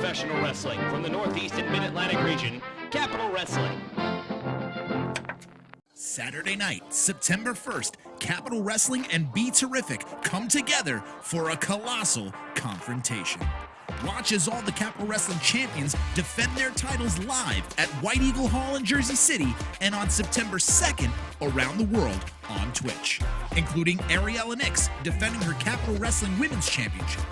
professional wrestling from the Northeast and Mid-Atlantic region, Capital Wrestling. Saturday night, September 1st, Capital Wrestling and Be Terrific come together for a colossal confrontation. Watch as all the Capital Wrestling champions defend their titles live at White Eagle Hall in Jersey City and on September 2nd around the world on Twitch, including Ariela defending her Capital Wrestling Women's Championship.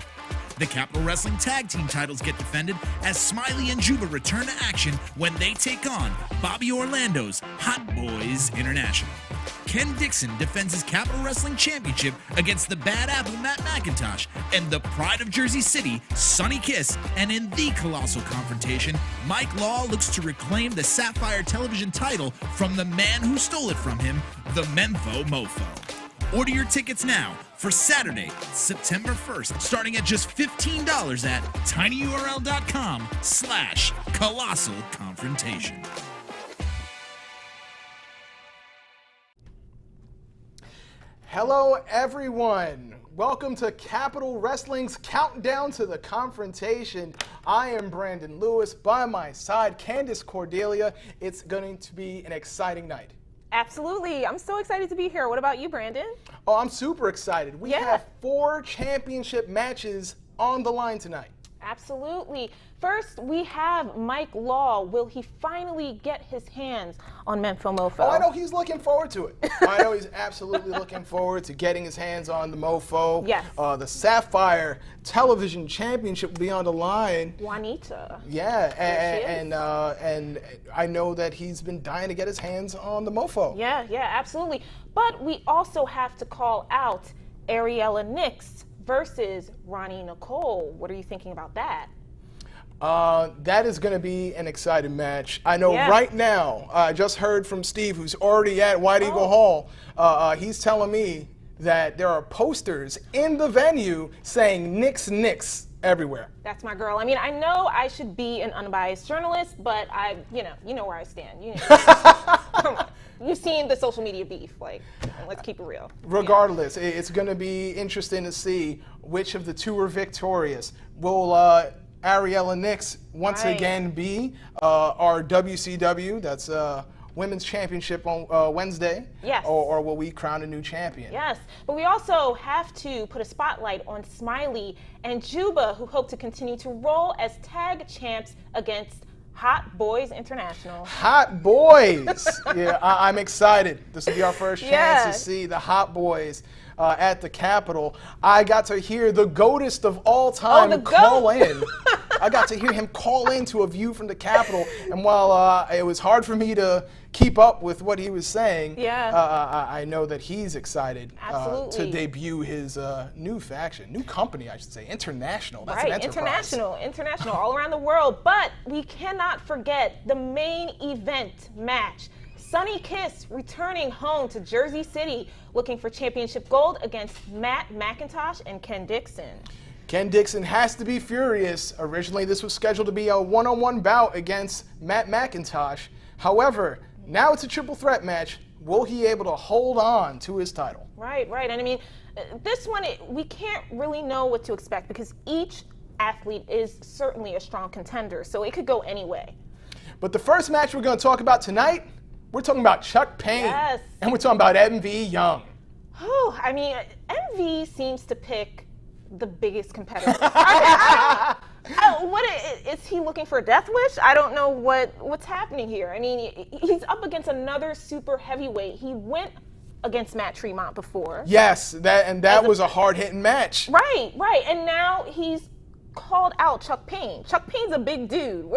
The Capital Wrestling Tag Team titles get defended as Smiley and Juba return to action when they take on Bobby Orlando's Hot Boiz International. Ken Dixon defends his Capital Wrestling Championship against the Bad Apple Matt Macintosh and the Pride of Jersey City, Sonny Kiss, and in the Colossal Confrontation, Mike Law looks to reclaim the SAPPHIRE television title from the man who stole it from him, the Mempho Mofo. Order your tickets now for Saturday, September 1st, starting at just $15 at tinyurl.com/Colossal Confrontation. Hello, everyone. Welcome to Capital Wrestling's Countdown to the Confrontation. I am Brandon Lewis. By my side, Candice Cordelia. It's going to be an exciting night. Absolutely. I'm so excited to be here. What about you, Brandon? Oh, I'm super excited. We have 4 championship matches on the line tonight. Absolutely. First, we have Mike Law. Will he finally get his hands on Mempho Mofo? Oh, I know he's looking forward to it. I know he's absolutely looking forward to getting his hands on the Mofo. Yes. The SAPPHIRE Television Championship will be on the line. Juanita. Yeah, and I know that he's been dying to get his hands on the Mofo. Yeah, absolutely. But we also have to call out Ariela versus Nicole. What are you thinking about that? That is going to be an exciting match. I know right now, I just heard from Steve, who's already at White Eagle Hall. He's telling me that there are posters in the venue saying Nix everywhere. That's my girl. I mean, I know I should be an unbiased journalist, but you know where I stand. Come on. You've seen the social media beef. Let's keep it real. Regardless, it's going to be interesting to see which of the two are victorious. Will Ariela once again be our WCW, that's Women's Championship on Wednesday? Yes. Or will we crown a new champion? Yes, but we also have to put a spotlight on Smiley and Juba, who hope to continue to roll as tag champs against Hot Boiz International. Hot Boiz! Yeah, I'm excited. This will be our first chance to see the Hot Boiz at the Capitol. I got to hear the GOATest of all time call in. I got to hear him call in to A View from the Capitol, and while it was hard for me to keep up with what he was saying, I know that he's excited to debut his new faction, new company, I should say, International. That's an enterprise. International, all around the world. But we cannot forget the main event match. Sonny Kiss returning home to Jersey City, looking for championship gold against Matt Macintosh and Ken Dixon. Ken Dixon has to be furious. Originally, this was scheduled to be a one-on-one bout against Matt Macintosh. However, now it's a triple threat match. Will he be able to hold on to his title? Right. And I mean, this one, we can't really know what to expect because each athlete is certainly a strong contender, so it could go any way. But the first match we're going to talk about tonight, we're talking about Chuck Payne. Yes. And we're talking about MV Young. I mean, MV seems to pick the biggest competitor. What is he looking for a death wish? I don't know what's happening here. I mean, he's up against another super heavyweight. He went against Matt Tremont before. Yes, that was a hard-hitting match. Right. And now he's called out Chuck Payne. Chuck Payne's a big dude.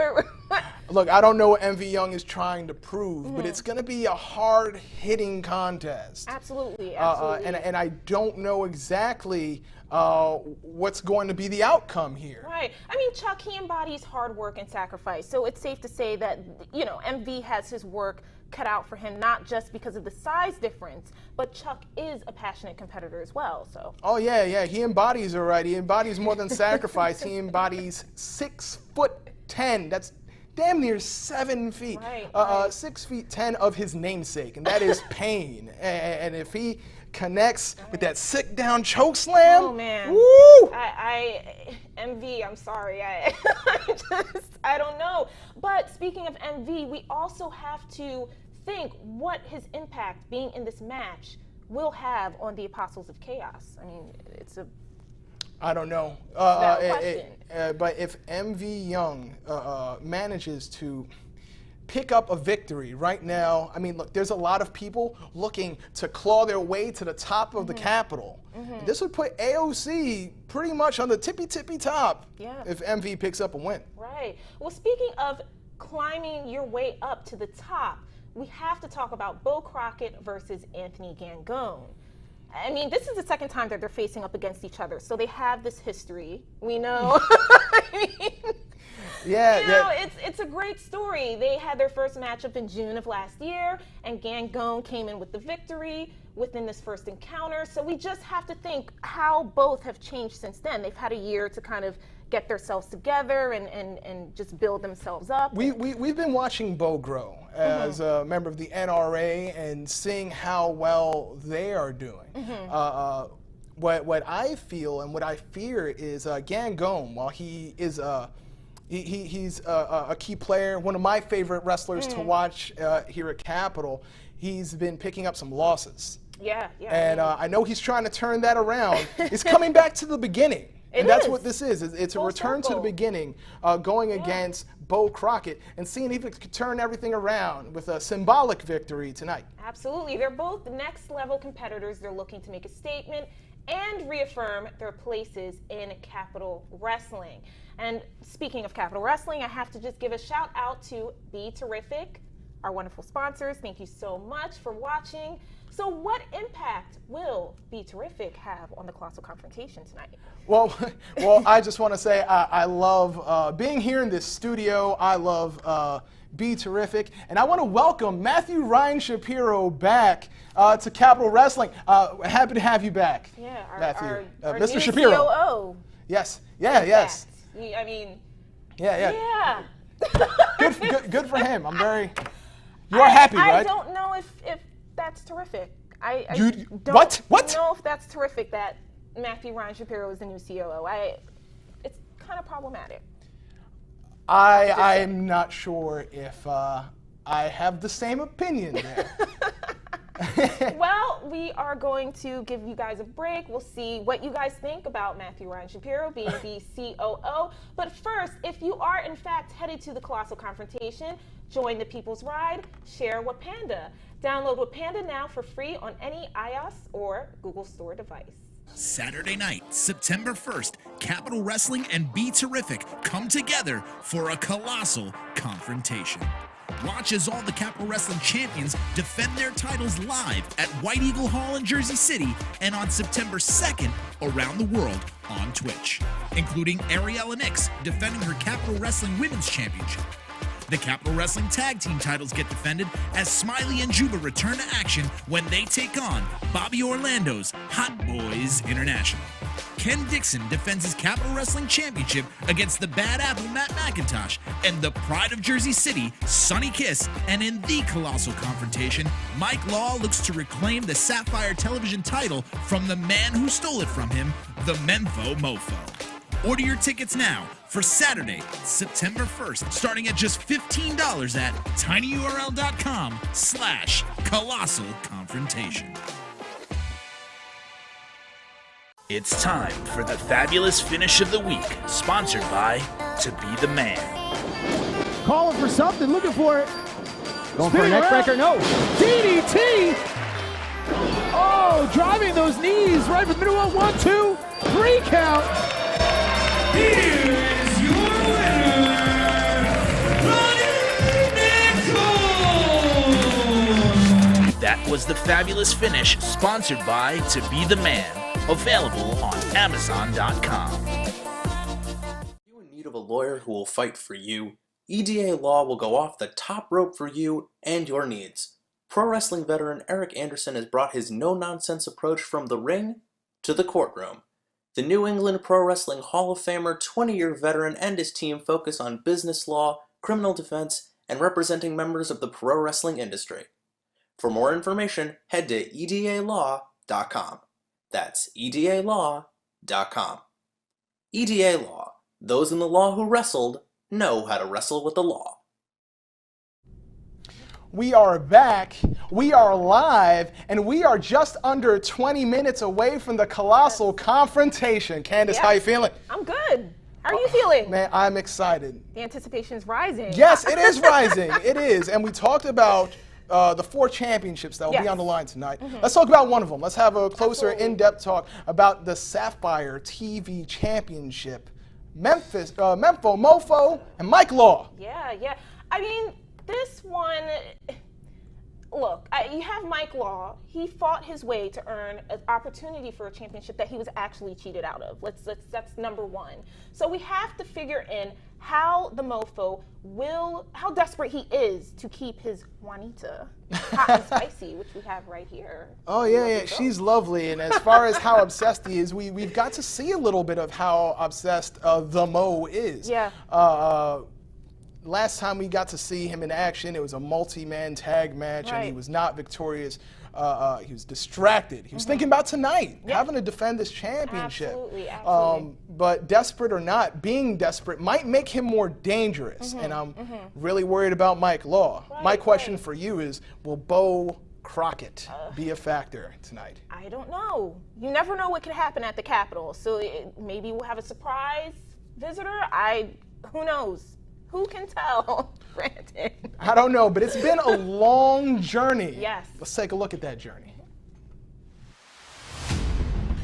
Look, I don't know what MV Young is trying to prove, but it's going to be a hard-hitting contest. Absolutely. And I don't know exactly what's going to be the outcome here. Right. I mean, Chuck, he embodies hard work and sacrifice, so it's safe to say that, MV has his work cut out for him, not just because of the size difference, but Chuck is a passionate competitor as well. So. Oh yeah, he embodies it, right? He embodies more than sacrifice. He embodies 6'10". That's damn near 7 feet. Right. 6'10" of his namesake, and that is Payne. And if he connects with that sit-down choke slam. Oh, man. Woo! MV, I'm sorry. I don't know. But speaking of MV, we also have to think what his impact being in this match will have on the Apostles of Chaos. I mean, it's a... I don't know. But if MV Young manages to pick up a victory right now, I mean, look, there's a lot of people looking to claw their way to the top of the Capitol. This would put AOC pretty much on the tippy top if MV picks up a win. Right. Well, speaking of climbing your way up to the top, we have to talk about Beau Crockett versus Anthony Gangone. I mean, this is the second time that they're facing up against each other, so they have this history. We know. It's a great story. They had their first matchup in June of last year, and Gangone came in with the victory within this first encounter. So we just have to think how both have changed since then. They've had a year to kind of get themselves together and just build themselves up. We've been watching Beau grow as a member of the NRA and seeing how well they are doing. What I feel and what I fear is Gangone, while he is he's a key player, one of my favorite wrestlers to watch here at Capitol, he's been picking up some losses. And I know he's trying to turn that around. It's coming back to the beginning. And that's what this is. It's a return to the beginning, going against Beau Crockett and seeing if it could turn everything around with a symbolic victory tonight. Absolutely. They're both next level competitors. They're looking to make a statement and reaffirm their places in Capitol Wrestling. And speaking of Capitol Wrestling, I have to just give a shout out to Be Terrific, our wonderful sponsors. Thank you so much for watching. So what impact will Be Terrific have on the Colossal Confrontation tonight? Well, I just want to say I love being here in this studio. I love Be Terrific. And I want to welcome Matthew Ryan Shapiro back to Capitol Wrestling. Happy to have you back, Matthew. Our Mr. new Shapiro. COO. Yes. Yes. I mean. Yeah. Good for him. I'm very. You are happy, right? I don't know if that's terrific. I don't know if that's terrific that Matthew Ryan Shapiro is the new COO. It's kind of problematic. I'm not sure if I have the same opinion there. Well, we are going to give you guys a break. We'll see what you guys think about Matthew Ryan Shapiro being the COO. But first, if you are in fact headed to the Colossal Confrontation, join the People's Ride, share Wapanda. Download Wapanda now for free on any iOS or Google Store device. Saturday night, September 1st, Capitol Wrestling and Be Terrific come together for a Colossal Confrontation. Watch as all the Capitol Wrestling champions defend their titles live at White Eagle Hall in Jersey City and on September 2nd around the world on Twitch, including Ariela defending her Capitol Wrestling Women's Championship. The Capitol Wrestling Tag Team titles get defended as Smiley and Juba return to action when they take on Bobby Orlando's Hot Boiz International. Ken Dixon defends his Capitol Wrestling Championship against the Bad Apple Matt Macintosh and the Pride of Jersey City, Sonny Kiss. And in the Colossal Confrontation, Mike Law looks to reclaim the SAPPHIRE television title from the man who stole it from him, the Mempho Mofo. Order your tickets now for Saturday, September 1st, starting at just $15 at tinyurl.com/Colossal Confrontation. It's time for the fabulous finish of the week, sponsored by To Be the Man. Calling for something, looking for it. Going for a neck breaker, no. DDT! Oh, driving those knees right from the middle of 1, 2, 3 count. Here's your winner, Nicole! That was the fabulous finish, sponsored by To Be the Man, available on Amazon.com. You in need of a lawyer who will fight for you? EDA Law will go off the top rope for you and your needs. Pro wrestling veteran Eric Anderson has brought his no-nonsense approach from the ring to the courtroom. The New England Pro Wrestling Hall of Famer, 20-year veteran, and his team focus on business law, criminal defense, and representing members of the pro wrestling industry. For more information, head to edalaw.com. EDALaw.com. That's EDALaw.com. EDA Law. Those in the law who wrestled know how to wrestle with the law. We are back, we are live, and we are just under 20 minutes away from the Colossal Confrontation. Candace, how you feeling? I'm good. How are you feeling? Man, I'm excited. The anticipation's rising. Yes, it is rising. It is. And we talked about the 4 championships that will be on the line tonight. Let's talk about one of them. Let's have a closer, in-depth talk about the SAPPHIRE TV Championship. Mempho, Mofo, and Mike Law. Yeah. I mean, this one, look, you have Mike Law. He fought his way to earn an opportunity for a championship that he was actually cheated out of. That's number one. So we have to figure in how the Mofo how desperate he is to keep his Juanita hot and spicy, which we have right here. Oh, yeah, she's lovely. And as far as how obsessed he is, we've got to see a little bit of how obsessed the Mo is. Yeah. Last time we got to see him in action, it was a multi-man tag match, and he was not victorious. He was distracted. He was thinking about tonight, having to defend this championship. Absolutely. But desperate or not, being desperate might make him more dangerous. And I'm really worried about Mike Law. My question for you is, will Beau Crockett be a factor tonight? I don't know. You never know what could happen at the Capitol. So maybe we'll have a surprise visitor. Who knows? Who can tell? Granted. I don't know, but it's been a long journey. Yes. Let's take a look at that journey.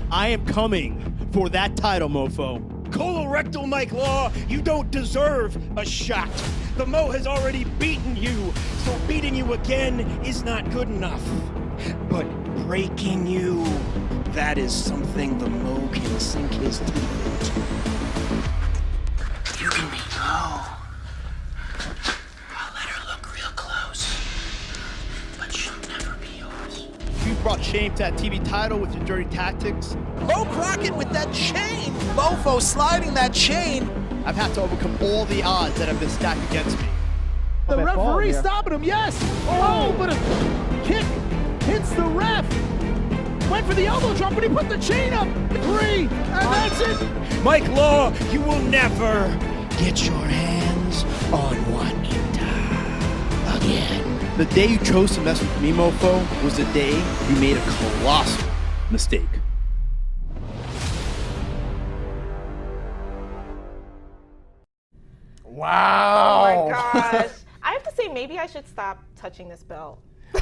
I am coming for that title, Mofo. Colorectal Mike Law, you don't deserve a shot. The Mo has already beaten you, so beating you again is not good enough. But breaking you, that is something the Mo can sink his teeth into. You can be Beau. I'll let her look real close, but she'll never be yours. You brought shame to that TV title with your dirty tactics. Beau Crockett with that chain. Mofo sliding that chain. I've had to overcome all the odds that have been stacked against me. The referee stopping him, yes. Oh, but a kick hits the ref. Went for the elbow drop, but he put the chain up. 3, and that's it. Mike Law, you will never get your hands on Juanita again. The day you chose to mess with me, Mofo, was the day you made a colossal mistake. Wow. Oh my gosh. I have to say, maybe I should stop touching this belt.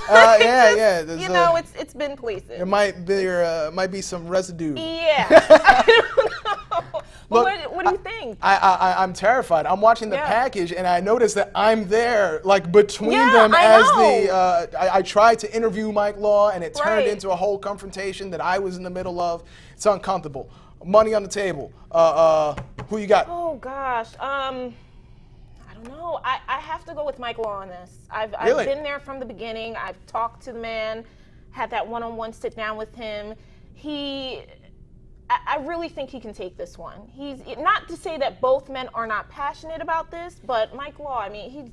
Yeah. You know, it's been places. There might be some residue. Yeah. I don't know. Look, what do you think? I'm terrified. I'm watching the package, and I notice that I'm there, like between them I tried to interview Mike Law, and it turned into a whole confrontation that I was in the middle of. It's uncomfortable. Money on the table. Who you got? Oh gosh. I don't know. I have to go with Mike Law on this. I've been there from the beginning. I've talked to the man, had that one-on-one sit down with him. I really think he can take this one. He's not to say that both men are not passionate about this, but Mike Law, I mean,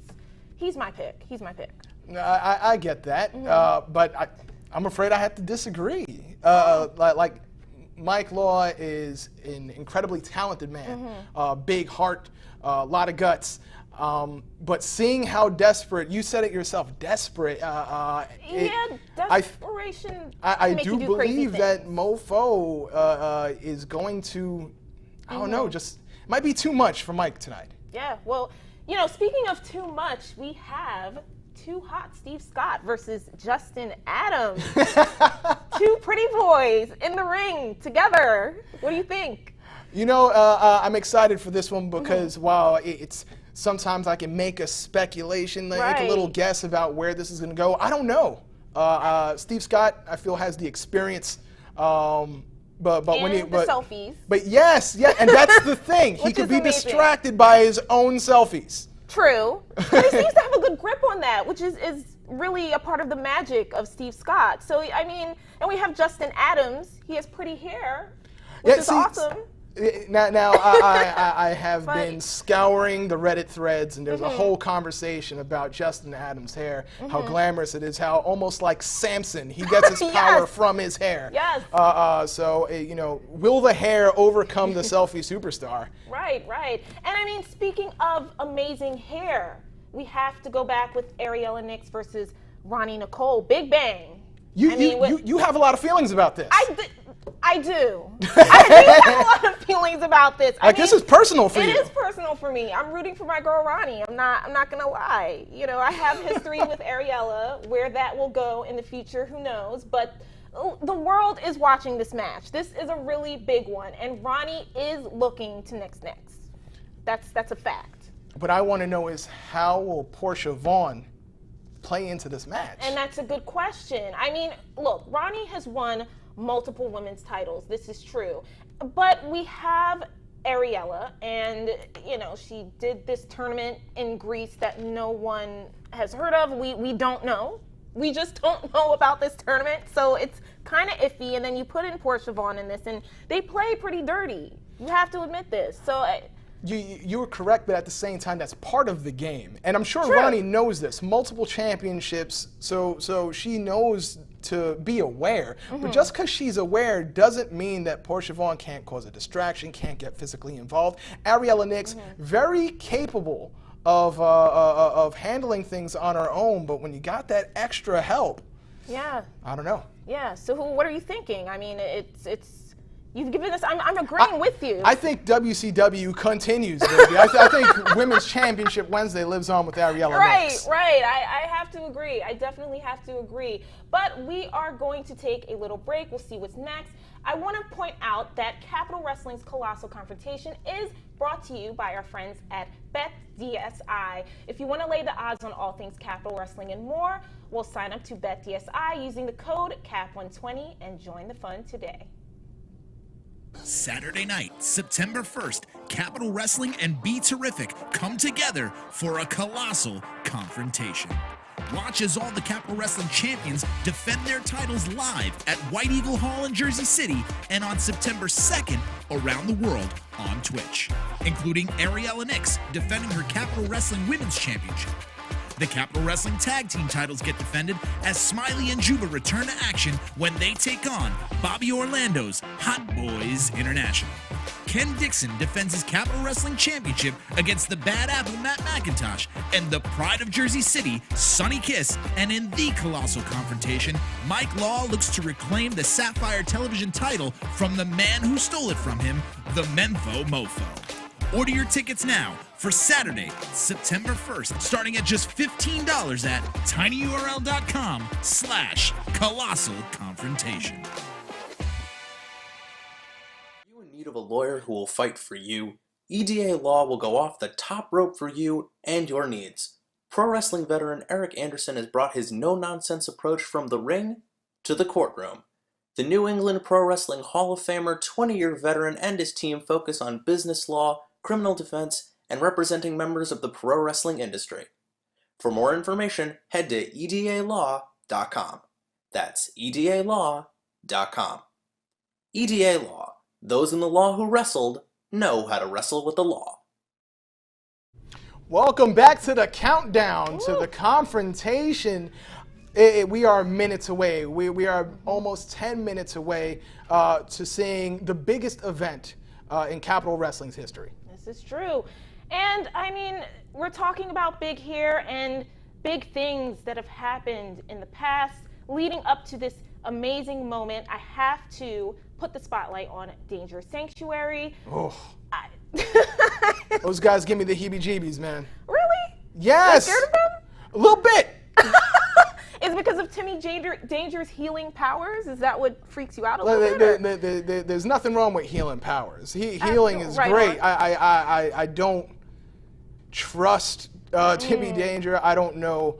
he's my pick. He's my pick. I get that, but I'm afraid I have to disagree. Like Mike Law is an incredibly talented man, big heart, a lot of guts. But seeing how desperate, you said it yourself, desperate. Desperation. I do believe that Mofo is going to, I don't know, just might be too much for Mike tonight. Yeah, well, you know, speaking of too much, we have Too Hot Steve Scott versus Justin Adams. 2 pretty boys in the ring together. What do you think? You know, I'm excited for this one because while it's sometimes I can make a speculation, make a little guess about where this is going to go. I don't know. Steve Scott, I feel, has the experience. But when he selfies. But yes, and that's the thing. He could be distracted by his own selfies. True. But he seems to have a good grip on that, which is really a part of the magic of Steve Scott. So, I mean, and we have Justin Adams. He has pretty hair, which is awesome. Now I have been scouring the Reddit threads, and there's a whole conversation about Justin Adams' hair, how glamorous it is, how almost like Samson, he gets his power from his hair. Yes. So, you know, will the hair overcome the selfie superstar? Right. And I mean, speaking of amazing hair, we have to go back with Ariela Nix versus Roni Nicole. Big Bang. You have a lot of feelings about this. I do. I do have a lot of feelings about this. I mean, this is personal for you. It is personal for me. I'm rooting for my girl Roni. I'm not gonna lie. You know, I have history with Ariela. Where that will go in the future, who knows? But the world is watching this match. This is a really big one, and Roni is looking to next. That's a fact. What I want to know is, how will Portia Vaughn play into this match? And that's a good question. I mean, look, Roni has won multiple women's titles. This is true. But we have Ariela, and, you know, she did this tournament in Greece that no one has heard of. We don't know. We just don't know about this tournament, so it's kind of iffy. And then you put in Portia Vaughn in this, and they play pretty dirty. You have to admit this. So you were correct, but at the same time, that's part of the game. And I'm sure Roni knows this. Multiple championships, so she knows to be aware. But just because she's aware doesn't mean that Portia Vaughn can't cause a distraction, can't get physically involved. Ariela Nix, very capable of handling things on her own, but when you got that extra help, I don't know. Yeah, so what are you thinking? I mean, it's you've given us, I'm agreeing with you. I think WCW continues, baby. I think Women's Championship Wednesday lives on with Ariela Nix. Right. I have to agree. I definitely have to agree. But we are going to take a little break. We'll see what's next. I want to point out that Capital Wrestling's Colossal Confrontation is brought to you by our friends at BetDSI. If you want to lay the odds on all things Capital Wrestling and more, we'll sign up to BetDSI using the code CAP120 and join the fun today. Saturday night, September 1st, Capital Wrestling and Be Terrific come together for a colossal confrontation. Watch as all the Capital Wrestling champions defend their titles live at White Eagle Hall in Jersey City and on September 2nd around the world on Twitch, including Ariela Nix defending her Capital Wrestling Women's Championship. The Capital Wrestling Tag Team titles get defended as Smiley and Juba return to action when they take on Bobby Orlando's Hot Boiz International. Ken Dixon defends his Capital Wrestling Championship against the Bad Apple Matt Macintosh and the Pride of Jersey City, Sonny Kiss, and in the Colossal Confrontation, Mike Law looks to reclaim the SAPPHIRE television title from the man who stole it from him, the Mempho Mofo. Order your tickets now for Saturday, September 1st, starting at just $15 at tinyurl.com/Colossal Confrontation. Are you in need of a lawyer who will fight for you? EDA Law will go off the top rope for you and your needs. Pro wrestling veteran Eric Anderson has brought his no-nonsense approach from the ring to the courtroom. The New England Pro Wrestling Hall of Famer, 20-year veteran, and his team focus on business law, criminal defense, and representing members of the pro wrestling industry. For more information, head to edalaw.com. That's edalaw.com. EDA Law. Those in the law who wrestled know how to wrestle with the law. Welcome back to the countdown to the confrontation. We are minutes away. We are almost 10 minutes away to seeing the biggest event in Capital Wrestling's history. This is true. And I mean, we're talking about big here and big things that have happened in the past leading up to this amazing moment. I have to put the spotlight on Danger Sanctuary. Oh. Those guys give me the heebie-jeebies, man. Really? Yes. You're scared of them? A little bit. Is it because of Timmy Danger's healing powers? Is that what freaks you out a little bit? There's nothing wrong with healing powers. Healing is great. I don't trust Timmy Danger. I don't know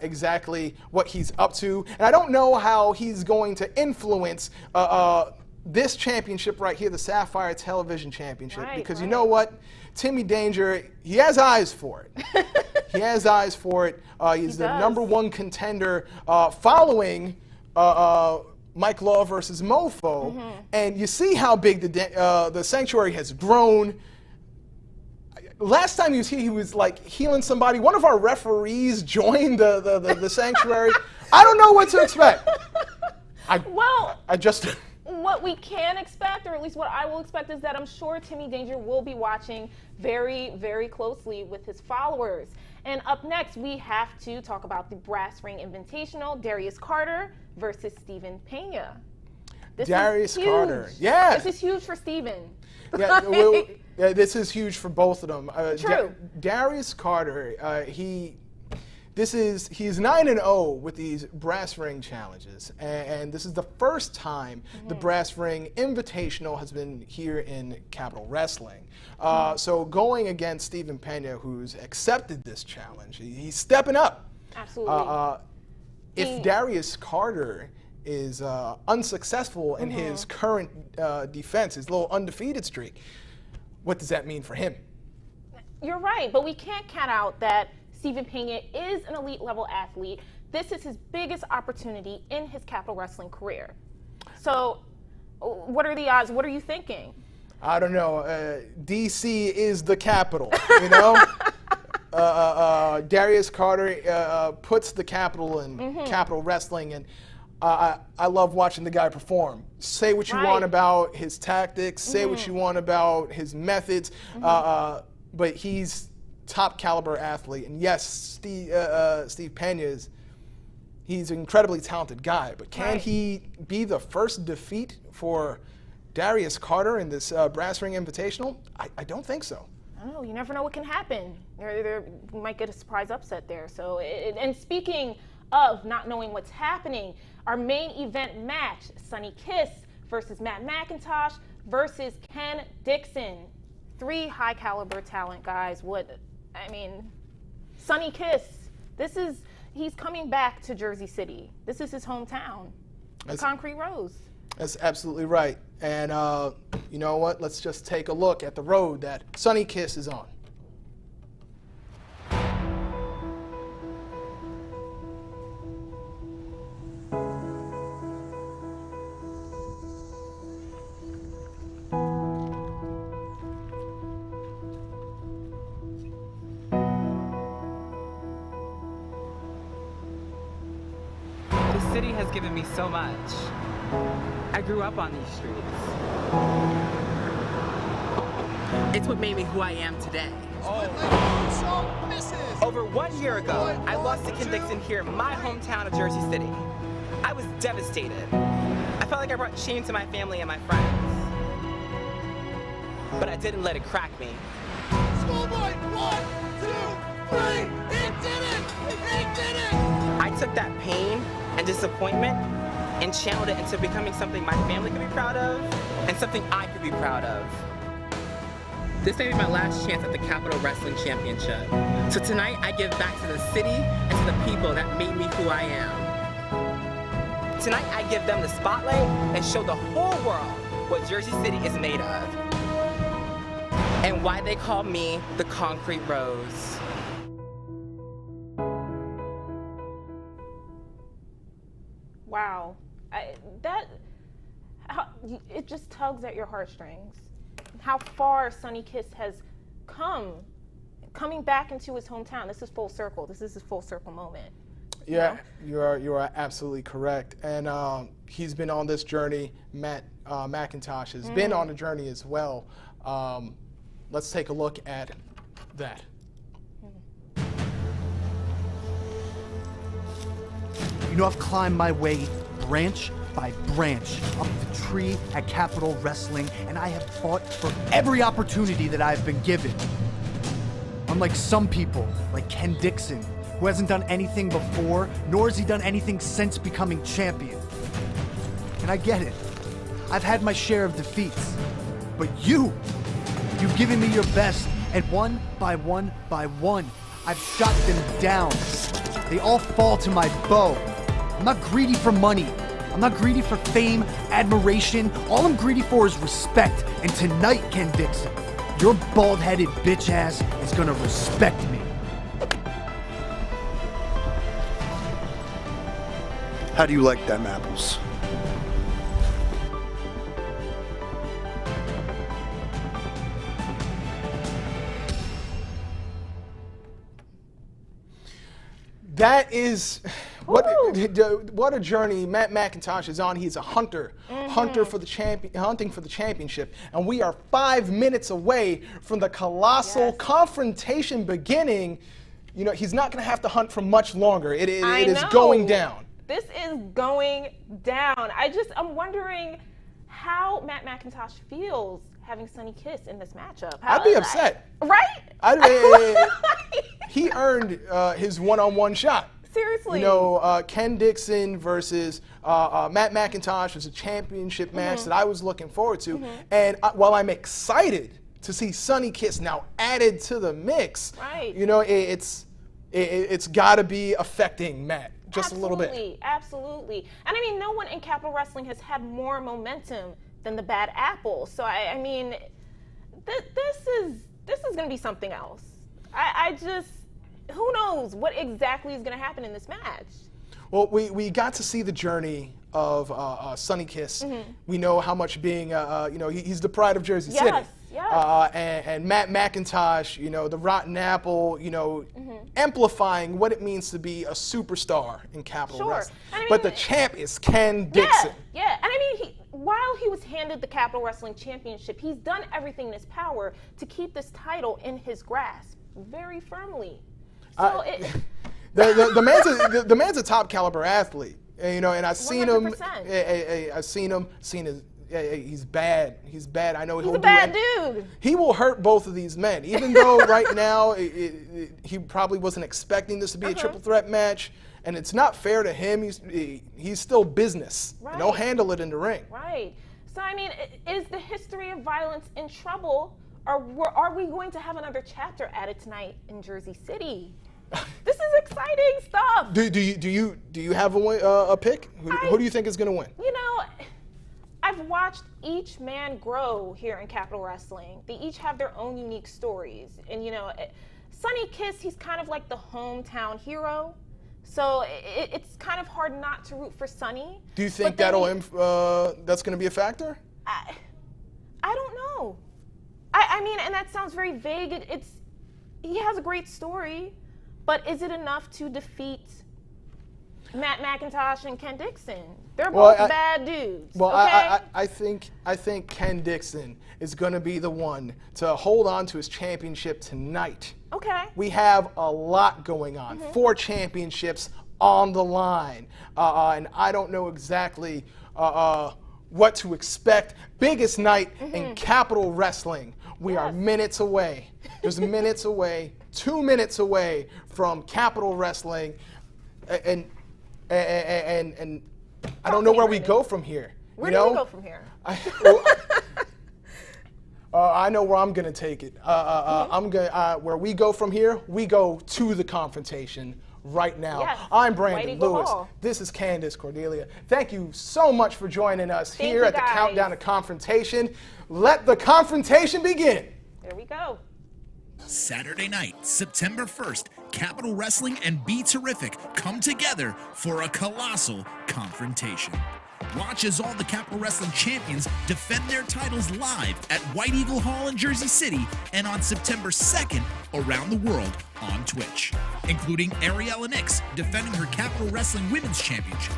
exactly what he's up to. And I don't know how he's going to influence this championship right here, the SAPPHIRE Television Championship. Because you know what? Timmy Danger, he has eyes for it. He has eyes for it. He's the #1 contender following Mike Law versus Mofo, and you see how big the sanctuary has grown. Last time he was here, he was like healing somebody. One of our referees joined the sanctuary. I don't know what to expect. What we can expect, or at least what I will expect, is that I'm sure Timmy Danger will be watching very, very closely with his followers. And up next, we have to talk about the Brass Ring Invitational, Darius Carter versus Steven Pena. Darius Carter, yeah. This is huge for Steven. Yeah, this is huge for both of them. True. Darius Carter, he's 9-0 with these Brass Ring challenges, and this is the first time the Brass Ring Invitational has been here in Capital Wrestling. So going against Steven Pena, who's accepted this challenge, he's stepping up. Absolutely. If Darius Carter is unsuccessful in his current defense, his little undefeated streak, what does that mean for him? You're right, but we can't count out that Steven Pena is an elite level athlete. This is his biggest opportunity in his Capital Wrestling career. So what are the odds? What are you thinking? I don't know. DC is the capital, you know? Darius Carter puts the capital in Capital Wrestling, and I love watching the guy perform. Say what you want about his tactics, say what you want about his methods, but he's top caliber athlete. And yes, Steve Pena he's an incredibly talented guy, but can he be the first defeat for Darius Carter in this Brass Ring Invitational? I don't think so. Oh, you never know what can happen. You might get a surprise upset there. So, and speaking of not knowing what's happening, our main event match, Sonny Kiss versus Matt Macintosh versus Ken Dixon. 3 high caliber talent guys. Sonny Kiss, he's coming back to Jersey City. This is his hometown, the Concrete Rose. That's absolutely right. And you know what? Let's just take a look at the road that Sonny Kiss is on. The city has given me so much. I grew up on these streets. It's what made me who I am today. Over 1 year ago, I lost to Ken Dixon here in my hometown of Jersey City. I was devastated. I felt like I brought shame to my family and my friends. But I didn't let it crack me. Schoolboy, 1, 2, 3, he did it! He did it! I took that pain and disappointment and channeled it into becoming something my family could be proud of and something I could be proud of. This may be my last chance at the Capital Wrestling Championship. So tonight I give back to the city and to the people that made me who I am. Tonight I give them the spotlight and show the whole world what Jersey City is made of. And why they call me the Concrete Rose. Wow. It just tugs at your heartstrings. How far Sonny Kiss has coming back into his hometown. This is full circle. This is his full circle moment. Yeah, you are absolutely correct. And he's been on this journey. Matt Macintosh has been on a journey as well. Let's take a look at that. You know, I've climbed my way branch by branch up the tree at Capital Wrestling, and I have fought for every opportunity that I've been given. Unlike some people, like Ken Dixon, who hasn't done anything before, nor has he done anything since becoming champion. And I get it. I've had my share of defeats. But you've given me your best, and one by one by one, I've shot them down. They all fall to my bow. I'm not greedy for money. I'm not greedy for fame, admiration. All I'm greedy for is respect. And tonight, Ken Dixon, your bald-headed bitch ass is gonna respect me. How do you like them apples? That is what a journey Matt Macintosh is on. He's a hunter, hunting for the championship, and we are 5 minutes away from the Colossal Confrontation beginning. You know, he's not going to have to hunt for much longer. It is going down. This is going down. I'm wondering how Matt Macintosh feels having Sonny Kiss in this matchup. I'd be upset. Right? He earned his one-on-one shot. Seriously. You know, Ken Dixon versus Matt Macintosh was a championship match that I was looking forward to. And while I'm excited to see Sonny Kiss now added to the mix, you know, it's got to be affecting Matt just a little bit. Absolutely. And I mean, no one in Capital Wrestling has had more momentum than the Bad Apple. So I mean, this is going to be something else. I just, who knows what exactly is going to happen in this match? Well, we got to see the journey of Sonny Kiss. We know how much being, you know, he's the pride of Jersey City. And Matt Macintosh, you know, the rotten apple, you know, amplifying what it means to be a superstar in Capital Wrestling. I mean, but the champ is Ken Dixon. Yeah, and I mean, while he was handed the Capital Wrestling Championship, he's done everything in his power to keep this title in his grasp very firmly. So the man's a top caliber athlete, you know, and I've seen 100%. I've seen his. He's bad. He's bad. I know he's a bad dude. He will hurt both of these men, even though right now he probably wasn't expecting this to be a triple threat match, and it's not fair to him. He's still business. Right. And he'll handle it in the ring. Right. So I mean, is the history of violence in trouble, or are we going to have another chapter added tonight in Jersey City? This is exciting stuff. Do you have a pick? Who do you think is going to win? You know, I've watched each man grow here in Capital Wrestling. They each have their own unique stories. And, you know, Sonny Kiss, he's kind of like the hometown hero. So it's kind of hard not to root for Sonny. Do you think that's going to be a factor? I don't know. I mean, and that sounds very vague. He has a great story, but is it enough to defeat Matt Macintosh and Ken Dixon? They're both bad dudes. Well, okay? I think Ken Dixon is going to be the one to hold on to his championship tonight. Okay. We have a lot going on. 4 championships on the line, and I don't know exactly what to expect. Biggest night in Capital Wrestling. We are minutes away. Just minutes away. 2 minutes away from Capital Wrestling, and I don't know where we go from here. Where do we go from here? I know where I'm gonna take it. I'm gonna where we go from here. We go to the confrontation right now. Yes. I'm Brandon Lewis. This is Candace Cordelia. Thank you so much for joining us here at the Countdown to Confrontation. Let the confrontation begin. There we go. Saturday night, September 1st, Capital Wrestling and Be Terrific come together for a colossal confrontation. Watch as all the Capital Wrestling champions defend their titles live at White Eagle Hall in Jersey City and on September 2nd around the world on Twitch, including Ariela defending her Capital Wrestling Women's Championship.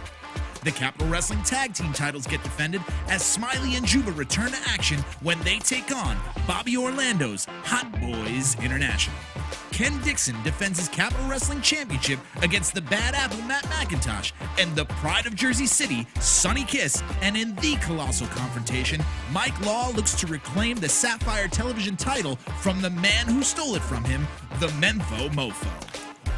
The Capital Wrestling Tag Team titles get defended as Smiley and Juba return to action when they take on Bobby Orlando's Hot Boiz International. Ken Dixon defends his Capital Wrestling Championship against the Bad Apple Matt Macintosh and the pride of Jersey City, Sonny Kiss. And in the Colossal Confrontation, Mike Law looks to reclaim the SAPPHIRE television title from the man who stole it from him, the Mempho Mofo.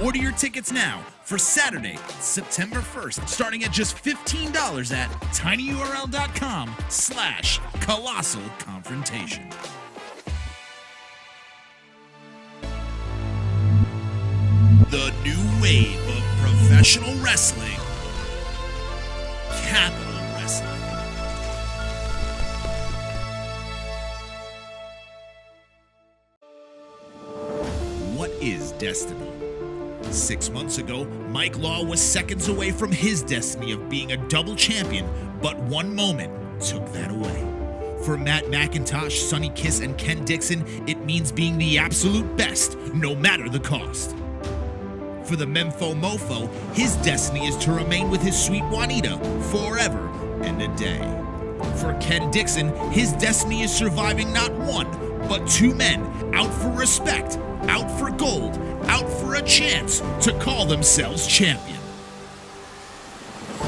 Order your tickets now for Saturday, September 1st, starting at just $15 at tinyurl.com/Colossal Confrontation. The new wave of professional wrestling, Capital Wrestling. What is destiny? 6 months ago, Mike Law was seconds away from his destiny of being a double champion, but one moment took that away. For Matt Macintosh, Sonny Kiss, and Ken Dixon, it means being the absolute best, no matter the cost. For the Mempho Mofo, his destiny is to remain with his sweet Juanita forever and a day. For Ken Dixon, his destiny is surviving not one, but two men out for respect, out for gold, out for a chance to call themselves champion.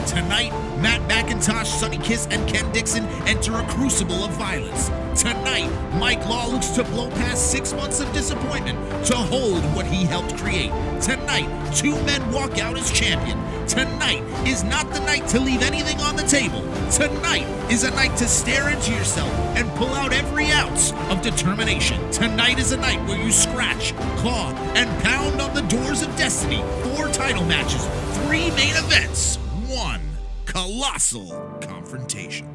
Tonight, Matt Macintosh, Sonny Kiss, and Ken Dixon enter a crucible of violence. Tonight, Mike Law looks to blow past 6 months of disappointment to hold what he helped create. Tonight, two men walk out as champion. Tonight is not the night to leave anything on the table. Tonight is a night to stare into yourself and pull out every ounce of determination. Tonight is a night where you scratch, claw, and pound on the doors of destiny. 4 title matches, 3 main events, 1 Colossal Confrontation.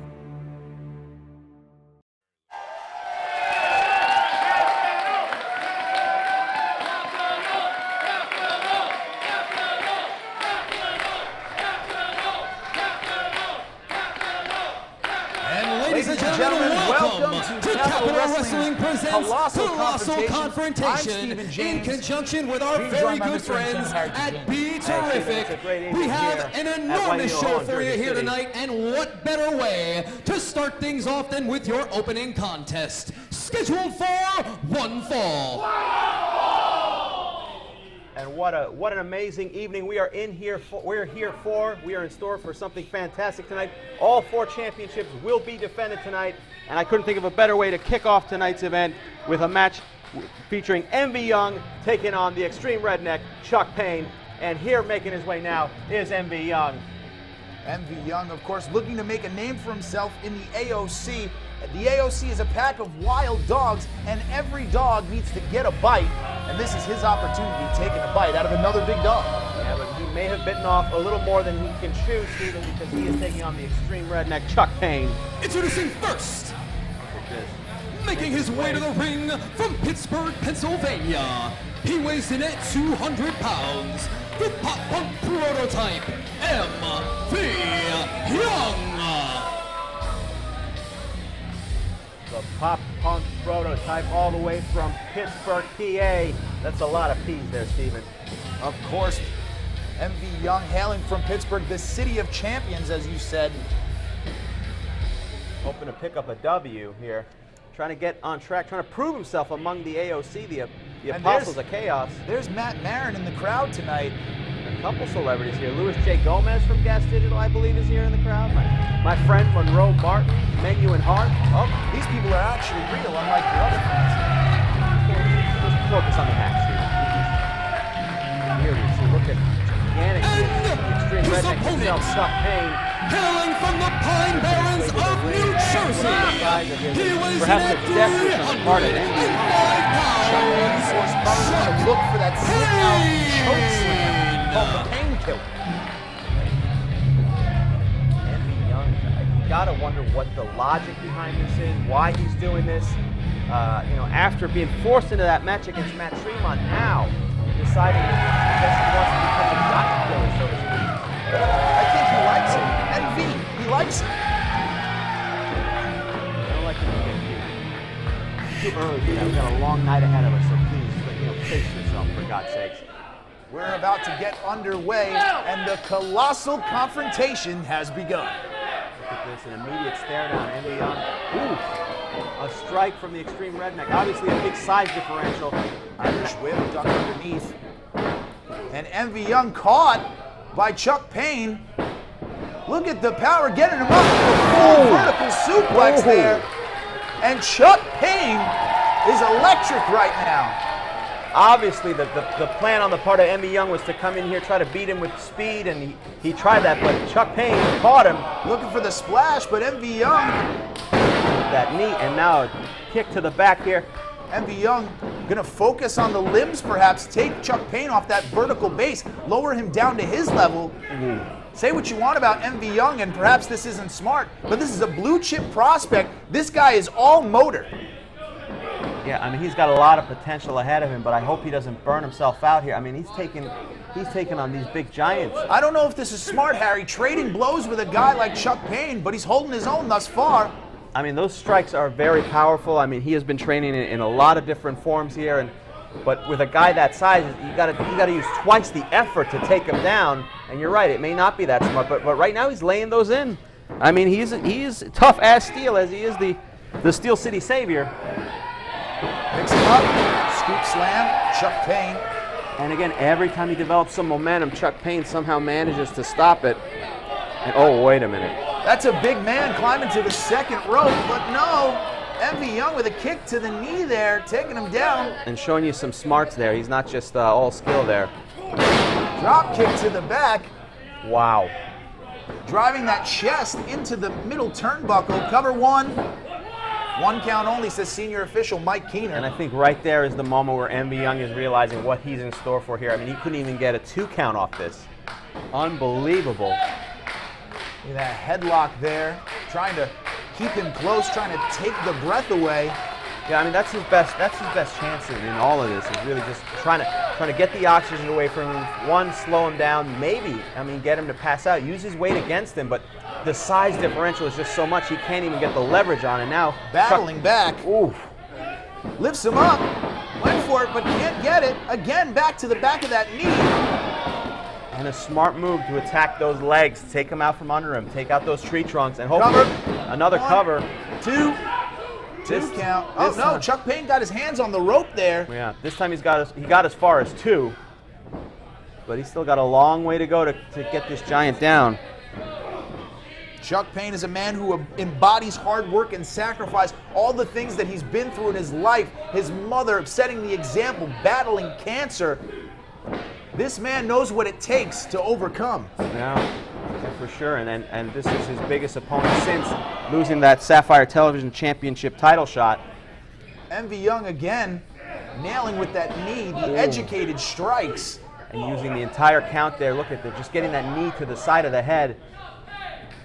Ladies and gentlemen, welcome to Capital Wrestling presents Colossal Confrontation in conjunction with our very good friends at Be Terrific. We have an enormous show for you here tonight, and what better way to start things off than with your opening contest, scheduled for one fall. And what an amazing evening we are in here for. We are in store for something fantastic tonight. All 4 championships will be defended tonight, and I couldn't think of a better way to kick off tonight's event with a match featuring Envy Young taking on the Extreme Redneck Chuck Payne. And here making his way now is Envy Young. Envy Young, of course, looking to make a name for himself in the AOC. The AOC is a pack of wild dogs, and every dog needs to get a bite, and this is his opportunity taking a bite out of another big dog. Yeah, but he may have bitten off a little more than he can chew, Steven, because he is taking on the Extreme Redneck Chuck Payne. Introducing first, making his way to the ring from Pittsburgh, Pennsylvania. He weighs in at 200 pounds. The pop punk prototype, Envy Young. The pop punk prototype all the way from Pittsburgh, PA. That's a lot of P's there, Steven. Of course, Envy Young hailing from Pittsburgh, the city of champions, as you said. Hoping to pick up a W here. Trying to get on track, trying to prove himself among the AOC, the Apostles of Chaos. There's Matt Marin in the crowd tonight. A couple celebrities here. Louis J. Gomez from Gas Digital, I believe, is here in the crowd. My friend Monroe Martin, Menu and Hart. Oh, these people are actually real, unlike your other friends. Just focus on the match here. Here we see, look at gigantic Extreme Redneck himself, Chuck Payne. Hailing from the Pine Barrens of New Jersey. He weighs in at 305 pounds. Look for that sit-out choke slam called the Payne Killer. Envy Young, you gotta wonder what the logic behind this is, why he's doing this. You know, after being forced into that match against Matt Tremont, now deciding that he wants to become a giant killer, so to speak. I think he likes it. Envy, he likes it. I don't like it to get too early. You know, we've got a long night ahead of us, so please, pace yourself, for God's sakes. We're about to get underway, and the Colossal Confrontation has begun. Look at this, an immediate stare down. Envy Young. Ooh, a strike from the Extreme Redneck. Obviously a big size differential. Irish whip ducked underneath. And Envy Young caught by Chuck Payne. Look at the power getting him up. Full vertical suplex there. And Chuck Payne is electric right now. Obviously, the plan on the part of Envy Young was to come in here, try to beat him with speed, and he tried that, but Chuck Payne caught him. Looking for the splash, but Envy Young. That knee, and now a kick to the back here. Envy Young gonna focus on the limbs, perhaps, take Chuck Payne off that vertical base, lower him down to his level. Say what you want about Envy Young, and perhaps this isn't smart, but this is a blue chip prospect. This guy is all motor. Yeah, I mean, he's got a lot of potential ahead of him, but I hope he doesn't burn himself out here. I mean, he's taking on these big giants. I don't know if this is smart, Harry, trading blows with a guy like Chuck Payne, but he's holding his own thus far. I mean, those strikes are very powerful. I mean, he has been training in a lot of different forms here, and But with a guy that size, you gotta use twice the effort to take him down. And you're right, it may not be that smart, but right now he's laying those in. I mean, he's tough as steel as he is the Steel City Savior. Picks him up, scoop slam, Chuck Payne. And again, every time he develops some momentum, Chuck Payne somehow manages to stop it. And oh, wait a minute. That's a big man climbing to the second rope, but no. Envy Young with a kick to the knee there, taking him down. And showing you some smarts there. He's not just all skill there. Drop kick to the back. Wow. Driving that chest into the middle turnbuckle. Cover one. 1 count only, says senior official Mike Keener. And I think right there is the moment where Envy Young is realizing what he's in store for here. I mean, he couldn't even get a 2 count off this. Unbelievable. Look at that headlock there, trying to keep him close, trying to take the breath away. Yeah, I mean that's his best chance in all of this is really just trying to get the oxygen away from him. One, slow him down, maybe, I mean, get him to pass out, use his weight against him, but the size differential is just so much he can't even get the leverage on it now. Battling back. Ooh. Lifts him up, went for it, but can't get it. Again, back to the back of that knee. And a smart move to attack those legs, take him out from under him, take out those tree trunks, and hopefully another cover. 2. This count. Oh no, Chuck Payne got his hands on the rope there. Yeah, this time he got as far as 2, but he's still got a long way to go to get this giant down. Chuck Payne is a man who embodies hard work and sacrifice, all the things that he's been through in his life. His mother setting the example, battling cancer. This man knows what it takes to overcome. Yeah, for sure. And this is his biggest opponent since losing that Sapphire Television Championship title shot. Envy Young again, nailing with that knee, the educated strikes. And using the entire count there. Look at that, just getting that knee to the side of the head.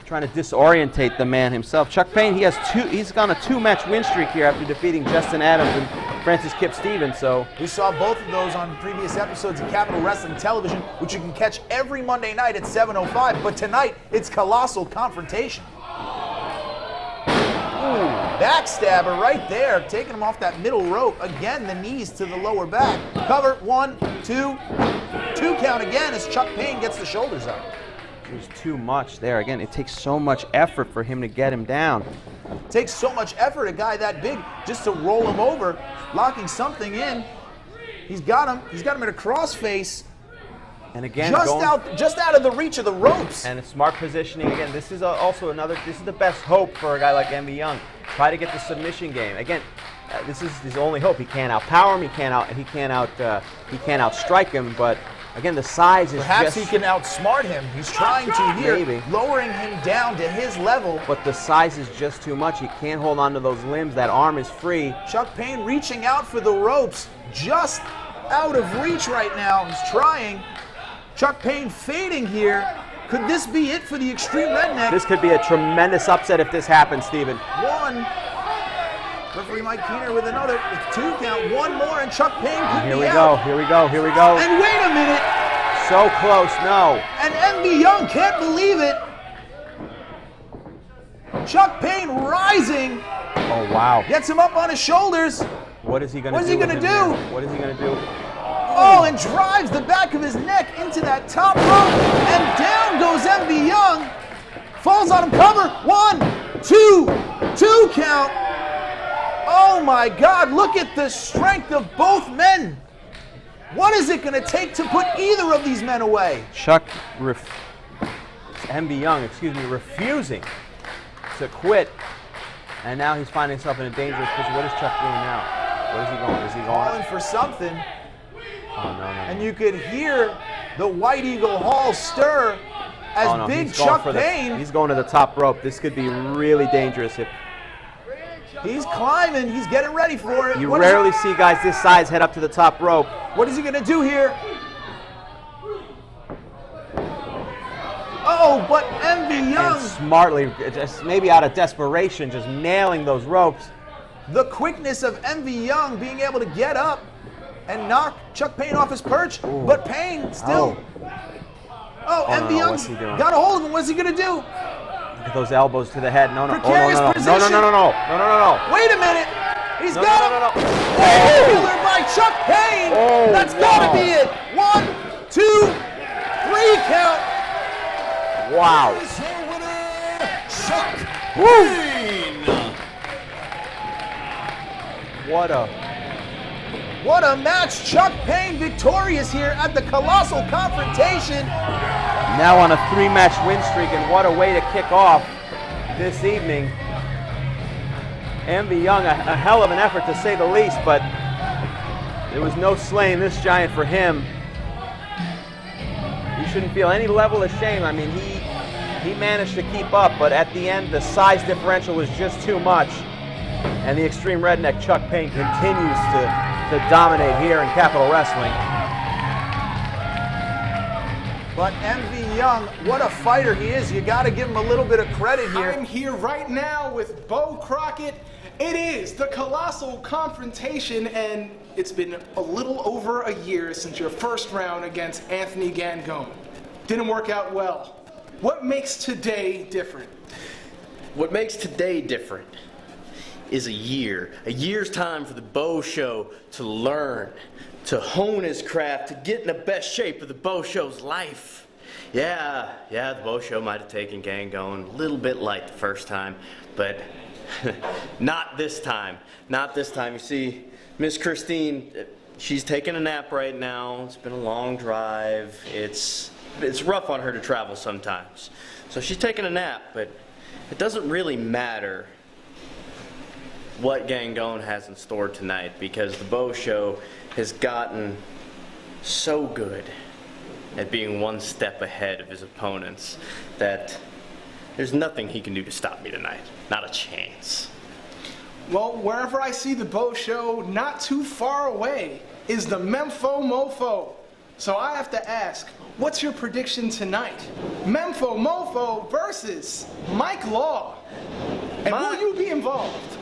Trying to disorientate the man himself. Chuck Payne, he's gone a 2-match win streak here after defeating Justin Adams and Francis Kip Stevens. So we saw both of those on previous episodes of Capital Wrestling Television, which you can catch every Monday night at 7:05. But tonight, it's Colossal Confrontation. Ooh, backstabber right there, taking him off that middle rope. Again, the knees to the lower back. Cover, 1, 2, 2 count again as Chuck Payne gets the shoulders up. There's too much there. Again, it takes so much effort for him to get him down. It takes so much effort, a guy that big, just to roll him over, locking something in. He's got him. He's got him in a crossface. And again, just out of the reach of the ropes. And a smart positioning. Again, this is also this is the best hope for a guy like Envy Young. Try to get the submission game. Again, this is his only hope. He can't outpower him. He can't outstrike him. But again, the size is perhaps he can outsmart him. He's trying to here, lowering him down to his level. But the size is just too much. He can't hold on to those limbs. That arm is free. Chuck Payne reaching out for the ropes, just out of reach right now. He's trying. Chuck Payne fading here. Could this be it for the Extreme Redneck? This could be a tremendous upset if this happens, Steven. 1. Referee Mike Keener with another 2 count. 1 more and Chuck Payne could Here be we out. go, here we go, here we go. And wait a minute. So close, no. And Envy Young can't believe it. Chuck Payne rising. Oh, wow. Gets him up on his shoulders. What is he going to do? What is he going to do? What is he going to do? Oh, and drives the back of his neck into that top rope. And down goes Envy Young. Falls on him, cover. 1, 2, 2 count. Oh my God, look at the strength of both men. What is it going to take to put either of these men away? Envy Young, refusing to quit. And now he's finding himself in a dangerous position. What is Chuck doing now? What is he going? Is he going? Calling for something. Oh, no. And you could hear the White Eagle Hall stir as big Chuck Payne. He's going to the top rope. This could be really dangerous. He's climbing. He's getting ready for it. You rarely see guys this size head up to the top rope. What is he going to do here? Oh, but Envy Young. And smartly, just maybe out of desperation, just nailing those ropes. The quickness of Envy Young being able to get up and knock Chuck Payne off his perch. Ooh. But Payne still. Oh, Envy Young got a hold of him. What's he going to do? Look at those elbows to the head. No. Precarious position. No. Wait a minute. He's got him. No. Oh, killer by Chuck Payne. Oh, That's got to be it. 1, 2, 3 count. Wow. Chuck Payne. What a match. Chuck Payne victorious here at the Colossal Confrontation. Now on a 3-match win streak, and what a way to kick off this evening. Envy Young, a hell of an effort to say the least, but there was no slaying this giant for him. You shouldn't feel any level of shame. I mean, he managed to keep up, but at the end, the size differential was just too much. And the Extreme Redneck Chuck Payne continues to dominate here in Capital Wrestling. But Envy Young, what a fighter he is. You got to give him a little bit of credit here. I'm here right now with Beau Crockett. It is the Colossal Confrontation, and it's been a little over a year since your first round against Anthony Gangone. Didn't work out well. What makes today different? What makes today different is a year's time for the Beau Show to learn, to hone his craft, to get in the best shape of the Beau Show's life. Yeah, the Beau Show might have taken Gangone a little bit light the first time, but not this time. Not this time. You see, Miss Christine, she's taking a nap right now. It's been a long drive. It's rough on her to travel sometimes. So she's taking a nap, but it doesn't really matter what Gangone has in store tonight, because the Beau Show has gotten so good at being one step ahead of his opponents that there's nothing he can do to stop me tonight. Not a chance. Well, wherever I see the Beau Show, not too far away, is the Mempho Mofo. So I have to ask, what's your prediction tonight? Mempho Mofo versus Mike Law. And will you be involved?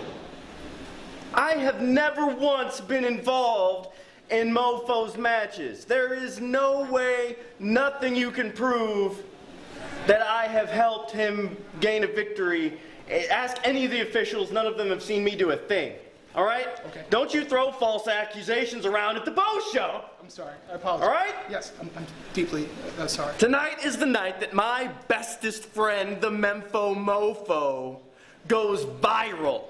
I have never once been involved in Mofo's matches. There is no way, nothing you can prove that I have helped him gain a victory. Ask any of the officials, none of them have seen me do a thing. All right? Okay. Don't you throw false accusations around at the Beau Show. I'm sorry, I apologize. All right? Yes, I'm deeply sorry. Tonight is the night that my bestest friend, the Mempho Mofo, goes viral.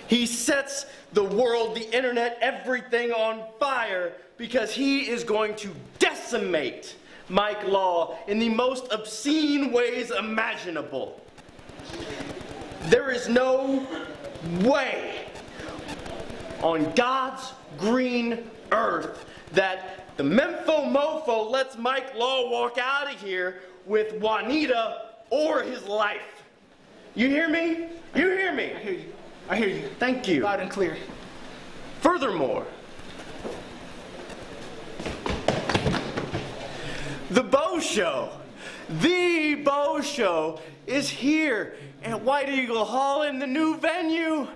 He sets the world, the internet, everything on fire because he is going to decimate Mike Law in the most obscene ways imaginable. There is no way on God's green earth that the Mempho Mofo lets Mike Law walk out of here with Juanita or his life. You hear me? You hear me? I hear you. I hear you. Thank you. Loud and clear. Furthermore, the Beau Show, is here at White Eagle Hall in the new venue.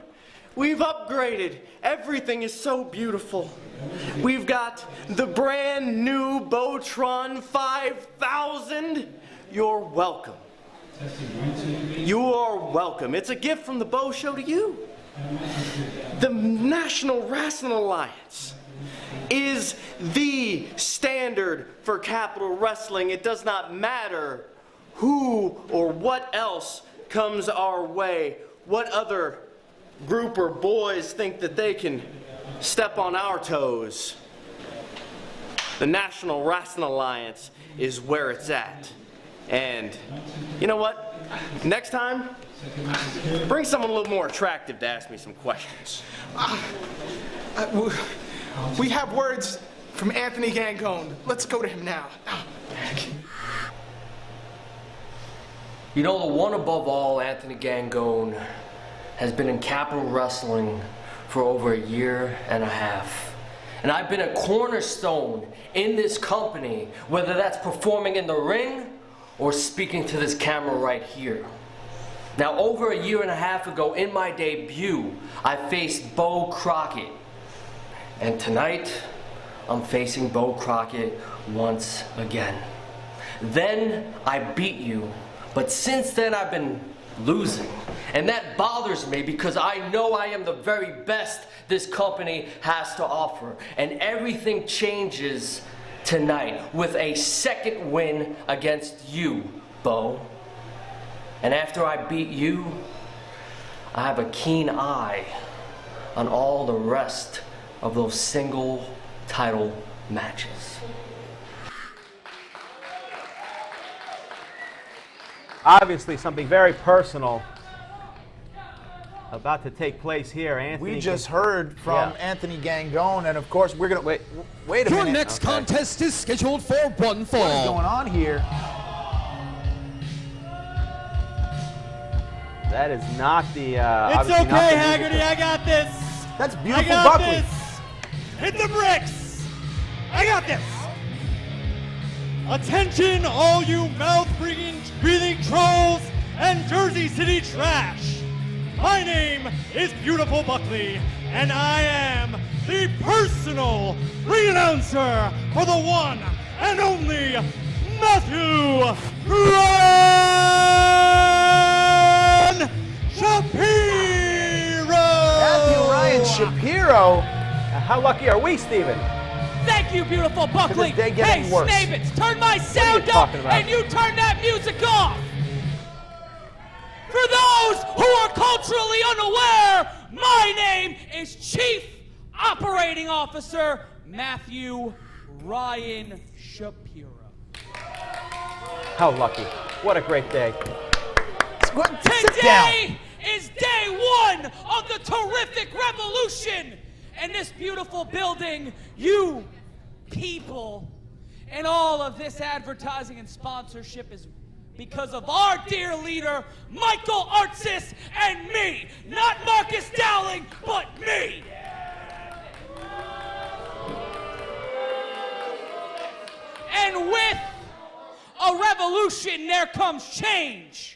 We've upgraded. Everything is so beautiful. We've got the brand new Beautron 5000. You're welcome. You are welcome. It's a gift from the Beau Show to you. The National Wrestling Alliance is the standard for Capital Wrestling. It does not matter who or what else comes our way, what other group or boys think that they can step on our toes. The National Wrestling Alliance is where it's at. And you know what? Next time, bring someone a little more attractive to ask me some questions. We have words from Anthony Gangone. Let's go to him now. You know, the one above all, Anthony Gangone, has been in Capital Wrestling for over a year and a half. And I've been a cornerstone in this company, whether that's performing in the ring or speaking to this camera right here. Now, over a year and a half ago, in my debut, I faced Beau Crockett. And tonight, I'm facing Beau Crockett once again. Then I beat you, but since then I've been losing. And that bothers me because I know I am the very best this company has to offer. And everything changes tonight with a second win against you, Beau. And after I beat you, I have a keen eye on all the rest of those single title matches. Obviously, something very personal about to take place here. Anthony, we just heard from Anthony Gangone, and of course we're gonna wait a minute. Your next contest is scheduled for one fall. What is going on here? That is not the. It's okay, Haggerty. I got this. That's beautiful, I got Buckley. this. Hit the bricks. I got this. Attention, all you mouth-breathing trolls and Jersey City trash. My name is Beautiful Buckley, and I am the personal ring announcer for the one and only Matthew Ryan Shapiro. Matthew Ryan Shapiro. How lucky are we, Steven? Thank you, Beautiful Buckley. Hey, worse. Snavens, turn my sound up and you turn that music off. For those who are culturally unaware, my name is Chief Operating Officer Matthew Ryan Shapiro. How lucky. What a great day. Today is day one of the terrific revolution. And this beautiful building, you people, and all of this advertising and sponsorship is because of our dear leader, Michael Artsis, and me. Not Marcus Dowling, but me. And with a revolution, there comes change.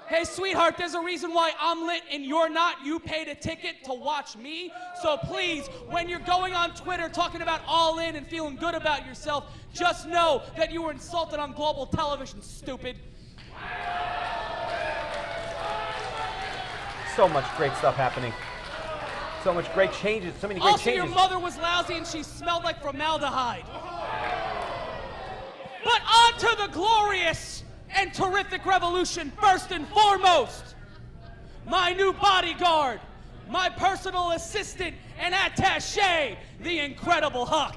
Hey, sweetheart, there's a reason why I'm lit and you're not. You paid a ticket to watch me. So please, when you're going on Twitter talking about all in and feeling good about yourself, just know that you were insulted on global television, stupid. So much great stuff happening. So much great changes. So many great Also, changes. your mother was lousy and she smelled like formaldehyde. But on to the glorious and terrific revolution. First and foremost, my new bodyguard, my personal assistant and attaché, the Incredible Hulk.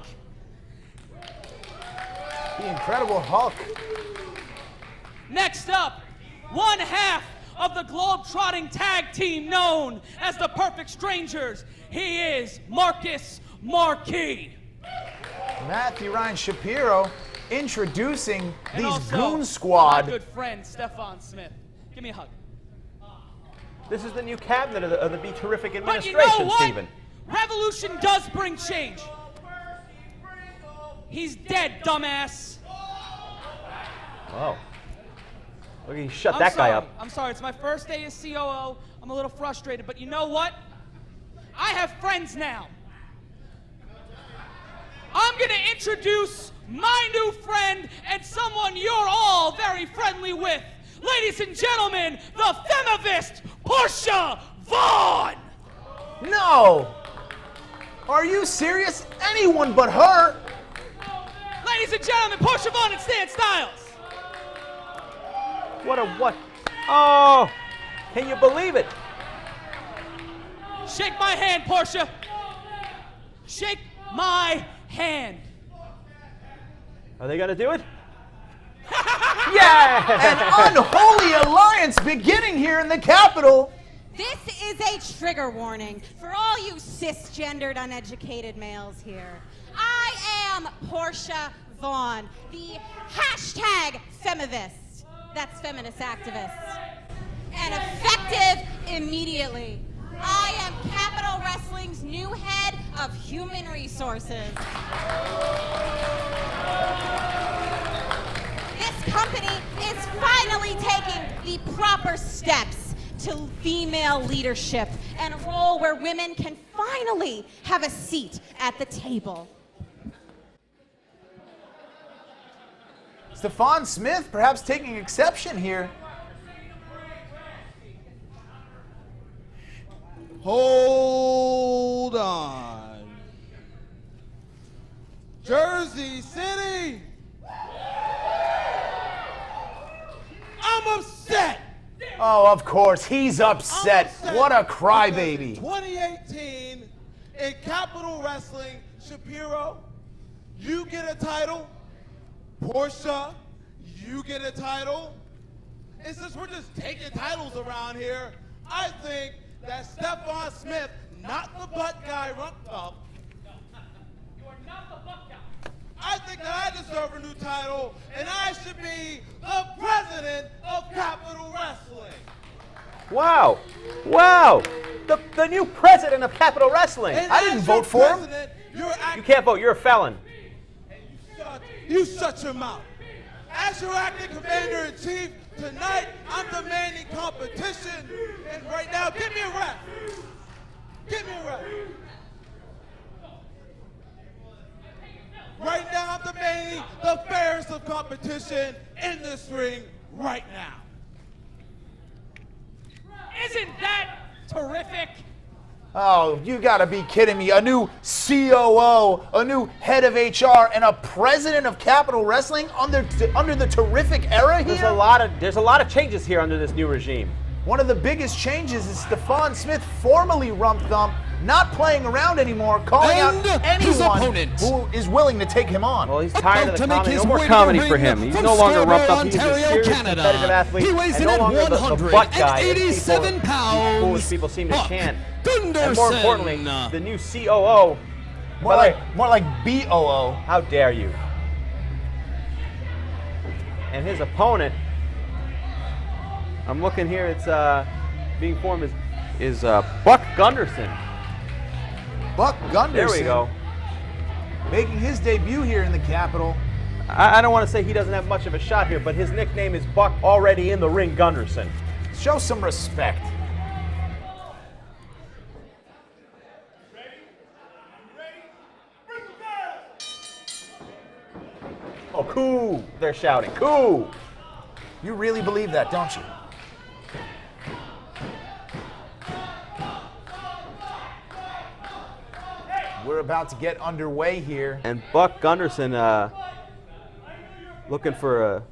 The Incredible Hulk. Next up, one half of the globe-trotting tag team known as the Perfect Strangers. He is Marcus Marquis. Matthew Ryan Shapiro introducing And these also, goon squad. my good friend, Stefan Smith. Give me a hug. This is the new cabinet of the Be Terrific But administration, you know what? Steven. Revolution does bring change. He's dead, dumbass. Whoa. Look, he shut that guy up. I'm sorry, it's my first day as COO. I'm a little frustrated, but you know what? I have friends now. I'm gonna introduce my new friend and someone you're all very friendly with. Ladies and gentlemen, the Femivist, Portia Vaughn! No! Are you serious? Anyone but her? Ladies and gentlemen, Portia Vaughn and Stan Styles! What? Oh! Can you believe it? Shake my hand, Portia. Shake my hand. Are they gonna do it? An unholy alliance beginning here in the Capitol. This is a trigger warning for all you cisgendered, uneducated males here. I am Portia Vaughn, the hashtag Femivist. That's feminist activist. And effective immediately. I am Capital Wrestling's new head of human resources. This company is finally taking the proper steps to female leadership and a role where women can finally have a seat at the table. Stefan Smith perhaps taking exception here. Hold on. Jersey City. I'm upset. Oh, of course, he's upset. What a crybaby. 2018 in Capital Wrestling, Shapiro, you get a title. Portia, you get a title. And since we're just taking titles around here, I think that Stefan Smith, not the butt guy, You are not the butt guy. I think that I deserve a new title, and I should be the president of Capital Wrestling. Wow. Wow. The new president of Capital Wrestling. And I didn't vote for him. You can't vote. You're a felon. You shut your mouth. As your acting commander-in-chief, tonight I'm demanding competition. And right now, give me a ref. Give me a ref. Right now, I'm demanding the fairest of competition in this ring right now. Isn't that terrific? Oh, you gotta be kidding me. A new COO, a new head of HR, and a president of Capital Wrestling under the terrific era here? There's a lot of changes here under this new regime. One of the biggest changes is Stefan Smith, formerly Rump Thump, not playing around anymore, calling out anyone who is willing to take him on. Well, he's tired of the comedy. No more comedy for him. He's no longer Rump Thump. He's a serious competitive athlete. He weighs and in no at longer the butt guy that 187 pounds. foolish people seem to chant. Gunderson. And more importantly, the new COO. More like BOO. How dare you? And his opponent, I'm looking here, it's being formed is Buck Gunderson. Buck Gunderson. There we go. Making his debut here in the Capitol. I don't want to say he doesn't have much of a shot here, but his nickname is Buck already in the ring Gunderson. Show some respect. Oh, cool! They're shouting, cool! You really believe that, don't you? We're about to get underway here. And Buck Gunderson looking for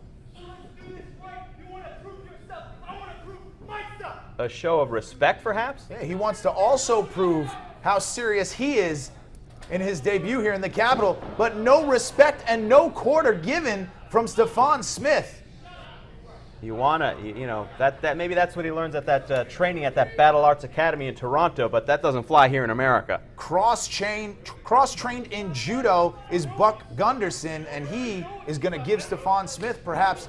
a show of respect, perhaps? Yeah, he wants to also prove how serious he is in his debut here in the Capitol, but no respect and no quarter given from Stefan Smith. You wanna, that maybe that's what he learns at that training at that Battle Arts Academy in Toronto, but that doesn't fly here in America. Cross-trained in judo is Buck Gunderson, and he is going to give Stefan Smith perhaps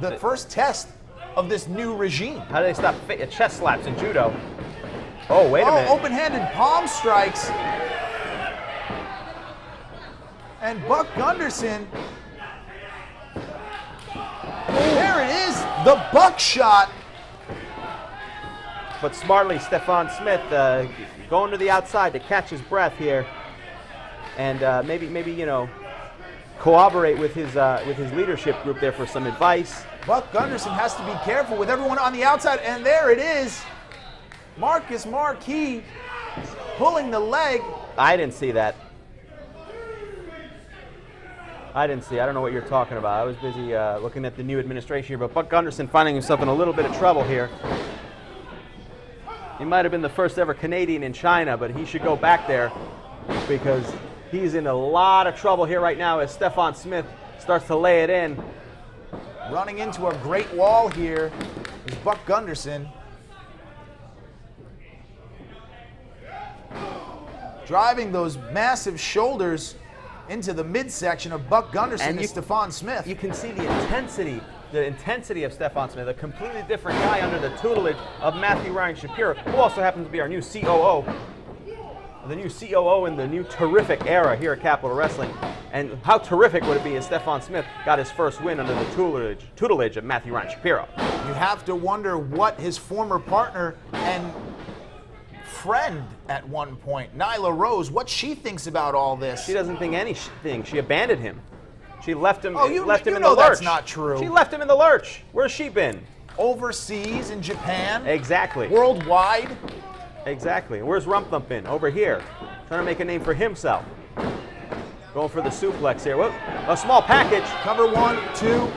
the first test of this new regime. How do they stop chest slaps in judo? Oh, wait a minute. Open-handed palm strikes. And Buck Gunderson, there it is, the buckshot. But smartly, Stefan Smith going to the outside to catch his breath here, and maybe cooperate with his leadership group there for some advice. Buck Gunderson has to be careful with everyone on the outside, and there it is. Marcus Marquis pulling the leg. I didn't see that. I didn't see. I don't know what you're talking about. I was busy looking at the new administration here, but Buck Gunderson finding himself in a little bit of trouble here. He might have been the first ever Canadian in China, but he should go back there because he's in a lot of trouble here right now as Stefan Smith starts to lay it in. Running into a great wall here is Buck Gunderson. Driving those massive shoulders into the midsection of Buck Gunderson and Stefan Smith. You can see the intensity of Stefan Smith, a completely different guy under the tutelage of Matthew Ryan Shapiro, who also happens to be our new COO. The new COO in the new terrific era here at Capital Wrestling. And how terrific would it be if Stefan Smith got his first win under the tutelage of Matthew Ryan Shapiro? You have to wonder what his former partner and friend at one point, Nyla Rose, what she thinks about all this. She doesn't think anything. She abandoned him. She left him. Oh, you left him in know the lurch. That's not true. She left him in the lurch. Where's she been? Overseas in Japan. Exactly. Worldwide. Exactly. Where's Rump Thump been? Over here, trying to make a name for himself. Going for the suplex here. Whoop. A small package. Cover 1, 2.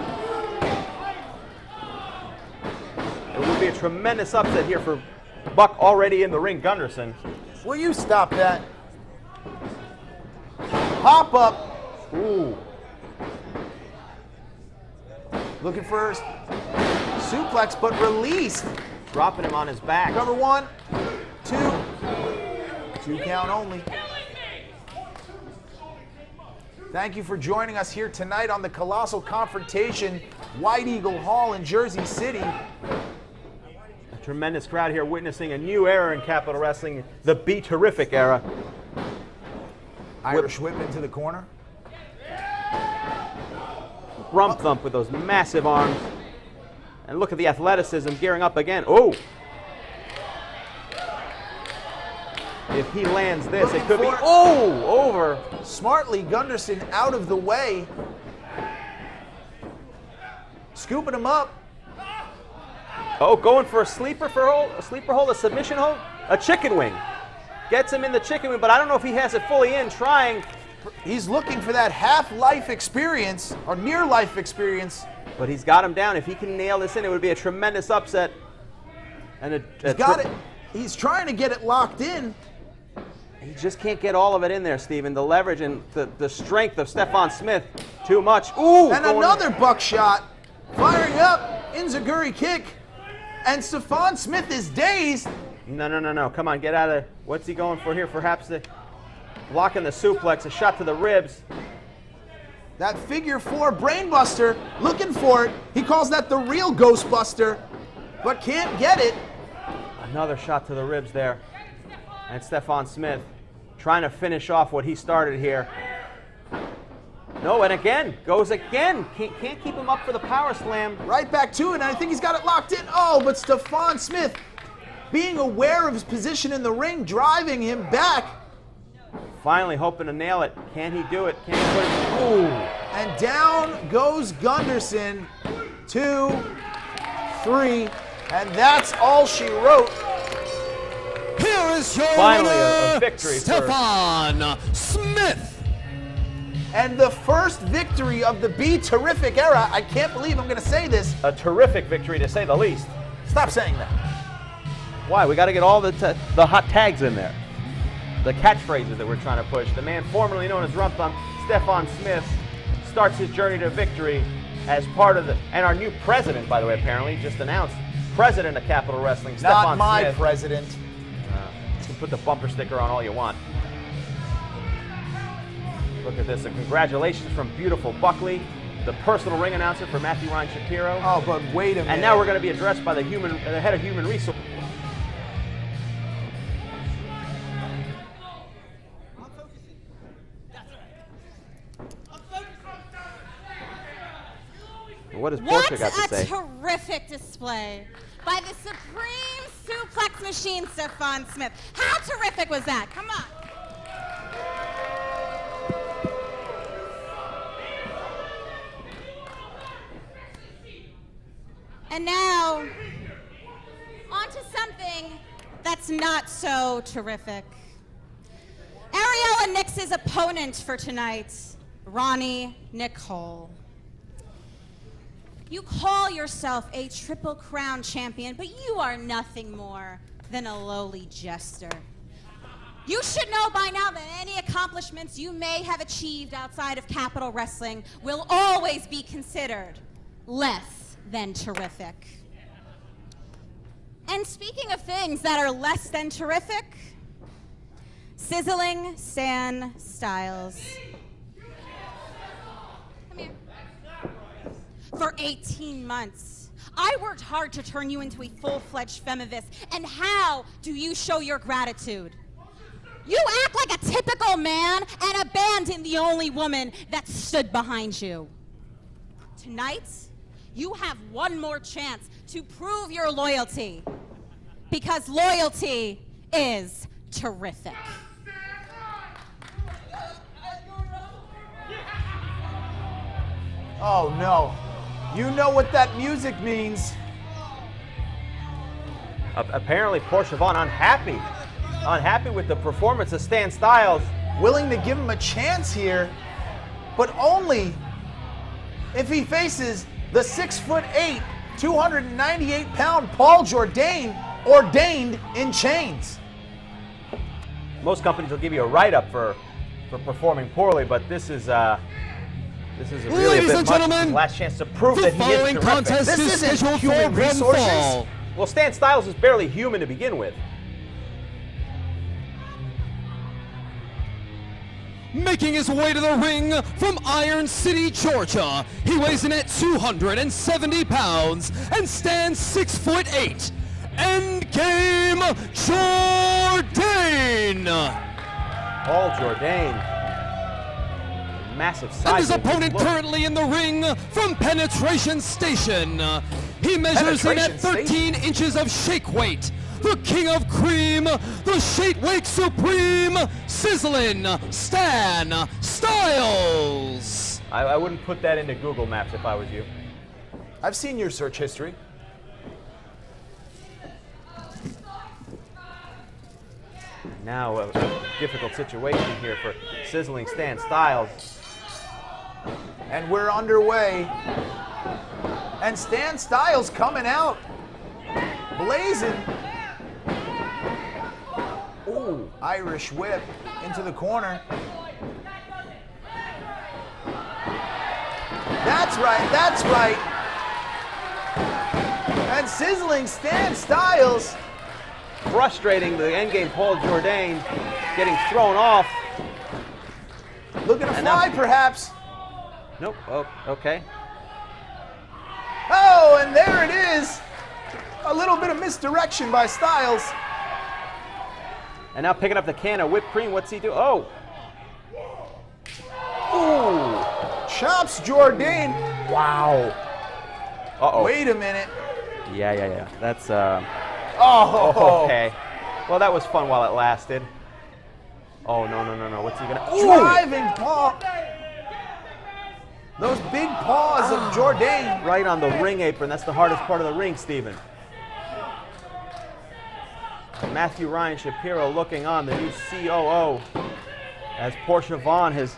It would be a tremendous upset here for Buck already in the ring, Gunderson. Will you stop that? Pop up. Ooh. Looking for suplex, but released. Dropping him on his back. Cover 1, 2. 2 count only. Thank you for joining us here tonight on the Colossal Confrontation, White Eagle Hall in Jersey City. A tremendous crowd here witnessing a new era in Capital Wrestling, the Be Terrific era. Irish whip into the corner. Rump Thump with those massive arms. And look at the athleticism gearing up again. Oh! If he lands this, it could be, over. Smartly, Gunderson out of the way. Scooping him up. Oh, going for a sleeper hold, a submission hold, a chicken wing. Gets him in the chicken wing, but I don't know if he has it fully in, trying. He's looking for that half-life experience, or near-life experience. But he's got him down. If he can nail this in, it would be a tremendous upset. And he's got it. He's trying to get it locked in. He just can't get all of it in there, Steven. The leverage and the strength of Stephon Smith, too much. Ooh! And another buckshot. Firing up. Enziguri kick. And Stephon Smith is dazed. No. Come on, get out of there. What's he going for here? Perhaps blocking the suplex, a shot to the ribs. That figure 4 brainbuster, looking for it. He calls that the real Ghostbuster, but can't get it. Another shot to the ribs there. And Stephon Smith trying to finish off what he started here. No, and again, goes again. Can't keep him up for the power slam. Right back to it, and I think he's got it locked in. Oh, but Stephon Smith, being aware of his position in the ring, driving him back. Finally hoping to nail it. Can he do it? Can he put it? Ooh. And down goes Gunderson. 2, 3, and that's all she wrote. Here is your finally winner, a victory Stephon Smith. And the first victory of the Be Terrific era. I can't believe I'm going to say this. A terrific victory, to say the least. Stop saying that. Why? We got to get all the hot tags in there. The catchphrases that we're trying to push. The man formerly known as Rump Thump, Stephon Smith, starts his journey to victory as part of and our new president, by the way, apparently, just announced. President of Capital Wrestling, Stephon Smith. Not my president. You can put the bumper sticker on all you want. Look at this, and congratulations from beautiful Buckley, the personal ring announcer for Matthew Ryan Shapiro. Oh, but wait a minute. And now we're going to be addressed by the head of human resources. What does Portia got to say? What a terrific display by the supreme suplex machine, Stephon Smith. How terrific was that? Come on. And now, on to something that's not so terrific. Ariela Nix's opponent for tonight, Roni Nicole. You call yourself a Triple Crown champion, but you are nothing more than a lowly jester. You should know by now that any accomplishments you may have achieved outside of Capital Wrestling will always be considered less than terrific. And speaking of things that are less than terrific, Sizzling Stan Styles. Come here. For 18 months, I worked hard to turn you into a full-fledged Femivist, and how do you show your gratitude? You act like a typical man and abandon the only woman that stood behind you. Tonight, you have one more chance to prove your loyalty, because loyalty is terrific. Oh no. You know what that music means. Apparently Portia Vaughn unhappy with the performance of Stan Styles. Willing to give him a chance here, but only if he faces the 6'8", 298-pound Paul Jourdain, ordained in chains. Most companies will give you a write-up for performing poorly, but this is really a bit much. His last chance to prove that he is terrific. This isn't human resources. Well, Stan Styles is barely human to begin with. Making his way to the ring from Iron City, Georgia, he weighs in at 270 pounds and stands 6'8". Endgame Jourdain. Paul Jourdain. Massive size. And his opponent currently in the ring from Penetration Station. He measures in at 13 inches of shake weight. The king of cream, the shake weight supreme, sizzling Stan Styles. I wouldn't put that into Google Maps if I was you. I've seen your search history. Now a difficult situation here for sizzling Stan Styles. And we're underway. And Stan Styles coming out, blazing. Ooh, Irish whip into the corner. That's right, that's right. And sizzling Stan Styles. Frustrating the endgame Paul Jourdain, getting thrown off. Looking to fly, perhaps. Nope, oh, okay. Oh, and there it is. A little bit of misdirection by Styles. And now picking up the can of whipped cream. What's he do? Oh. Ooh. Chops Jourdain. Wow. Uh-oh. Wait a minute. Yeah. That's, Oh. Okay. Well, that was fun while it lasted. Oh, no. What's he gonna... Driving paw. Those big paws of Jourdain. Right on the ring apron. That's the hardest part of the ring, Steven. Matthew Ryan Shapiro looking on, the new COO, as Portia Vaughn has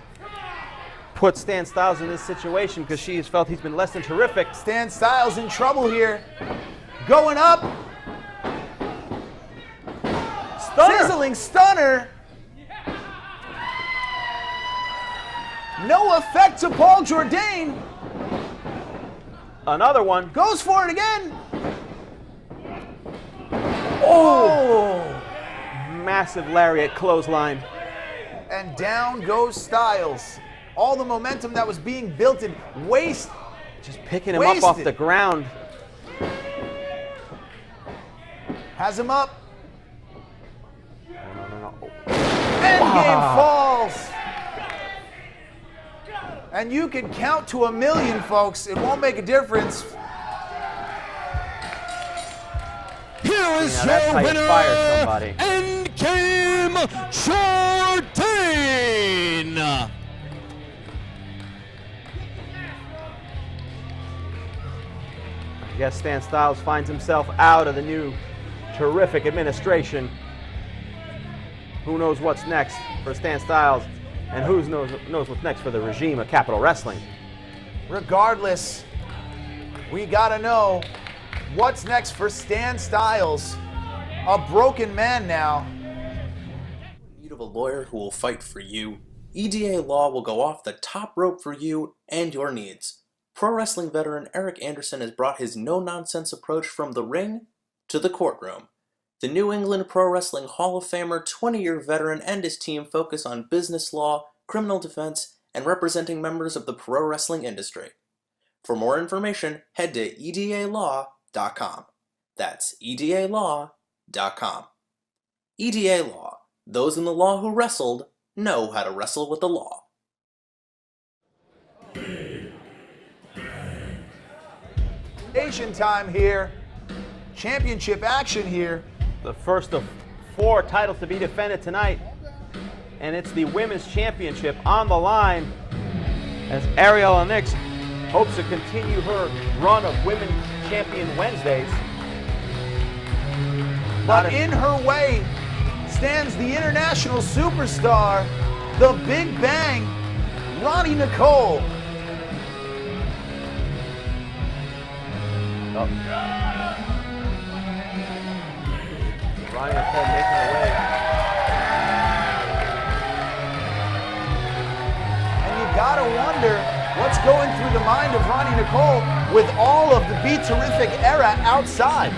put Stan Styles in this situation because she has felt he's been less than terrific. Stan Styles in trouble here. Going up. Stunner. Sizzling stunner. No effect to Paul Jourdain. Another one. Goes for it again. Oh! Massive lariat clothesline. And down goes Styles. All the momentum that was being built in just picking him up off the ground. Has him up. No. Endgame falls. And you can count to 1,000,000, folks. It won't make a difference. Here is that's your how you winner, fire somebody. Endgame Jourdain. I guess Stan Styles finds himself out of the new terrific administration. Who knows what's next for Stan Styles, and who knows what's next for the regime of Capital Wrestling. Regardless, we gotta know what's next for Stan Styles. A broken man now. In need of a lawyer who will fight for you, EDA Law will go off the top rope for you and your needs. Pro wrestling veteran Eric Anderson has brought his no-nonsense approach from the ring to the courtroom. The New England Pro Wrestling Hall of Famer, 20-year veteran, and his team focus on business law, criminal defense, and representing members of the pro wrestling industry. For more information, head to edalaw.com. That's edalaw.com. EDA Law. Those in the law who wrestled know how to wrestle with the law. Nation time here. Championship action here. The first of 4 titles to be defended tonight. And it's the Women's Championship on the line as Ariela hopes to continue her run of Women Champion Wednesdays. But in her way stands the international superstar, the Big Bang, Roni Nicole. Oh. Roni Nicole making her way. And you gotta wonder what's going through the mind of Roni Nicole with all of the Be Terrific era outside.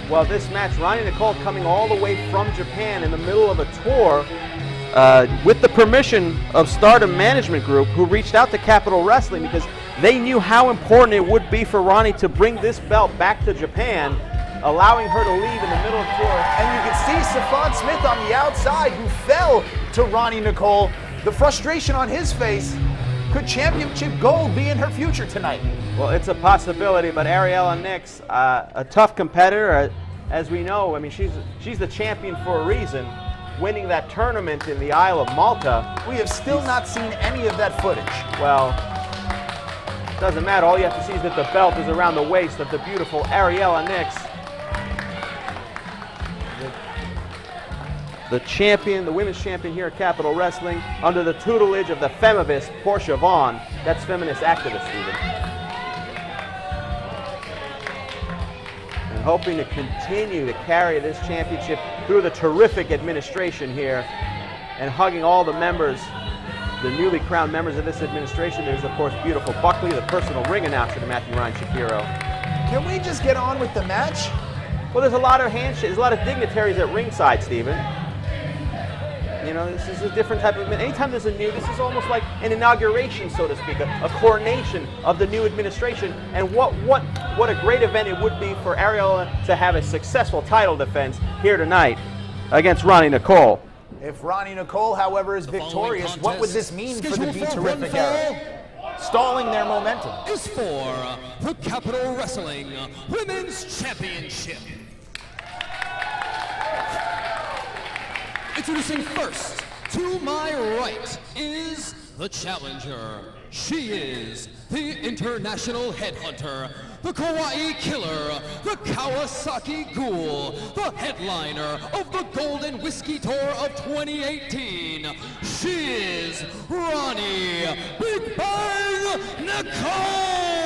Well, this match, Roni Nicole coming all the way from Japan in the middle of a tour with the permission of Stardom Management Group, who reached out to Capitol Wrestling because they knew how important it would be for Roni to bring this belt back to Japan, allowing her to leave in the middle of the tour. And you can see Stephon Smith on the outside, who fell to Roni Nicole. The frustration on his face. Could championship gold be in her future tonight? Well, it's a possibility, but Ariela Nix, a tough competitor, as we know. I mean, she's the champion for a reason, winning that tournament in the Isle of Malta. We have still not seen any of that footage. Well, it doesn't matter. All you have to see is that the belt is around the waist of the beautiful Ariela Nix. The champion, the women's champion here at Capitol Wrestling, under the tutelage of the Femivist, Portia Vaughn. That's feminist activist, Stephen. And hoping to continue to carry this championship through the terrific administration here, and hugging all the members, the newly crowned members of this administration. There's, of course, beautiful Buckley, the personal ring announcer to Matthew Ryan Shapiro. Can we just get on with the match? Well, there's a lot of handshakes, there's a lot of dignitaries at ringside, Stephen. You know, this is a different type of, anytime there's a new, this is almost like an inauguration, so to speak, a coronation of the new administration. And what a great event it would be for Ariela to have a successful title defense here tonight against Roni Nicole. If Roni Nicole, however, is victorious, what would this mean for the Be Terrific era? Stalling their momentum. Is for the Capitol Wrestling Women's Championship. Introducing first, to my right, is the challenger. She is the international headhunter, the Kawaii Killer, the Kawasaki Ghoul, the headliner of the Golden Whiskey Tour of 2018. She is Roni Big Bang Nicole!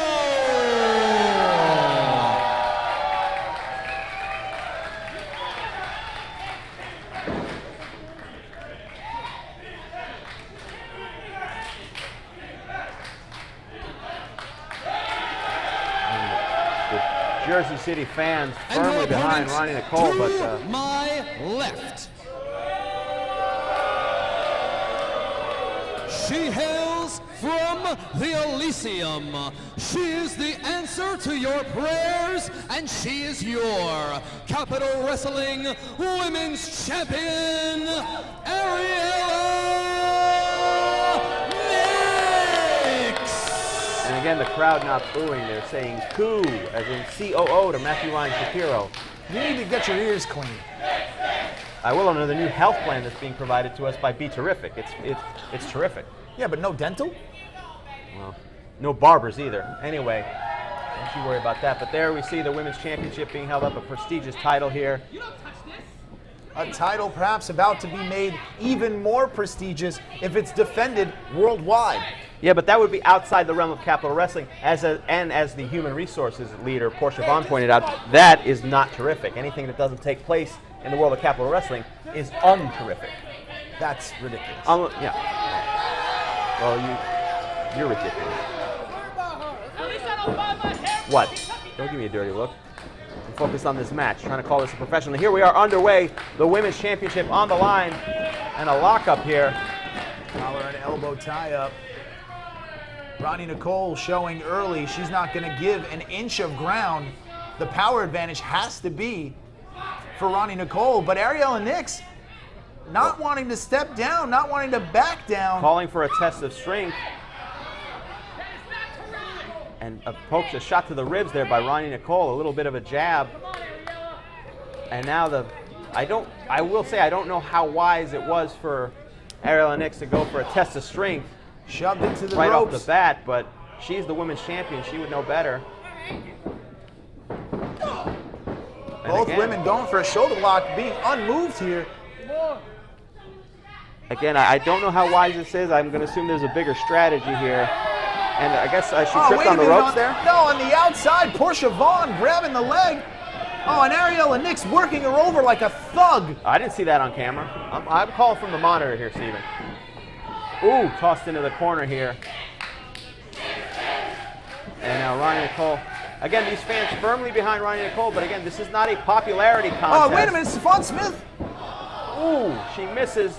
Jersey City fans firmly behind Roni Nicole, but my left, she hails from the Elysium. She is the answer to your prayers, and she is your Capitol Wrestling Women's Champion, Ariela Nix. And again, the crowd not booing, they're saying "coo," as in C-O-O to Matthew Ryan Shapiro. You need to get your ears clean. I will under the new health plan that's being provided to us by Be Terrific. It's terrific. Yeah, but no dental? Well, no barbers either. Anyway, don't you worry about that. But there we see the Women's Championship being held up, a prestigious title here. A title perhaps about to be made even more prestigious if it's defended worldwide. Yeah, but that would be outside the realm of Capitol Wrestling. As the human resources leader, Portia Vaughn, pointed out, that is not terrific. Anything that doesn't take place in the world of Capitol Wrestling is unterrific. That's ridiculous. Yeah. Well, you're ridiculous. What? Don't give me a dirty look. I'm focused on this match, trying to call this a professional. Here we are underway, the Women's Championship on the line, and a lockup here. Collar and elbow tie-up. Roni Nicole showing early she's not going to give an inch of ground. The power advantage has to be for Roni Nicole, but Ariela Nix not wanting to step down, not wanting to back down. Calling for a test of strength. And approached a shot to the ribs there by Roni Nicole, a little bit of a jab. And now I will say I don't know how wise it was for Ariela Nix to go for a test of strength. Shoved into the right ropes. off the bat, but She's the women's champion. She would know better. Both women going for a shoulder block, being unmoved here. Again, I don't know how wise this is. I'm going to assume there's a bigger strategy here. And I guess she tripped on the ropes there? No, on the outside, Portia Vaughn grabbing the leg. Oh, and Ariela Nix working her over like a thug. I didn't see that on camera. I'm calling from the monitor here, Steven. Ooh, tossed into the corner here. And now Roni Nicole. Again, these fans firmly behind Roni Nicole, but again, this is not a popularity contest. Oh, wait a minute, Stephon Smith. Ooh, she misses.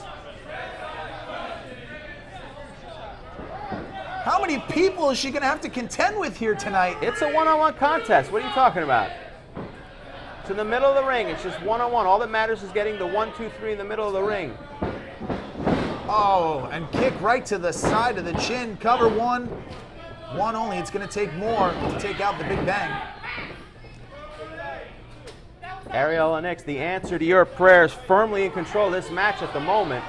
How many people is she going to have to contend with here tonight? It's a one-on-one contest. What are you talking about? It's in the middle of the ring. It's just one-on-one. All that matters is getting the 1, 2, 3 in the middle of the ring. Oh, and kick right to the side of the chin. Cover one. One only. It's going to take more to take out the Big Bang. Ariela Nix, the answer to your prayers, firmly in control of this match at the moment.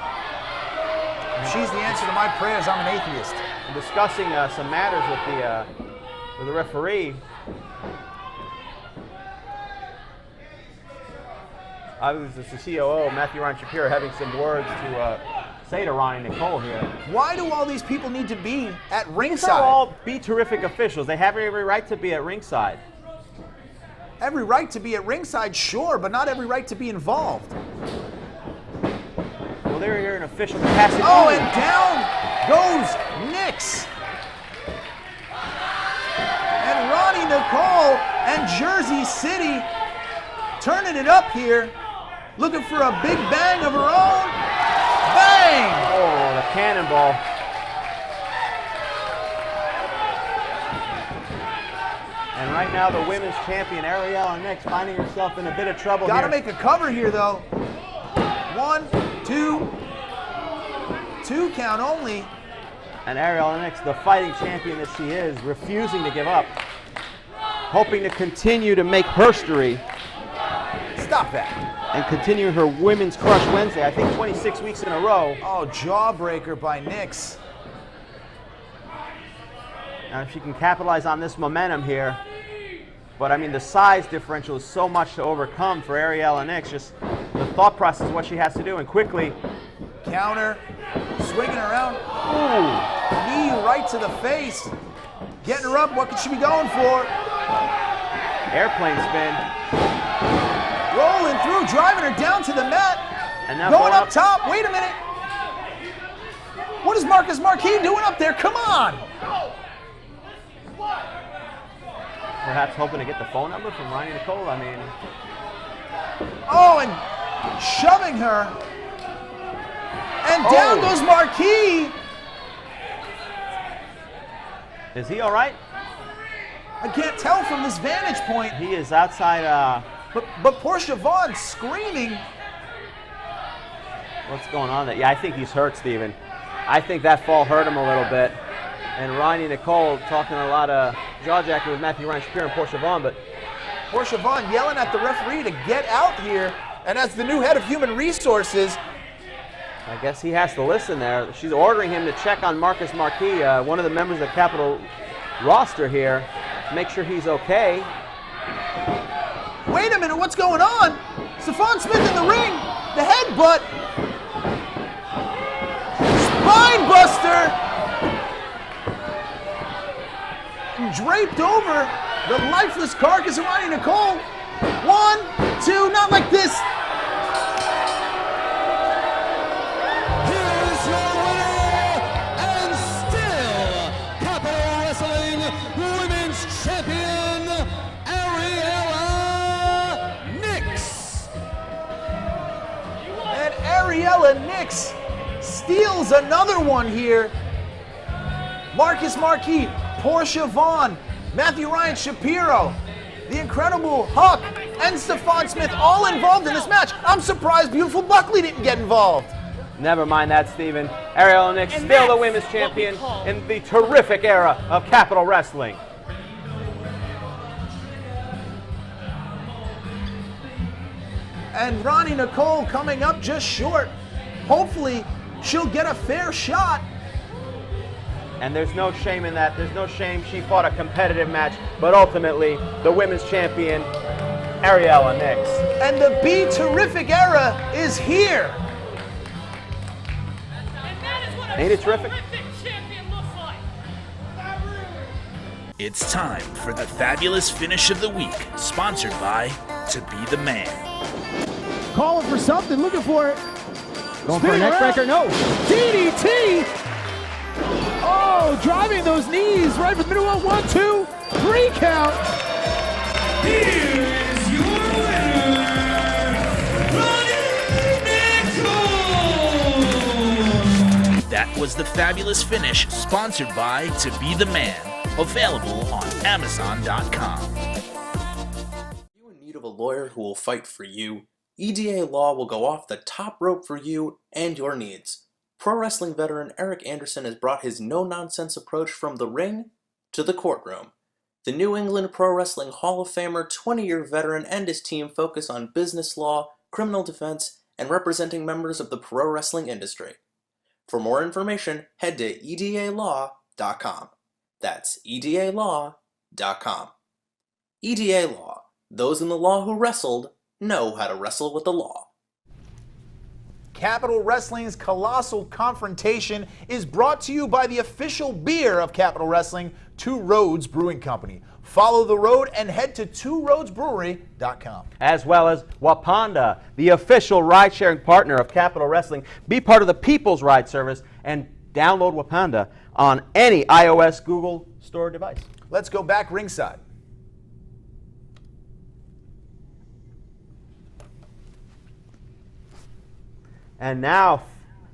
She's the answer to my prayers. I'm an atheist. Discussing some matters with the referee. I was the COO, Matthew Ryan Shapiro, having some words to say to Roni Nicole here. Why do all these people need to be at ringside? These are all Be Terrific officials. They have every right to be at ringside. Every right to be at ringside, sure, but not every right to be involved. Well, they're here in official capacity. Oh, and down goes Nix. And Roni Nicole and Jersey City turning it up here, looking for a big bang of her own. Bang! Oh, the cannonball. And right now, the women's champion, Ariela Nix, finding herself in a bit of trouble here. Gotta make a cover here, though. 1, 2. 2 count only. And Ariela Nix, the fighting champion that she is, refusing to give up. Hoping to continue to make history. Stop that. And continue her Women's Crush Wednesday, I think 26 weeks in a row. Oh, jawbreaker by Nix. Now, if she can capitalize on this momentum here. But, I mean, the size differential is so much to overcome for Ariela Nix. Just the thought process is what she has to do. And quickly. Counter. Swinging around. Ooh. Knee right to the face. Getting her up. What could she be going for? Airplane spin. Rolling through, driving her down to the mat. And now going up top. Wait a minute. What is Marcus Marquis doing up there? Come on. Perhaps hoping to get the phone number from Roni Nicole. I mean. Oh, and shoving her. And down goes Marquis. Is he all right? I can't tell from this vantage point. He is outside. But Portia Vaughn screaming. What's going on there? Yeah, I think he's hurt, Steven. I think that fall hurt him a little bit. And Roni Nicole talking a lot of jaw-jacking with Matthew Ryan Shapiro and Portia Vaughn, but Portia Vaughn yelling at the referee to get out here. And as the new head of human resources, I guess he has to listen there. She's ordering him to check on Marcus Marquis, one of the members of the Capitol roster here, to make sure he's okay. Wait a minute, what's going on? Stephon Smith in the ring, the headbutt. Spine buster. Draped over the lifeless carcass of Roni Nicole. 1, 2, not like this. Here's your winner, and still Capitol Wrestling Women's Champion, Ariela Nix. And Ariela Nix steals another one here. Marcus Marquis, Portia Vaughn, Matthew Ryan Shapiro, the Incredible Huck, and Stephon Smith all involved in this match. I'm surprised Beautiful Buckley didn't get involved. Never mind that, Steven. Ariela Nix, still the women's champion in the terrific era of Capitol Wrestling. And Roni Nicole coming up just short. Hopefully, she'll get a fair shot. And there's no shame in that. There's no shame. She fought a competitive match, but ultimately, the women's champion, Ariela, next. And the Be Terrific era is here. Ain't it terrific? It's time for the fabulous finish of the week, sponsored by To Be the Man. Calling for something, looking for it. Going for a neck breaker, no. DDT! Oh, driving those knees right from the middle of 1, 2, 3 count. Here is your winner, Nicole! That was the fabulous finish, sponsored by To Be the Man, available on Amazon.com. Are you in need of a lawyer who will fight for you? EDA Law will go off the top rope for you and your needs. Pro wrestling veteran Eric Anderson has brought his no-nonsense approach from the ring to the courtroom. The New England Pro Wrestling Hall of Famer, 20-year veteran, and his team focus on business law, criminal defense, and representing members of the pro wrestling industry. For more information, head to edalaw.com. That's edalaw.com. EDA Law. Those in the law who wrestled know how to wrestle with the law. Capital Wrestling's Colossal Confrontation is brought to you by the official beer of Capital Wrestling, Two Roads Brewing Company. Follow the road and head to tworoadsbrewery.com. As well as Wapanda, the official ride-sharing partner of Capital Wrestling. Be part of the People's Ride service and download Wapanda on any iOS Google Store device. Let's go back ringside. And now,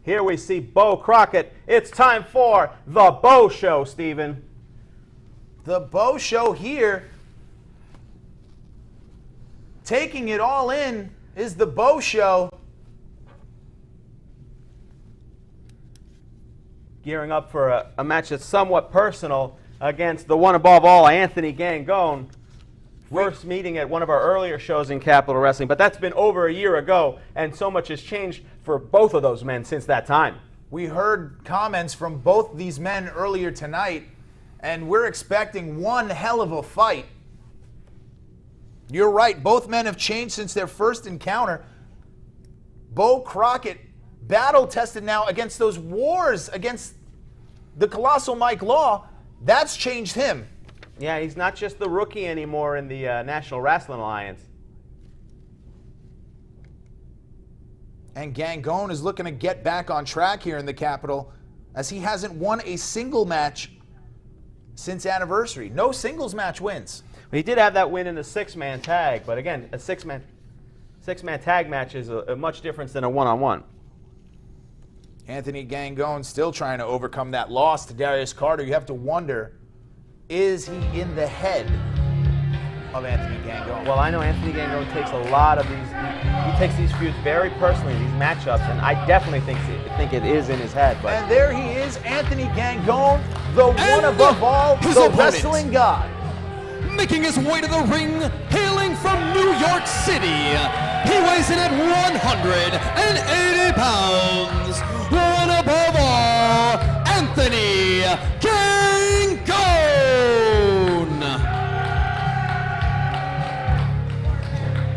here we see Beau Crockett. It's time for the Beau Show, Steven. The Beau Show here. Taking it all in is the Beau Show. Gearing up for a match that's somewhat personal against the one above all, Anthony Gangone. First meeting at one of our earlier shows in Capital Wrestling, but that's been over a year ago, and so much has changed for both of those men since that time. We heard comments from both these men earlier tonight, and we're expecting one hell of a fight. You're right, both men have changed since their first encounter. Beau Crockett, battle-tested now against those wars against the Colossal Mike Law. That's changed him. Yeah, he's not just the rookie anymore in the National Wrestling Alliance. And Gangone is looking to get back on track here in the Capitol, as he hasn't won a single match since Anniversary. No singles match wins. He did have that win in the six-man tag, but again, a six-man tag match is a much different than a one-on-one. Anthony Gangone still trying to overcome that loss to Darius Carter. You have to wonder, is he in the head of Anthony Gangone? Well, I know Anthony Gangone takes a lot of these, he takes these feuds very personally, these matchups, and I definitely think it is in his head. But. And there he is, Anthony Gangone, the one above all, the wrestling god. Making his way to the ring, hailing from New York City. He weighs in at 180 pounds. One above all, Anthony Gangone.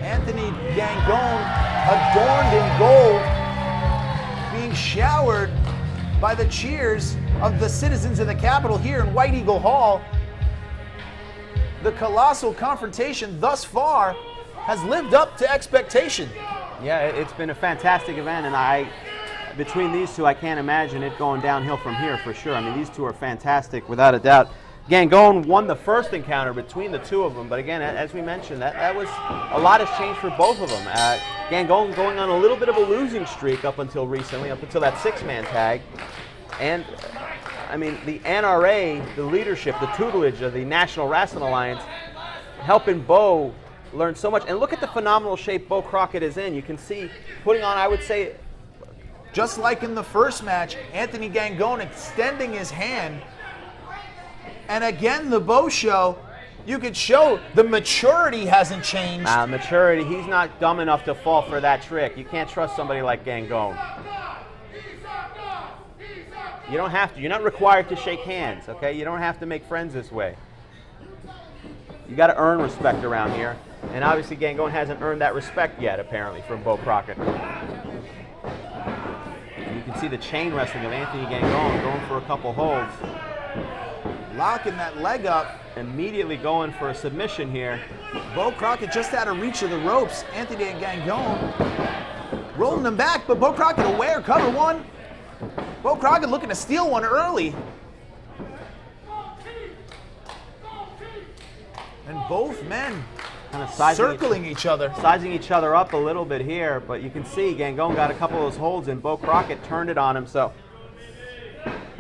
Anthony Gangone, adorned in gold, being showered by the cheers of the citizens of the Capitol here in White Eagle Hall. The Colossal Confrontation thus far has lived up to expectation. Yeah, it's been a fantastic event, and between these two, I can't imagine it going downhill from here for sure. I mean, these two are fantastic without a doubt. Gangone won the first encounter between the two of them, but again, as we mentioned, that was a lot has changed for both of them. Gangone going on a little bit of a losing streak up until recently, up until that six-man tag, and I mean, the NRA, the leadership, the tutelage of the National Wrestling Alliance, helping Beau learn so much. And look at the phenomenal shape Beau Crockett is in. You can see putting on, I would say, just like in the first match, Anthony Gangone extending his hand. And again, the Beau Show, you could show the maturity hasn't changed. Maturity, he's not dumb enough to fall for that trick. You can't trust somebody like Gangone. You don't have to. You're not required to shake hands, okay? You don't have to make friends this way. You got to earn respect around here. And obviously Gangone hasn't earned that respect yet, apparently, from Beau Crockett. And you can see the chain wrestling of Anthony Gangone going for a couple holds. Locking that leg up. Immediately going for a submission here. Beau Crockett just out of reach of the ropes. Anthony Gangone rolling him back, but Beau Crockett aware, cover one. Beau Crockett looking to steal one early. And both men kind of circling each other. Sizing each other up a little bit here, but you can see Gangone got a couple of those holds and Beau Crockett turned it on him. So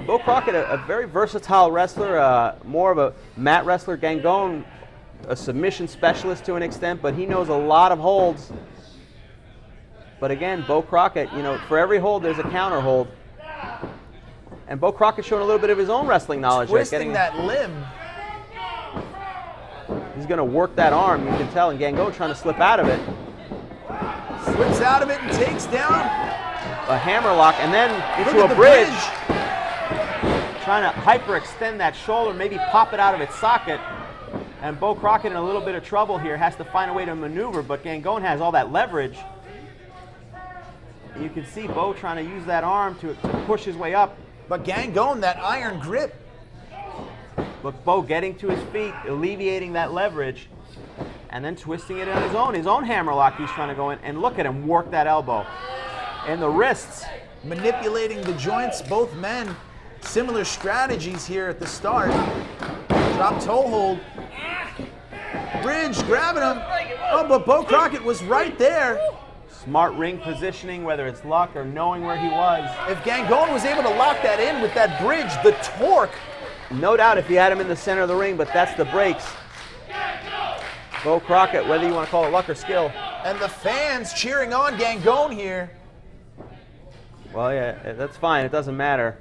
Beau Crockett, a very versatile wrestler, more of a mat wrestler. Gangone, a submission specialist to an extent, but he knows a lot of holds. But again, Beau Crockett, you know, for every hold there's a counter hold. And Beau Crockett showing a little bit of his own wrestling knowledge. Twisting that limb. He's going to work that arm, you can tell, and Gangone trying to slip out of it. Slips out of it and takes down a hammerlock, and then into a bridge. Trying to hyperextend that shoulder, maybe pop it out of its socket. And Beau Crockett in a little bit of trouble here, has to find a way to maneuver, but Gangone has all that leverage. You can see Beau trying to use that arm to push his way up. But Gangone, that iron grip. Look, Beau getting to his feet, alleviating that leverage, and then twisting it on his own hammerlock he's trying to go in. And look at him work that elbow. And the wrists. Manipulating the joints, both men. Similar strategies here at the start. Drop toe hold. Bridge grabbing him. Oh, but Beau Crockett was right there. Smart ring positioning, whether it's luck or knowing where he was. If Gangone was able to lock that in with that bridge, the torque. No doubt if he had him in the center of the ring, but that's the breaks. Beau Crockett, whether you want to call it luck or skill. And the fans cheering on Gangone here. Well, yeah, that's fine. It doesn't matter.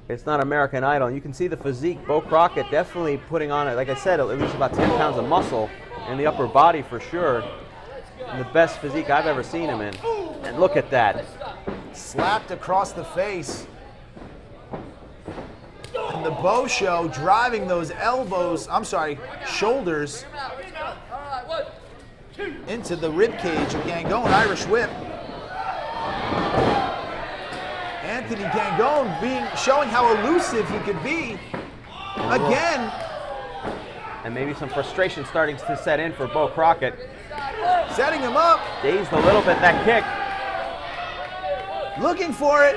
It's not American Idol. You can see the physique. Beau Crockett definitely putting on, like I said, at least about 10 pounds of muscle in the upper body for sure. And the best physique I've ever seen him in. And look at that. Slapped across the face. And the Beau Show driving those shoulders into the rib cage of Gangone. Irish whip. Anthony Gangone showing how elusive he could be. Again. And maybe some frustration starting to set in for Beau Crockett. Setting him up. Dazed a little bit, that kick. Looking for it.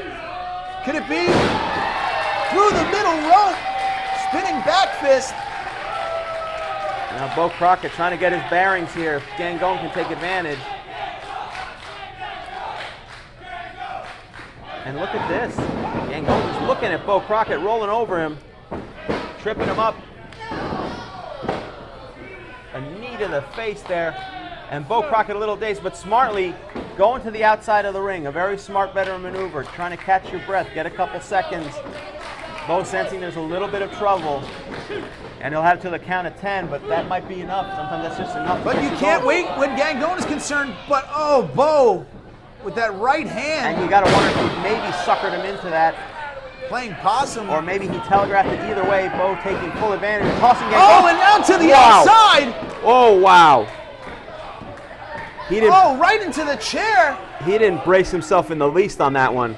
Could it be? Through the middle rope. Spinning back fist. Now Beau Crockett trying to get his bearings here. If Gangone can take advantage. And look at this. Gangone is looking at Beau Crockett, rolling over him. Tripping him up. A knee to the face there. And Beau Crockett a little dazed, but smartly going to the outside of the ring. A very smart veteran maneuver, trying to catch your breath, get a couple seconds. Beau sensing there's a little bit of trouble. And he'll have to the count of 10, but that might be enough. Sometimes that's just enough. But you can't wait when Gangone is concerned. But oh, Beau with that right hand. And you got to wonder if he maybe suckered him into that. Playing possum. Or maybe he telegraphed it either way. Beau taking full advantage, tossing Gangone. Oh, and now to the outside. Oh, wow. Oh, right into the chair. He didn't brace himself in the least on that one.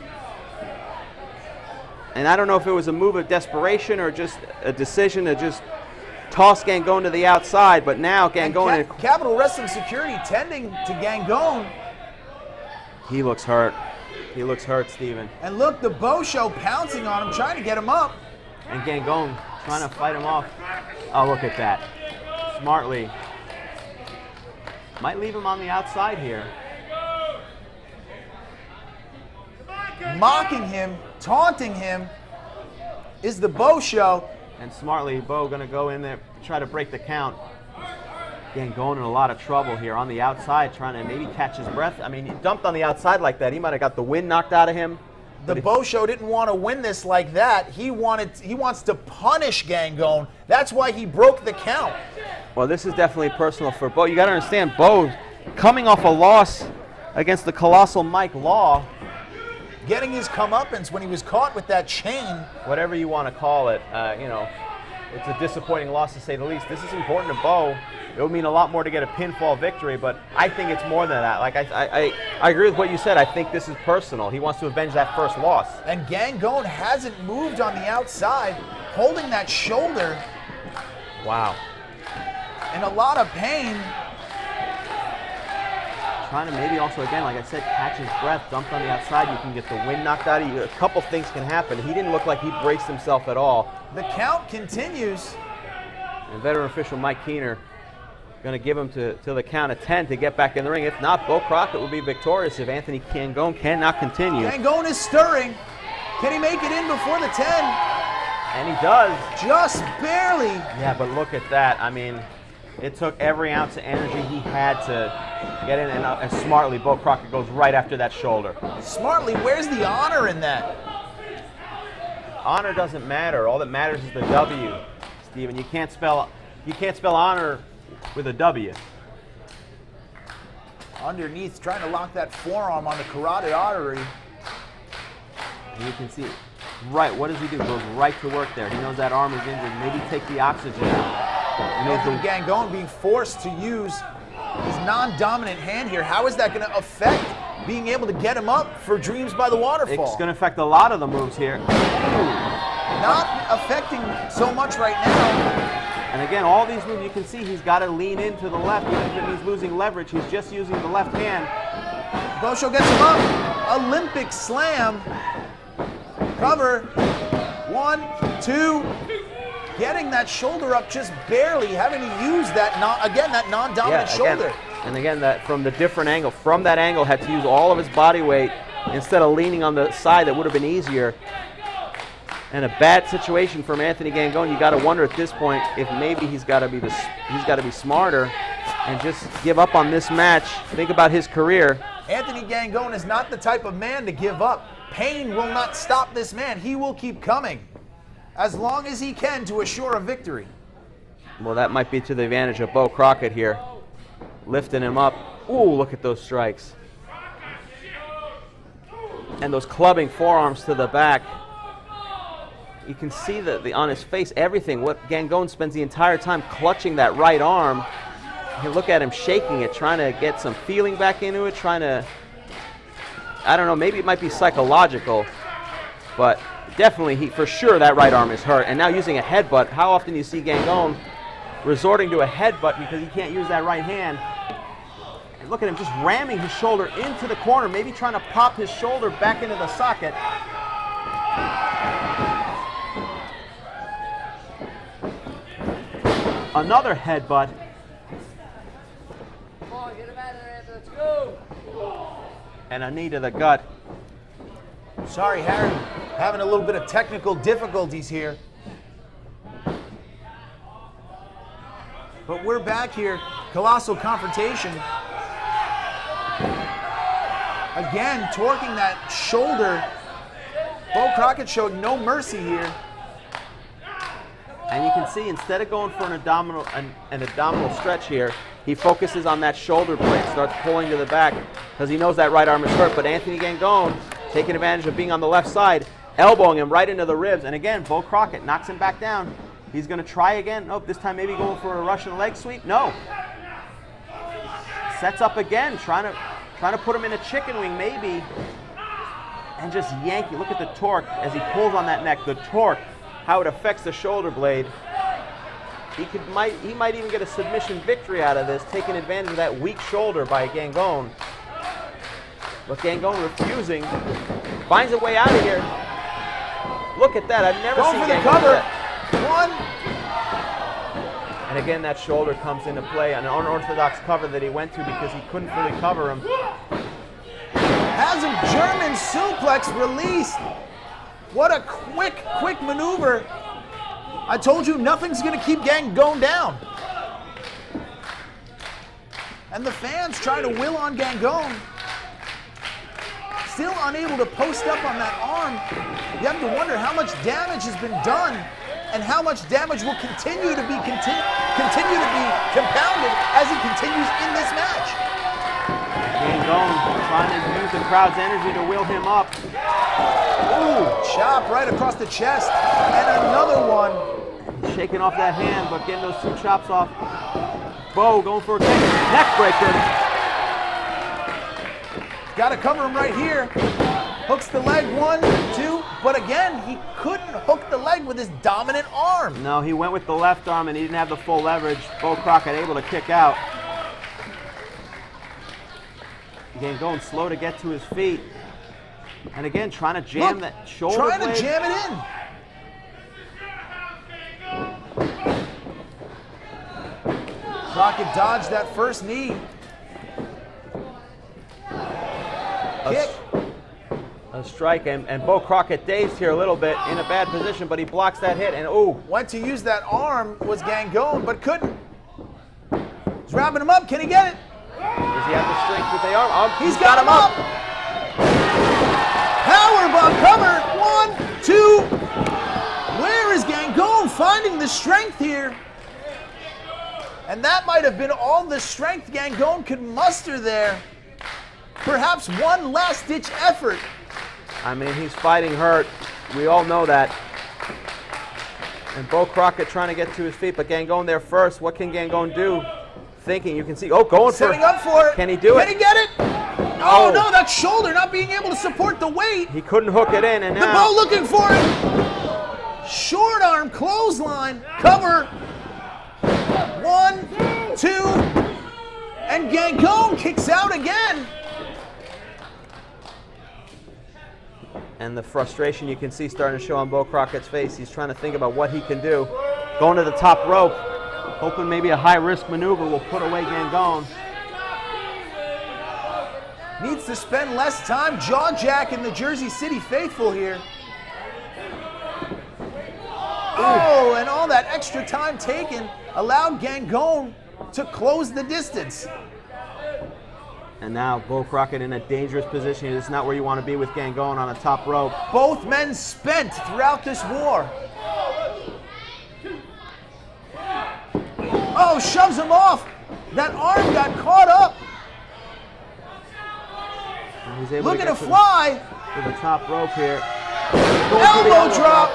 And I don't know if it was a move of desperation or just a decision to just toss Gangone to the outside, but now Gangone... Capital Wrestling Security tending to Gangone. He looks hurt. He looks hurt, Steven. And look, the Beau Show pouncing on him, trying to get him up. And Gangone trying to fight him off. Oh, look at that. Smartly. Might leave him on the outside here. Mocking him, taunting him is the Beau Show. And smartly, Beau going to go in there, try to break the count. Gangone in a lot of trouble here on the outside, trying to maybe catch his breath. I mean, he dumped on the outside like that. He might have got the wind knocked out of him. The Beau Show didn't want to win this like that. He wants to punish Gangone. That's why he broke the count. Well, this is definitely personal for Beau. You got to understand, Beau coming off a loss against the Colossal Mike Law. getting his comeuppance when he was caught with that chain. Whatever you want to call it, you know, it's a disappointing loss to say the least. This is important to Beau. It would mean a lot more to get a pinfall victory, but I think it's more than that. Like I agree with what you said. I think this is personal. He wants to avenge that first loss. And Gangone hasn't moved on the outside, holding that shoulder. Wow. In a lot of pain. Trying to maybe also, again, like I said, catch his breath, dumped on the outside. You can get the wind knocked out of you. A couple things can happen. He didn't look like he braced himself at all. The count continues. And veteran official Mike Keener going to give him to the count of 10 to get back in the ring. If not, Beau Crockett will be victorious if Anthony Gangone cannot continue. Gangone is stirring. Can he make it in before the 10? And he does. Just barely. Yeah, but look at that. I mean, it took every ounce of energy he had to get in, and smartly, Beau Crockett goes right after that shoulder. Smartly, where's the honor in that? Honor doesn't matter. All that matters is the W, Steven. You can't spell honor with a W. Underneath, trying to lock that forearm on the carotid artery. And you can see, right, what does he do? Goes right to work there. He knows that arm is injured. Maybe take the oxygen out. Anthony Gangone being forced to use his non-dominant hand here. How is that going to affect being able to get him up for Dreams by the Waterfall? It's going to affect a lot of the moves here. Not affecting so much right now. And again, all these moves, you can see he's got to lean into the left. Even if he's losing leverage, he's just using the left hand. Bosho gets him up. Olympic slam. Cover. 1, 2. Getting that shoulder up just barely, having to use that non-dominant shoulder. And again, that from the different angle, from that angle, had to use all of his body weight instead of leaning on the side that would have been easier. And a bad situation from Anthony Gangone. You got to wonder at this point if maybe he's got to be smarter and just give up on this match. Think about his career. Anthony Gangone is not the type of man to give up. Payne will not stop this man. He will keep coming as long as he can to assure a victory. Well, that might be to the advantage of Beau Crockett here. Lifting him up. Ooh, look at those strikes. And those clubbing forearms to the back. You can see on his face, everything. What Gangone spends the entire time clutching that right arm. You look at him shaking it, trying to get some feeling back into it, trying to, I don't know, maybe it might be psychological, but definitely, for sure, that right arm is hurt. And now using a headbutt. How often do you see Gangone resorting to a headbutt because he can't use that right hand? And look at him just ramming his shoulder into the corner, maybe trying to pop his shoulder back into the socket. Another headbutt. Come on, get him out of there. Let's go. And a knee to the gut. Sorry, Harry. Having a little bit of technical difficulties here. But we're back here. Colossal Confrontation. Again, torquing that shoulder. Beau Crockett showed no mercy here. And you can see, instead of going for an abdominal stretch here, he focuses on that shoulder blade, starts pulling to the back because he knows that right arm is hurt. But Anthony Gangone, taking advantage of being on the left side, elbowing him right into the ribs. And again, Beau Crockett knocks him back down. He's going to try again. Nope, this time maybe going for a Russian leg sweep. No. Sets up again, trying to put him in a chicken wing maybe. And just yank it. Look at the torque as he pulls on that neck. The torque, how it affects the shoulder blade. He might even get a submission victory out of this, taking advantage of that weak shoulder by Gangone. But Gangone refusing, finds a way out of here. Look at that, I've never seen Gangone cover. do that. 1. And again, that shoulder comes into play, an unorthodox cover that he went to because he couldn't fully cover him. Has a German suplex released. What a quick maneuver. I told you nothing's going to keep Gangone down. And the fans trying to will on Gangone. Still unable to post up on that arm. You have to wonder how much damage has been done and how much damage will continue to be compounded as he continues in this match. Gangone trying to use the crowd's energy to will him up. Ooh, chop right across the chest. And another one. Shaking off that hand, but getting those 2 chops off. Beau going for a neck breaker. Got to cover him right here. Hooks the leg, 1, 2. But again, he couldn't hook the leg with his dominant arm. No, he went with the left arm and he didn't have the full leverage. Beau Crockett able to kick out. Again, going slow to get to his feet. And again, trying to jam that shoulder Trying blade. to jam it in. Crockett dodged that first knee. Kick. A strike, and Beau Crockett dazed here a little bit, in a bad position, but he blocks that hit, and ooh. Went to use that arm, was Gangone, but couldn't. He's wrapping him up, can he get it? Does he have the strength with the arm? He's got him up. Powerbomb cover, 1, 2. Where is Gangone finding the strength here? And that might have been all the strength Gangone could muster there. Perhaps one last-ditch effort. I mean, he's fighting hurt. We all know that. And Beau Crockett trying to get to his feet, but Gangone there first. What can Gangone do? Thinking, you can see, oh, going for it. Setting up for it. Can he do it? Can he get it? Oh, no, that shoulder not being able to support the weight. He couldn't hook it in, and The now. Beau looking for it. Short arm clothesline. Cover. 1, 2. And Gangone kicks out again. And the frustration you can see starting to show on Beau Crockett's face. He's trying to think about what he can do. Going to the top rope, hoping maybe a high-risk maneuver will put away Gangone. Needs to spend less time jaw-jacking the Jersey City faithful here. Oh, and all that extra time taken allowed Gangone to close the distance. And now Beau Crockett in a dangerous position. It's not where you want to be with Gangone on a top rope. Both men spent throughout this war. Oh, shoves him off. That arm got caught up. And he's able Looking to to get fly. to the top rope here. Elbow drop.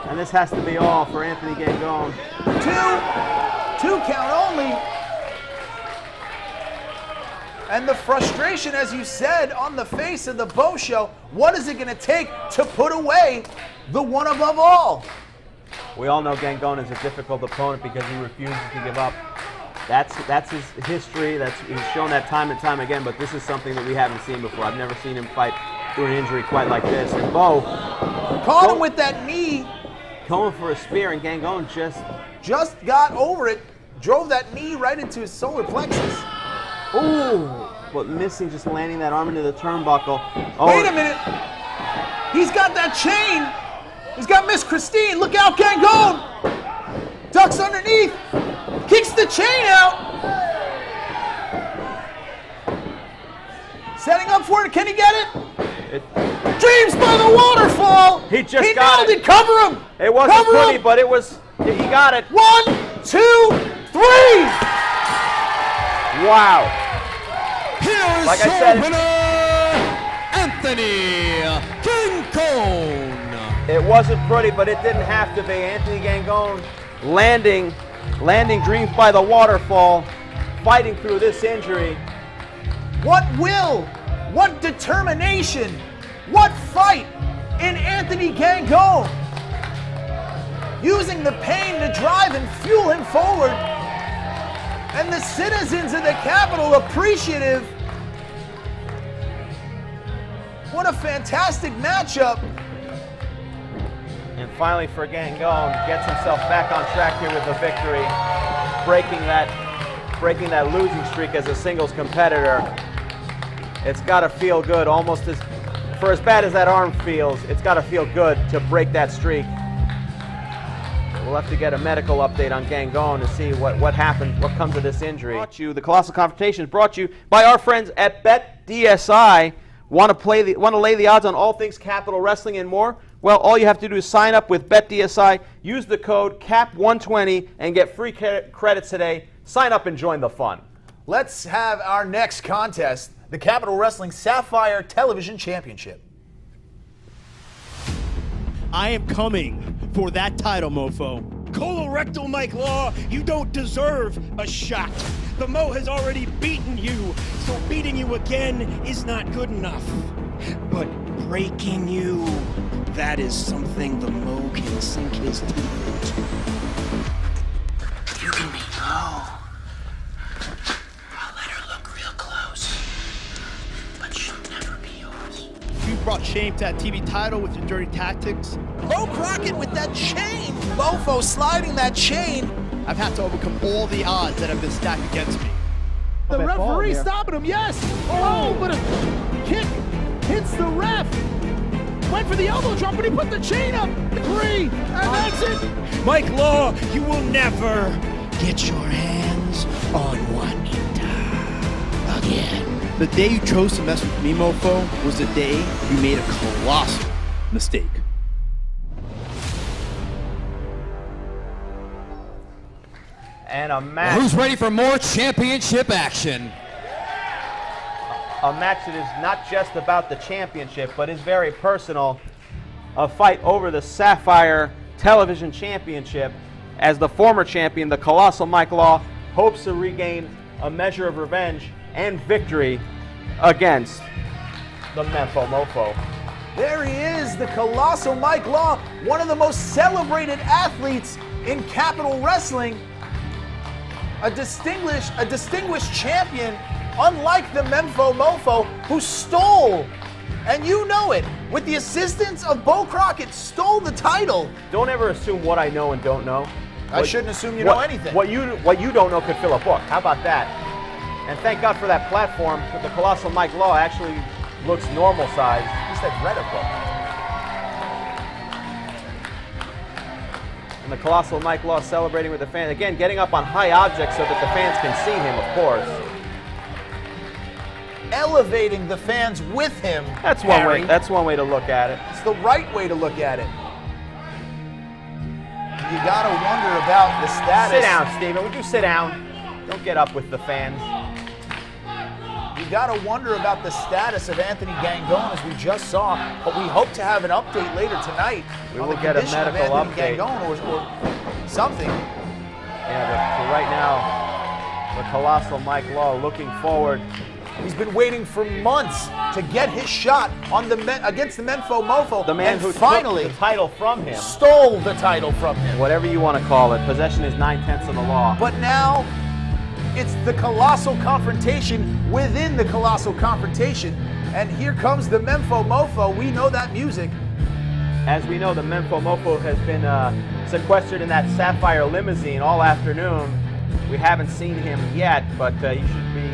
And this has to be all for Anthony Gangone. 2 count only. And the frustration, as you said, on the face of the Beau show. What is it going to take to put away the one above all? We all know Gangone is a difficult opponent because he refuses to give up. That's his history. He's shown that time and time again, but this is something that we haven't seen before. I've never seen him fight through an injury quite like this. And Beau caught him with that knee. Going for a spear, and Gangone just got over it. Drove that knee right into his solar plexus. Ooh, but missing, just landing that arm into the turnbuckle. Oh. Wait a minute. He's got that chain. He's got Miss Christine. Look out, Gangone. Ducks underneath. Kicks the chain out. Setting up for it. Can he get it? Dreams by the waterfall. He got nailed it. Cover him. It wasn't pretty, but it was. He got it. 1, 2, 3. Wow. Here is Like I your said, winner, Anthony Gangone. It wasn't pretty, but it didn't have to be. Anthony Gangone landing Dreams by the waterfall, fighting through this injury. What will, what determination, what fight in Anthony Gangone. Using the pain to drive and fuel him forward. And the citizens of the capital appreciative. What a fantastic matchup. And finally for Gangone, gets himself back on track here with a victory, breaking that losing streak as a singles competitor. It's got to feel good, almost for as bad as that arm feels, it's got to feel good to break that streak. We'll have to get a medical update on Gangone to see what happened, what comes of this injury. The Colossal Confrontation is brought to you by our friends at BetDSI. Want to lay the odds on all things Capital Wrestling and more? Well, all you have to do is sign up with BetDSI, use the code CAP120, and get free credits today. Sign up and join the fun. Let's have our next contest, the Capital Wrestling Sapphire Television Championship. I am coming for that title, Mofo. Colorectal Mike Law, you don't deserve a shot. The Mo has already beaten you, so beating you again is not good enough. But breaking you, that is something the Mo can sink his teeth into. You can be Mo. I'll let her look real close, but she'll never be yours. You brought shame to that TV title with your dirty tactics. Beau Crockett with that chain. Mofo sliding that chain. I've had to overcome all the odds that have been stacked against me. The referee stopping him, yes! Oh, but a kick hits the ref. Went for the elbow drop, but he put the chain up. 3, and that's it. Mike Law, you will never get your hands on Juanita again. The day you chose to mess with me, Mofo, was the day you made a colossal mistake. And a match. Who's ready for more championship action? A match that is not just about the championship, but is very personal. A fight over the Sapphire Television Championship, as the former champion, the Colossal Mike Law, hopes to regain a measure of revenge and victory against the Mempho Mofo. There he is, the Colossal Mike Law, one of the most celebrated athletes in Capital Wrestling. A distinguished champion, unlike the Mempho Mofo, who stole, and you know it, with the assistance of Beau Crockett, stole the title. Don't ever assume what I know and don't know. I shouldn't assume you know anything. What you don't know could fill a book. How about that? And thank God for that platform. The Colossal Mike Law actually looks normal size. At least I've read a book. And the Colossal Mike Law celebrating with the fans. Again, getting up on high objects so that the fans can see him, of course. Elevating the fans with him. That's one way. That's one way to look at it. It's the right way to look at it. You gotta wonder about the status. Sit down, Steven. Would you sit down? Don't get up with the fans. You gotta wonder about the status of Anthony Gangone, as we just saw, but we hope to have an update later tonight. We will get a medical update. Gangone or something. Yeah, but for right now, the Colossal Mike Law looking forward. He's been waiting for months to get his shot on against the Mempho Mofo. The man who finally took the title from him. Stole the title from him. Whatever you want to call it. Possession is 9/10 of the law. But now, it's the Colossal Confrontation within the Colossal Confrontation. And here comes the Mempho Mofo. We know that music. As we know, the Mempho Mofo has been sequestered in that Sapphire limousine all afternoon. We haven't seen him yet, but he should be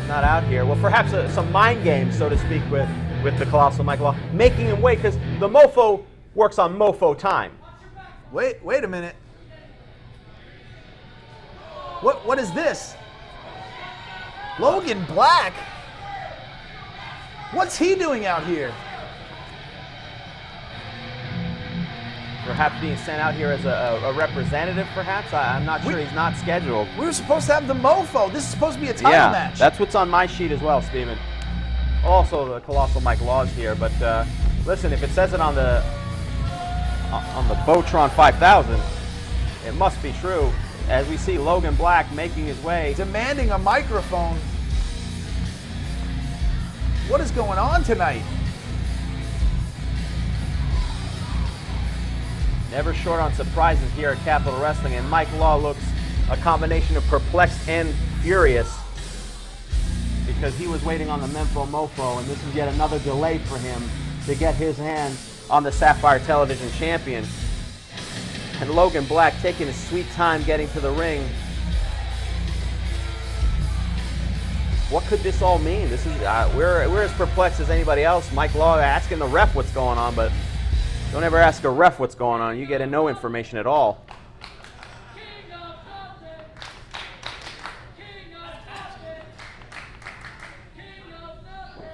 not out here. Well, perhaps some mind games, so to speak, with the Colossal Mike Law, making him wait, because the Mofo works on Mofo time. Wait a minute. What is this? Logan Black? What's he doing out here? Perhaps being sent out here as a representative, perhaps? I'm not sure. He's not scheduled. We were supposed to have the Mofo. This is supposed to be a title match. That's what's on my sheet as well, Steven. Also, the Colossal Mike Law is here, but listen, if it says it on the Botron 5000, it must be true. As we see Logan Black making his way. Demanding a microphone. What is going on tonight? Never short on surprises here at Capital Wrestling, and Mike Law looks a combination of perplexed and furious because he was waiting on the Mempho Mofo, and this is yet another delay for him to get his hands on the Sapphire Television Champion. And Logan Black taking his sweet time getting to the ring. What could this all mean? This is we're as perplexed as anybody else. Mike Law asking the ref what's going on, but don't ever ask a ref what's going on. You get no information at all.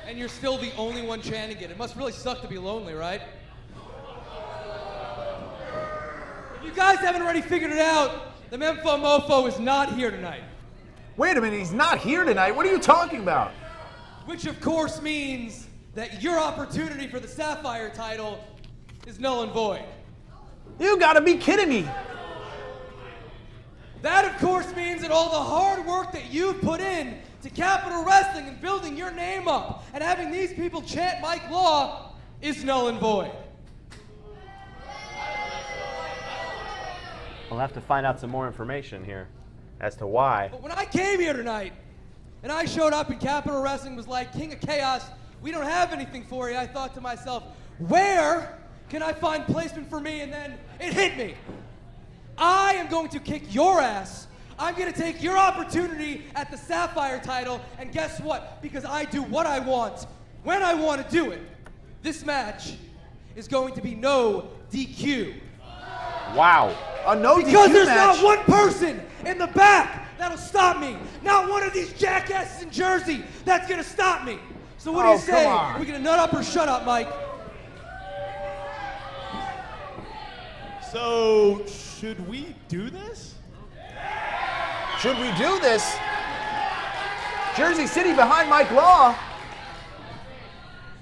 And you're still the only one chanting it. It must really suck to be lonely, right? If you guys haven't already figured it out, the Mempho Mofo is not here tonight. Wait a minute, he's not here tonight? What are you talking about? Which of course means that your opportunity for the Sapphire title is null and void. You gotta be kidding me. That, of course, means that all the hard work that you've put in to Capital Wrestling and building your name up and having these people chant Mike Law is null and void. We'll have to find out some more information here as to why. But when I came here tonight and I showed up and Capital Wrestling was like, King of Chaos, we don't have anything for you, I thought to myself, where can I find placement for me? And then it hit me. I am going to kick your ass. I'm going to take your opportunity at the Sapphire title, and guess what? Because I do what I want, when I want to do it. This match is going to be no DQ. Wow. A no DQ because there's match. not one person in the back that'll stop me. Not one of these jackasses in Jersey that's going to stop me. So what do you say? Are we going to nut up or shut up, Mike? So, should we do this? Should we do this? Jersey City behind Mike Law.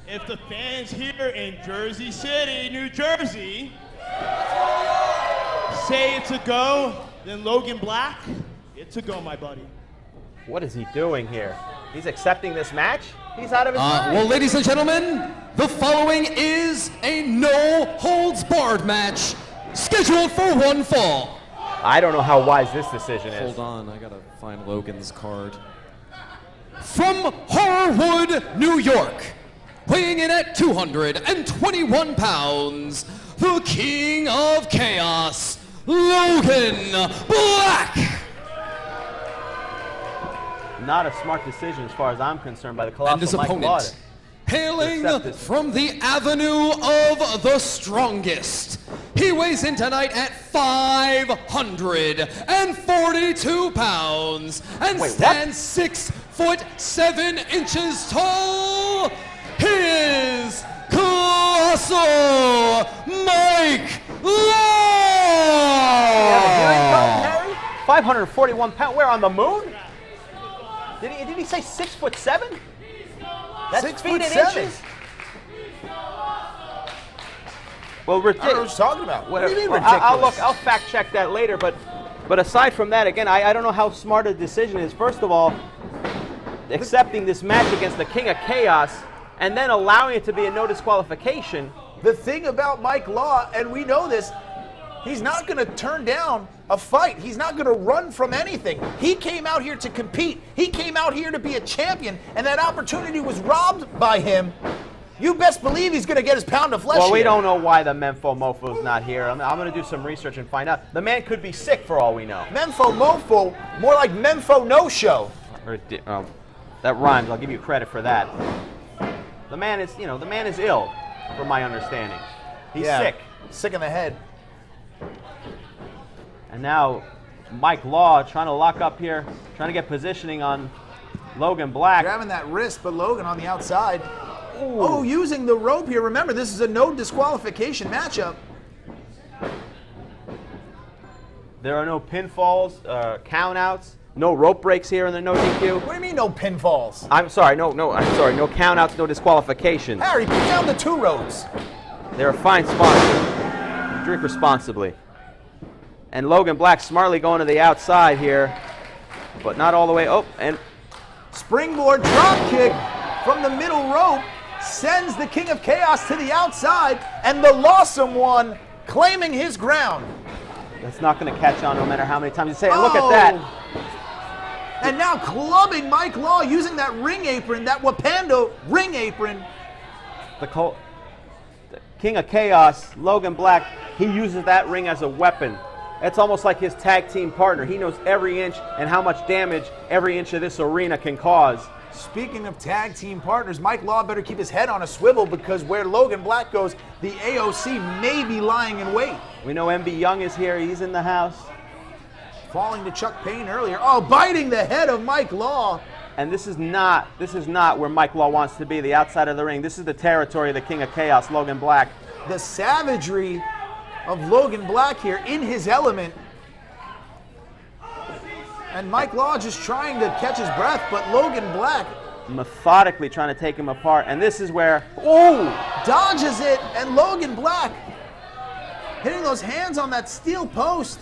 If the fans here in Jersey City, New Jersey, say it's a go, then Logan Black, it's a go, my buddy. What is he doing here? He's accepting this match? He's out of his mind. Well, ladies and gentlemen, the following is a no-holds-barred match scheduled for one fall. I don't know how wise this decision is. Hold on, I gotta find Logan's card. From Horrorwood, New York, weighing in at 221 pounds, the King of Chaos, Logan Black. Not a smart decision as far as I'm concerned by the Colossal And his Mike opponent, Law. hailing from the Avenue of the Strongest. He weighs in tonight at 542 pounds and stands 6'7" tall. His Colossal Mike Law! 541 pounds. Where, on the moon? Did he say 6'7"? That's 6'7". feet and inches? Well, I don't know what you're talking about. What do you mean ridiculous? I'll fact check that later, but aside from that, again, I don't know how smart a decision is. First of all, accepting this match against the King of Chaos and then allowing it to be a no disqualification. The thing about Mike Law, and we know this, he's not going to turn down a fight. He's not going to run from anything. He came out here to compete. He came out here to be a champion, and that opportunity was robbed by him. You best believe he's going to get his pound of flesh. Well, we here. don't know why the Mempho Mofo's not here. I'm going to do some research and find out. The man could be sick for all we know. Mempho Mofo, more like Mempho No-Show. That rhymes. I'll give you credit for that. The man is, the man is ill, from my understanding. He's sick. Sick in the head. And now Mike Law trying to lock up here, trying to get positioning on Logan Black. Grabbing that wrist, but Logan on the outside. Ooh. Oh, using the rope here. Remember, this is a no disqualification matchup. There are no pinfalls, countouts, no rope breaks here in the no DQ. What do you mean no pinfalls? I'm sorry, no countouts, no disqualification. Harry, put down the two ropes. They're a fine sponsor. Drink responsibly. And Logan Black smartly going to the outside here, but not all the way. Oh, and springboard drop kick from the middle rope sends the King of Chaos to the outside, and the Lawsome One claiming his ground. That's not going to catch on no matter how many times you say it. Look at that. And now clubbing Mike Law using that ring apron, that Wapando ring apron. The King of Chaos, Logan Black, he uses that ring as a weapon. It's almost like his tag team partner. He knows every inch and how much damage every inch of this arena can cause. Speaking of tag team partners, Mike Law better keep his head on a swivel because where Logan Black goes, the AOC may be lying in wait. We know MB Young is here. He's in the house. Falling to Chuck Payne earlier. Oh, biting the head of Mike Law. And this is not where Mike Law wants to be, the outside of the ring. This is the territory of the King of Chaos, Logan Black. The savagery of Logan Black here in his element. And Mike Law just trying to catch his breath, but Logan Black methodically trying to take him apart. And this is where, oh, dodges it, and Logan Black hitting those hands on that steel post.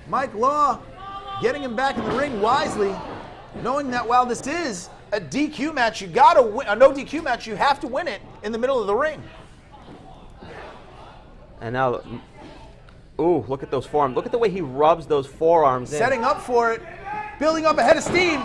Mike Law getting him back in the ring wisely, knowing that while this is a DQ match, you gotta win. A no DQ match, you have to win it in the middle of the ring. And now, ooh, look at those forearms. Look at the way he rubs those forearms in. Setting up for it, building up a head of steam.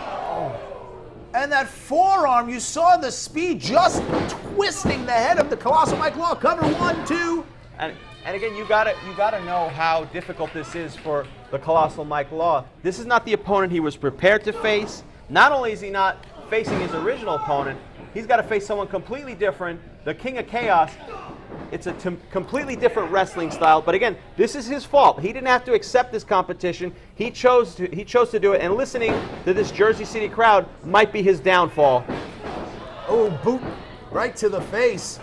And that forearm, you saw the speed just twisting the head of the Colossal Mike Law. Cover 1, 2. And again, you gotta know how difficult this is for the Colossal Mike Law. This is not the opponent he was prepared to face. Not only is he not facing his original opponent, he's got to face someone completely different, the King of Chaos. It's a completely different wrestling style, but again, this is his fault. He didn't have to accept this competition. He chose to do it, and listening to this Jersey City crowd might be his downfall. Oh, boot right to the face.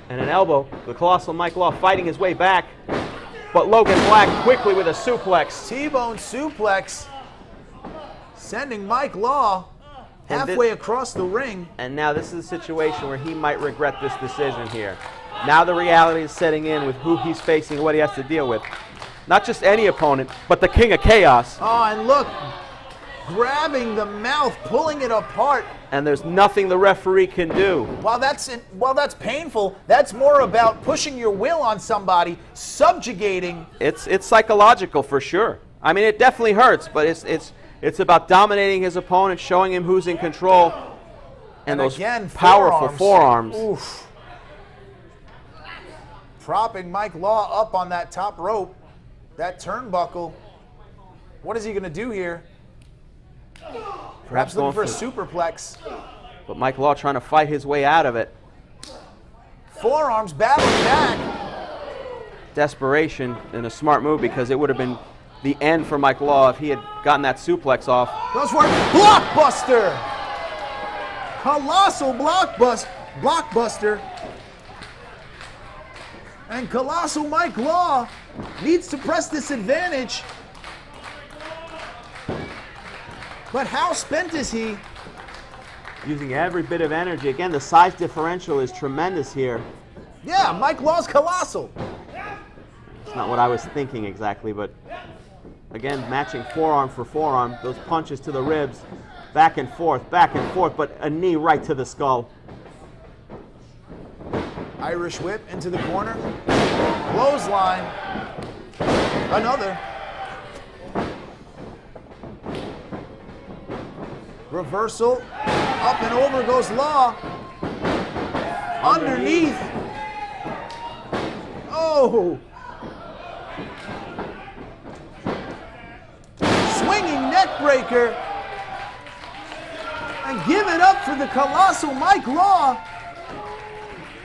And an elbow. The Colossal Mike Law fighting his way back, but Logan Black quickly with a suplex. T-bone suplex, sending Mike Law halfway across the ring. And now this is a situation where he might regret this decision here. Now the reality is setting in with who he's facing and what he has to deal with. Not just any opponent, but the King of Chaos. Oh, and look, grabbing the mouth, pulling it apart. And there's nothing the referee can do. While that's painful, that's more about pushing your will on somebody, subjugating. It's psychological for sure. I mean, it definitely hurts, but it's about dominating his opponent, showing him who's in control, and those again, powerful forearms. Oof. Propping Mike Law up on that top rope, that turnbuckle. What is he going to do here? Perhaps looking for a superplex. But Mike Law trying to fight his way out of it. Forearms battling back. Desperation and a smart move, because it would have been the end for Mike Law if he had gotten that suplex off. Goes for it. Blockbuster! Colossal blockbuster. And Colossal Mike Law needs to press this advantage. But how spent is he? Using every bit of energy. Again, the size differential is tremendous here. Yeah, Mike Law's colossal. It's not what I was thinking exactly, but again, matching forearm for forearm, those punches to the ribs, back and forth, but a knee right to the skull. Irish whip into the corner. Clothesline. Another. Reversal. Up and over goes Law. Underneath. Oh. Swinging neck breaker. And give it up for the Colossal Mike Law.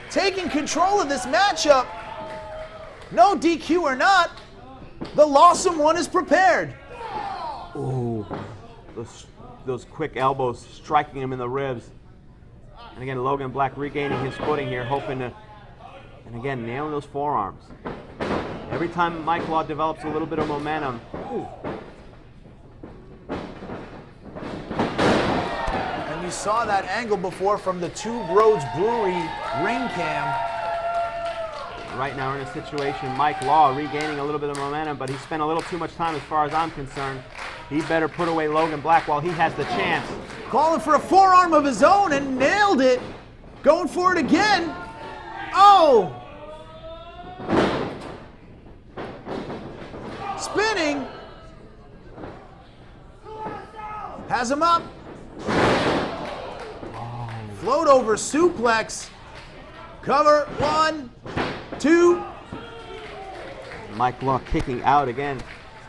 Taking control of this matchup. No DQ or not, the Lawsome one is prepared. Ooh, those quick elbows striking him in the ribs. And again, Logan Black regaining his footing here, hoping to, and again, nailing those forearms. Every time Mike Law develops a little bit of momentum. Ooh. And you saw that angle before from the Two Roads Brewery ring cam. Right now we're in a situation, Mike Law regaining a little bit of momentum, but he spent a little too much time as far as I'm concerned. He better put away Logan Black while he has the chance. Calling for a forearm of his own and nailed it. Going for it again. Oh! Spinning. Has him up. Float over suplex. Cover, 1, 2. Mike Law kicking out again.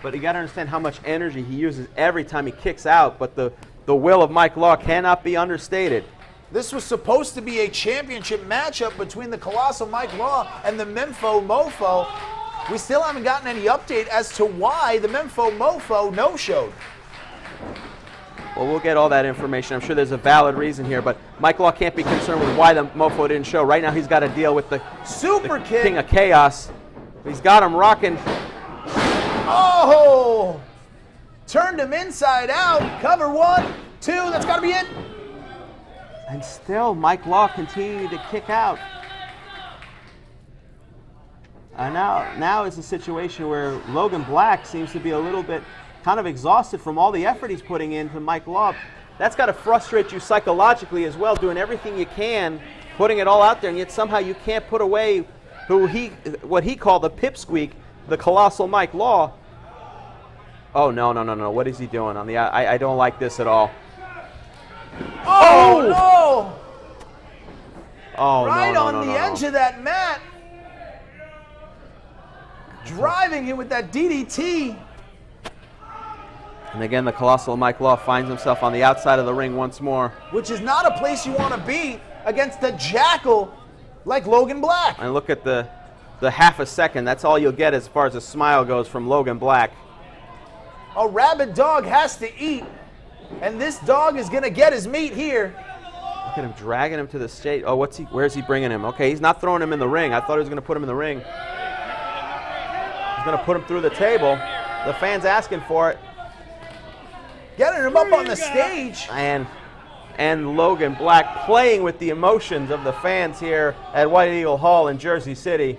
But you got to understand how much energy he uses every time he kicks out. But the will of Mike Law cannot be understated. This was supposed to be a championship matchup between the Colossal Mike Law and the Mempho Mofo. We still haven't gotten any update as to why the Mempho Mofo no-showed. Well, we'll get all that information. I'm sure there's a valid reason here, but Mike Law can't be concerned with why the Mofo didn't show. Right now he's got to deal with the super kick. King of Chaos. He's got him rocking. Oh! Turned him inside out. Cover, 1, 2. That's got to be it. And still, Mike Law continued to kick out. Now is a situation where Logan Black seems to be a little bit kind of exhausted from all the effort he's putting into Mike Law. That's got to frustrate you psychologically as well, doing everything you can, putting it all out there, and yet somehow you can't put away what he called the pipsqueak, the colossal Mike Law. Oh, no. What is he doing on the I don't like this at all. Oh, no! Oh, right no, on the edge of that mat. Driving him with that DDT. And again, the colossal Mike Law finds himself on the outside of the ring once more. Which is not a place you want to be against a jackal like Logan Black. And look at the half a second. That's all you'll get as far as a smile goes from Logan Black. A rabid dog has to eat, and this dog is going to get his meat here. Look at him dragging him to the stage. Oh, where's he bringing him? Okay, he's not throwing him in the ring. I thought he was going to put him in the ring. He's going to put him through the table. The fans asking for it. Getting him up on the stage. And Logan Black playing with the emotions of the fans here at White Eagle Hall in Jersey City.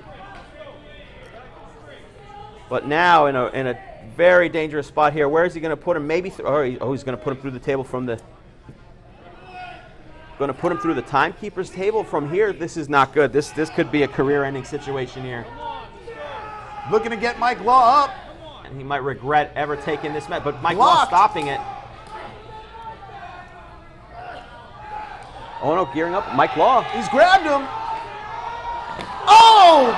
But now in a very dangerous spot here. Where is he going to put him? Maybe he's going to put him through the table from the. Going to put him through the timekeeper's table from here. This is not good. This could be a career-ending situation here. Looking to get Mike Law up. And he might regret ever taking this match, but Mike Law stopping it. Oh no, gearing up. Mike Law. He's grabbed him. Oh!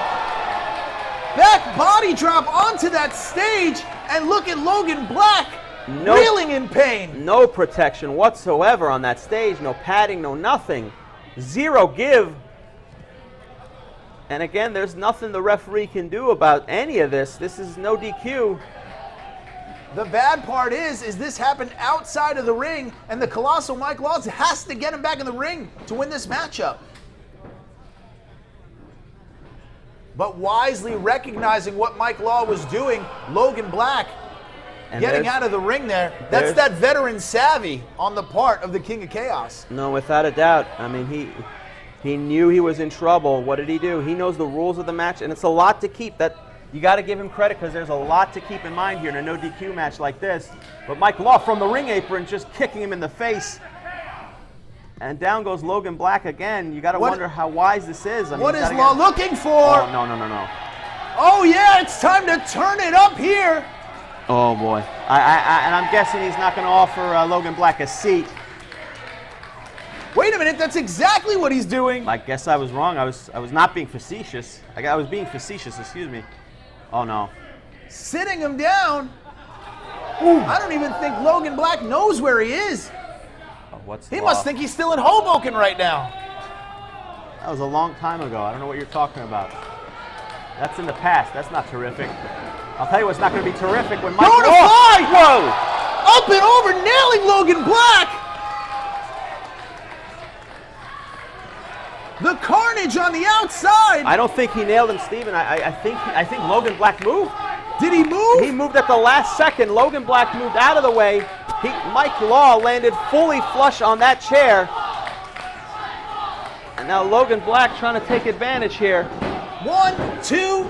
Back body drop onto that stage, and look at Logan Black reeling in pain. No protection whatsoever on that stage. No padding, no nothing. Zero give. And again, there's nothing the referee can do about any of this. This is no DQ. The bad part is this happened outside of the ring, and the colossal Mike Law has to get him back in the ring to win this matchup. But wisely recognizing what Mike Law was doing, Logan Black getting out of the ring there. That's that veteran savvy on the part of the King of Chaos. No, without a doubt. I mean, he knew he was in trouble. What did he do? He knows the rules of the match, and it's a lot to keep. That you got to give him credit because there's a lot to keep in mind here in a no DQ match like this. But Mike Law from the ring apron just kicking him in the face. And down goes Logan Black again. You got to wonder how wise this is. I mean, what is Law looking for? Oh, no. Oh, yeah, it's time to turn it up here. Oh, boy. And I'm guessing he's not going to offer Logan Black a seat. Wait a minute, that's exactly what he's doing. I guess I was wrong. I was not being facetious. I was being facetious, excuse me. Oh, no. Sitting him down. Ooh. I don't even think Logan Black knows where he is. He must think he's still in Hoboken right now. That was a long time ago. I don't know what you're talking about. That's in the past. That's not terrific. I'll tell you what's not going to be terrific when Mike Law. Whoa! Up and over, nailing Logan Black. The carnage on the outside. I don't think he nailed him, Steven. I think Logan Black moved. Did he move? He moved at the last second. Logan Black moved out of the way. Mike Law landed fully flush on that chair. And now Logan Black trying to take advantage here. 1, 2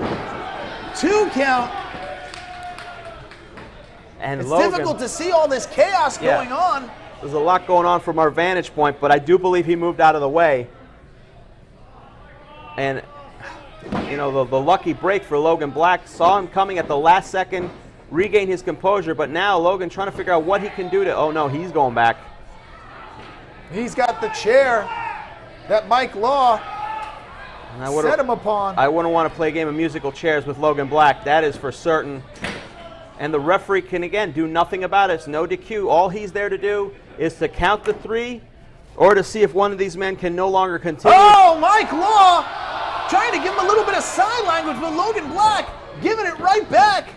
count. And it's difficult to see all this chaos going on. There's a lot going on from our vantage point, but I do believe he moved out of the way. And, you know, the lucky break for Logan Black, saw him coming at the last second, regain his composure, but now Logan trying to figure out what he can do to, oh no, he's going back. He's got the chair that Mike Law set him upon. I wouldn't want to play a game of musical chairs with Logan Black, that is for certain. And the referee can, again, do nothing about it. It's no DQ. All he's there to do is to count the 3 or to see if one of these men can no longer continue. Oh, Mike Law trying to give him a little bit of sign language, but Logan Black giving it right back.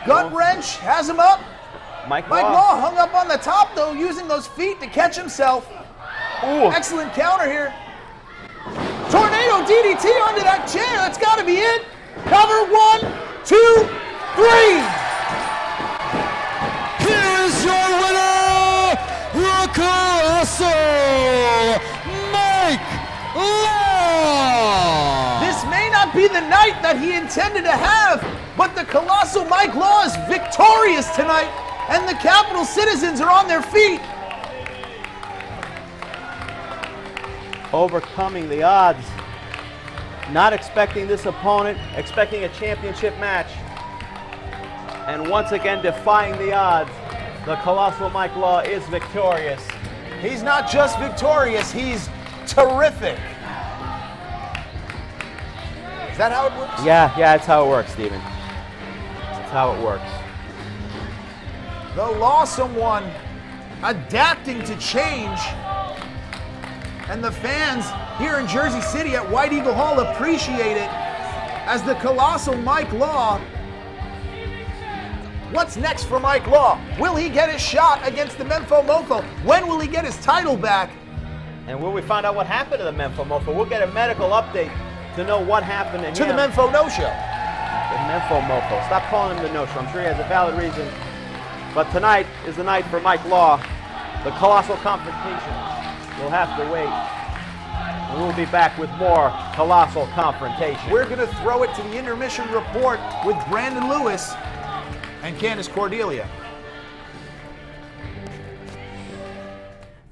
Gut wrench has him up. Mike Law hung up on the top, though, using those feet to catch himself. Ooh. Excellent counter here. Tornado DDT onto that chair. That's got to be it. Cover 1, 2, 3. not be the night that he intended to have, but the Colossal Mike Law is victorious tonight, and the Capital citizens are on their feet. Overcoming the odds. Not expecting this opponent, expecting a championship match. And once again defying the odds, the Colossal Mike Law is victorious. He's not just victorious, he's terrific. Is that how it works? Yeah, that's how it works, Steven. That's how it works. The Lawsome One adapting to change. And the fans here in Jersey City at White Eagle Hall appreciate it as the Colossal Mike Law. What's next for Mike Law? Will he get his shot against the Mempho Mofo? When will he get his title back? And will we find out what happened to the Mempho Mofo? We'll get a medical update to know what happened to him. To the Mempho No-Show. The Mempho Mofo. Stop calling him the No-Show. I'm sure he has a valid reason. But tonight is the night for Mike Law. The Colossal Confrontation. We'll have to wait. And we'll be back with more Colossal Confrontation. We're going to throw it to the intermission report with Brandon Lewis and Candace Cordelia.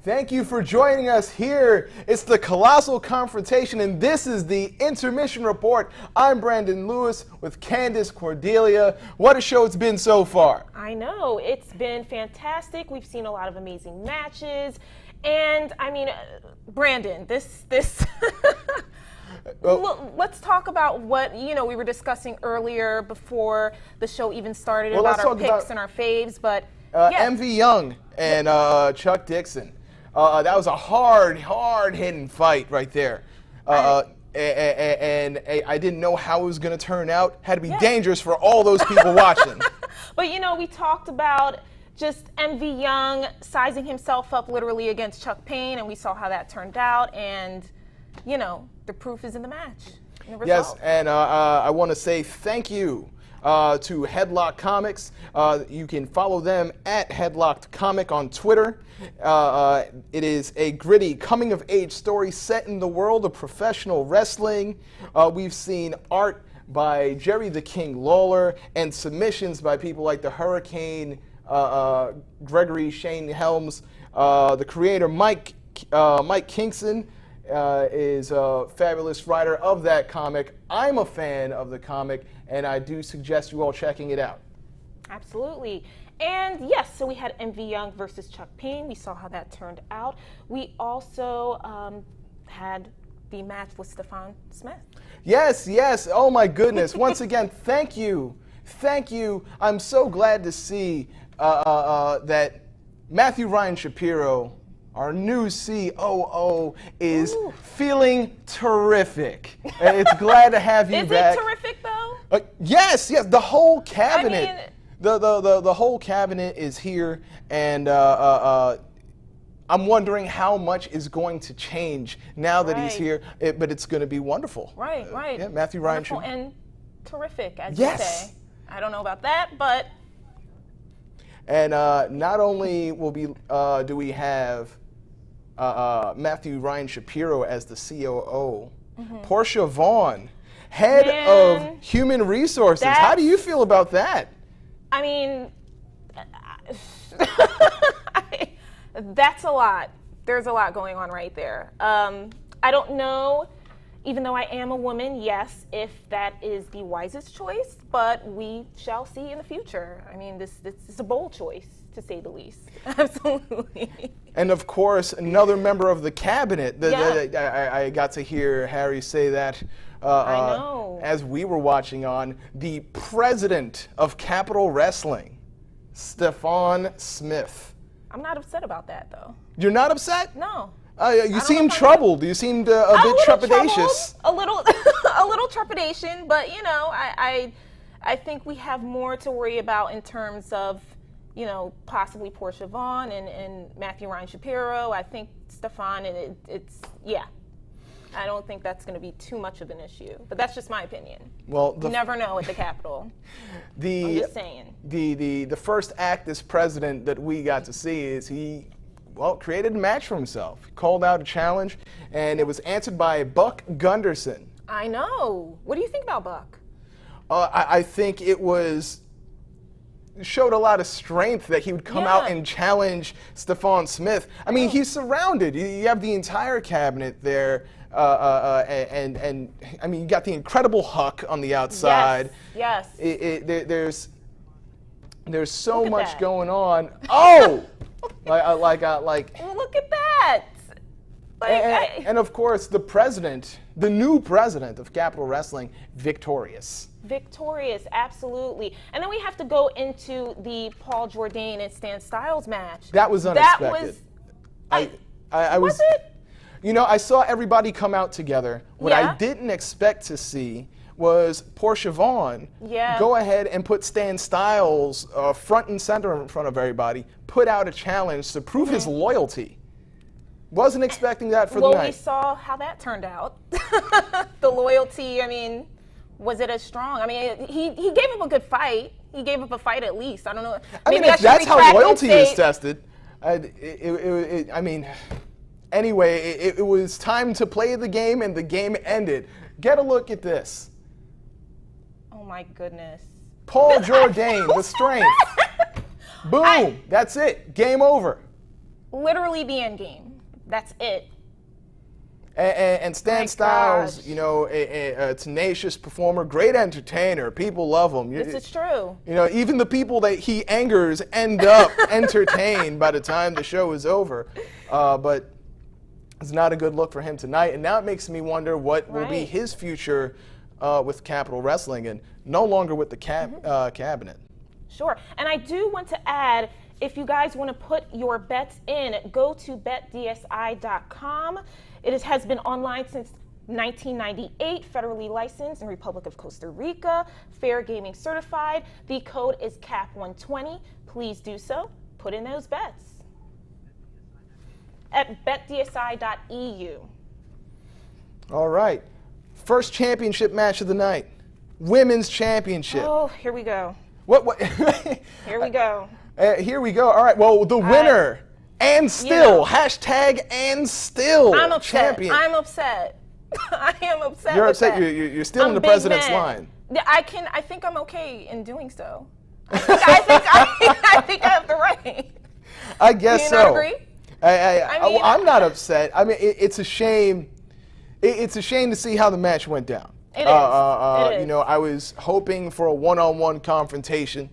Thank you for joining us here. It's the Colossal Confrontation, and this is the Intermission Report. I'm Brandon Lewis with Candace Cordelia. What a show it's been so far. I know. It's been fantastic. We've seen a lot of amazing matches. And, I mean, Brandon, this let's talk about what, we were discussing earlier before the show even started about our picks and our faves, but MV Young and Chuck Dixon. That was a hard-hitting fight right there. And I didn't know how it was going to turn out. Had to be dangerous for all those people watching. But, we talked about just MV Young sizing himself up literally against Chuck Payne, and we saw how that turned out, and, the proof is in the match. Yes, and I want to say thank you to Headlock Comics. You can follow them at Headlocked Comic on Twitter. It is a gritty coming-of-age story set in the world of professional wrestling. We've seen art by Jerry the King Lawler and submissions by people like the Hurricane, Gregory Shane Helms. The creator, Mike Kingston, is a fabulous writer of that comic. I'm a fan of the comic, and I do suggest you all checking it out. Absolutely. And yes, so we had MV Young versus Chuck Payne. We saw how that turned out. We also had the match with Stephon Smith. Yes. Oh my goodness. Once again, thank you. I'm so glad to see that Matthew Ryan Shapiro, our new COO, is feeling terrific. It's glad to have you back. Is it terrific though? Yes. The whole cabinet. I mean, the whole cabinet is here, and I'm wondering how much is going to change now that he's here. But it's going to be wonderful. Right. Yeah, Matthew Ryan. Wonderful and terrific, as you say. I don't know about that, but. And not only do we have Matthew Ryan Shapiro as the COO, Portia Vaughn, head of Human Resources. How do you feel about that? I mean, that's a lot. There's a lot going on right there. I don't know, even though I am a woman, yes, if that is the wisest choice, but we shall see in the future. I mean, this is a bold choice, to say the least. Absolutely. And of course, another member of the cabinet. I got to hear Harry say that I know. As we were watching on, the president of Capital Wrestling, Stephon Smith. I'm not upset about that, though. You're not upset? No. You seemed troubled. You seemed a bit trepidatious. A little trepidation, but I think we have more to worry about in terms of, possibly Portia Vaughn and Matthew Ryan Shapiro. I think Stephon, I don't think that's going to be too much of an issue, but that's just my opinion. Well, you never know at the Capitol. I'm just saying. The first act as president that we got to see is he created a match for himself. He called out a challenge, and it was answered by Buck Gunderson. I know. What do you think about Buck? I think it showed a lot of strength that he would come out and challenge Stephon Smith. I mean, he's surrounded. You have the entire cabinet there, and I mean, you got the incredible Huck on the outside. Yes. There's so much going on. Oh, like. Well, look at that. And of course, the new president of Capitol Wrestling, victorious. Victorious, absolutely. And then we have to go into the Paul Jourdain and Stan Styles match. That was unexpected. I was it? You know, I saw everybody come out together. What I didn't expect to see was Portia Vaughn go ahead and put Stan Styles front and center in front of everybody, put out a challenge to prove his loyalty. Wasn't expecting that for the night. Well, we saw how that turned out. The loyalty, I mean, was it as strong? I mean, he gave up a good fight. He gave up a fight at least. I don't know. I mean, if that's how loyalty is tested. I mean, anyway, it was time to play the game, and the game ended. Get a look at this. Oh, my goodness. Paul Jourdain, the strength. Boom. That's it. Game over. Literally the end game. That's it. And Stan Styles, you know, a tenacious performer, great entertainer. People love him. This is true. You know, even the people that he angers end up entertained by the time the show is over. But it's not a good look for him tonight. And now it makes me wonder what will be his future with Capitol Wrestling, and no longer with the cabinet. Sure. And I do want to add, if you guys want to put your bets in, go to betdsi.com. It has been online since 1998, federally licensed in Republic of Costa Rica, fair gaming certified. The code is CAP120. Please do so. Put in those bets at betdsi.eu. All right. First championship match of the night. Women's championship. Oh, here we go. What? Here we go. Here we go. All right. Well, the winner and still hashtag and still I'm upset. champion. I'm upset. I am upset. You're with upset. that. You're still in the big president's man. line. I think I'm okay in doing so. I think I have the right. I guess so. Do you not agree? agree? I'm not upset. I mean, it's a shame. It's a shame to see how the match went down. It is. You know, I was hoping for a one-on-one confrontation.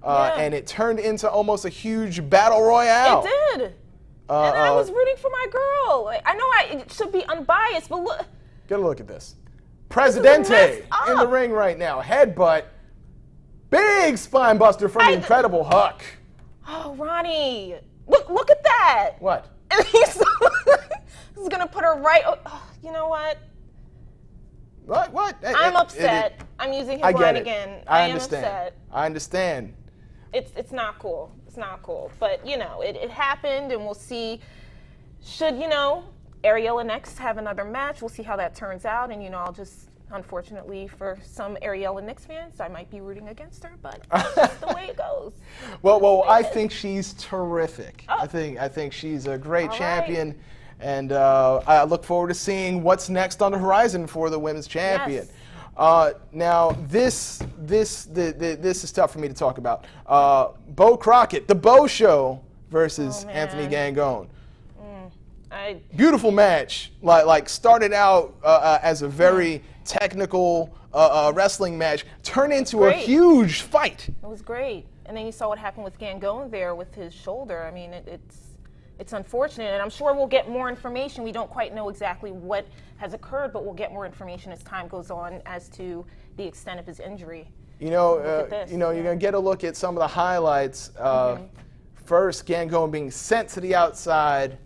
And it turned into almost a huge battle royale. It did. And I was rooting for my girl. I know I should be unbiased, but look. Get a look at this. Presidente in the ring right now. Headbutt. Big spine buster from the Incredible Huck. Oh, Roni. Look at that. What? And he's going to put her right. You know what? What? I'm upset. I'm using his line again. I am understand. upset. I understand. It's not cool. It's not cool. But, you know, it happened, and we'll see. Should, you know, Ariela next have another match, we'll see how that turns out. And, you know, I'll just, unfortunately, for some Ariela Knicks fans, I might be rooting against her, but that's just the way it goes. Well, I think she's terrific. I think she's a great champion. Right. And I look forward to seeing what's next on the horizon for the women's champion. Yes. Now, this is tough for me to talk about. Beau Crockett, the Beau Show versus Anthony Gangone. Beautiful match. Like started out as a very technical wrestling match, turned into a huge fight. It was great. And then you saw what happened with Gangone there with his shoulder. I mean, it's unfortunate, and I'm sure we'll get more information. We don't quite know exactly what has occurred, but we'll get more information as time goes on as to the extent of his injury. You know, you're gonna get a look at some of the highlights. First, Gangone being sent to the outside,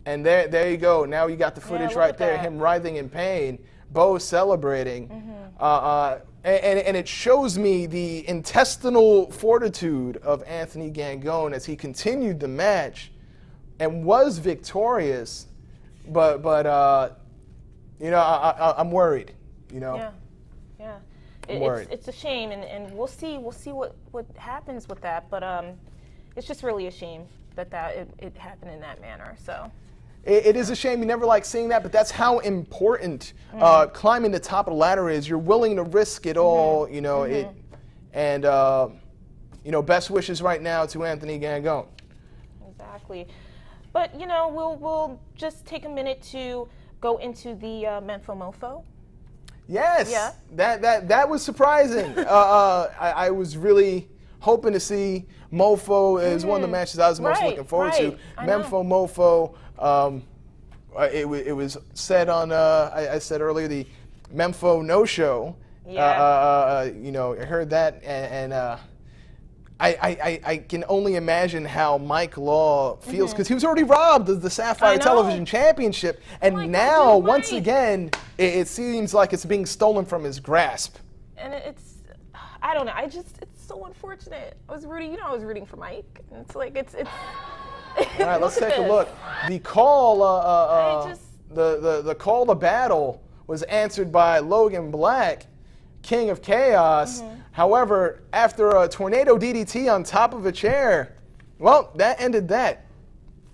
and there you go. Now you got the footage right there, him writhing in pain. Beau celebrating, and it shows me the intestinal fortitude of Anthony Gangone as he continued the match and was victorious. But you know, I'm worried. You know. Yeah. I'm worried. It's a shame, and we'll see what happens with that. But it's just really a shame that it happened in that manner. So. it is a shame. You never like seeing that, but that's how important climbing the top of the ladder is. You're willing to risk it all, you know. You know, best wishes right now to Anthony Gangone. Exactly. But, you know, we'll just take a minute to go into the Mempho Mofo. Yes. Yeah. That was surprising. I was really hoping to see Mofo as one of the matches I was most looking forward to. Mempho Mofo. It was said on I said earlier the Mempho no show. Yeah. You know, I heard that and I can only imagine how Mike Law feels because he was already robbed of the Sapphire Television Championship, and now once again it seems like it's being stolen from his grasp. And I don't know. it's so unfortunate. I was rooting for Mike. And it's like it's. All right, let's take a look. The call, the call to battle was answered by Logan Black, King of Chaos. However, after a tornado DDT on top of a chair, well, that ended that.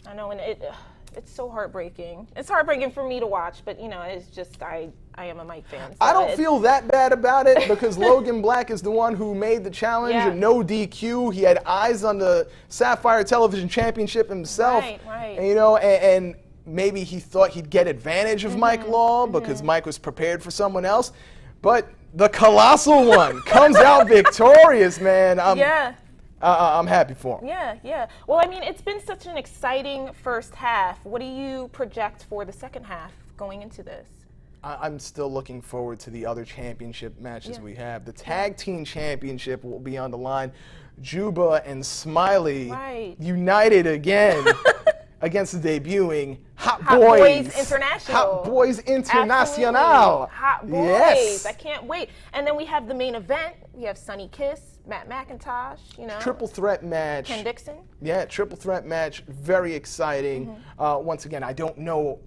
I know, and it's so heartbreaking. It's heartbreaking for me to watch, but you know, it's just I am a Mike fan. So I don't feel that bad about it because Logan Black is the one who made the challenge and no DQ. He had eyes on the Sapphire Television Championship himself. Right. And, you know, and maybe he thought he'd get advantage of Mike Law because Mike was prepared for someone else. But the Colossal one comes out victorious, man. I'm happy for him. Yeah. Well, I mean, it's been such an exciting first half. What do you project for the second half going into this? I'm still looking forward to the other championship matches we have. The tag team championship will be on the line. Juba and Smiley united again against the debuting Hot Boiz International. Hot Boiz International. Absolutely. Hot Boiz. Yes. I can't wait. And then we have the main event. We have Sonny Kiss, Macintosh, you know. Triple threat match. Ken Dixon. Yeah, triple threat match. Very exciting. Once again, I don't know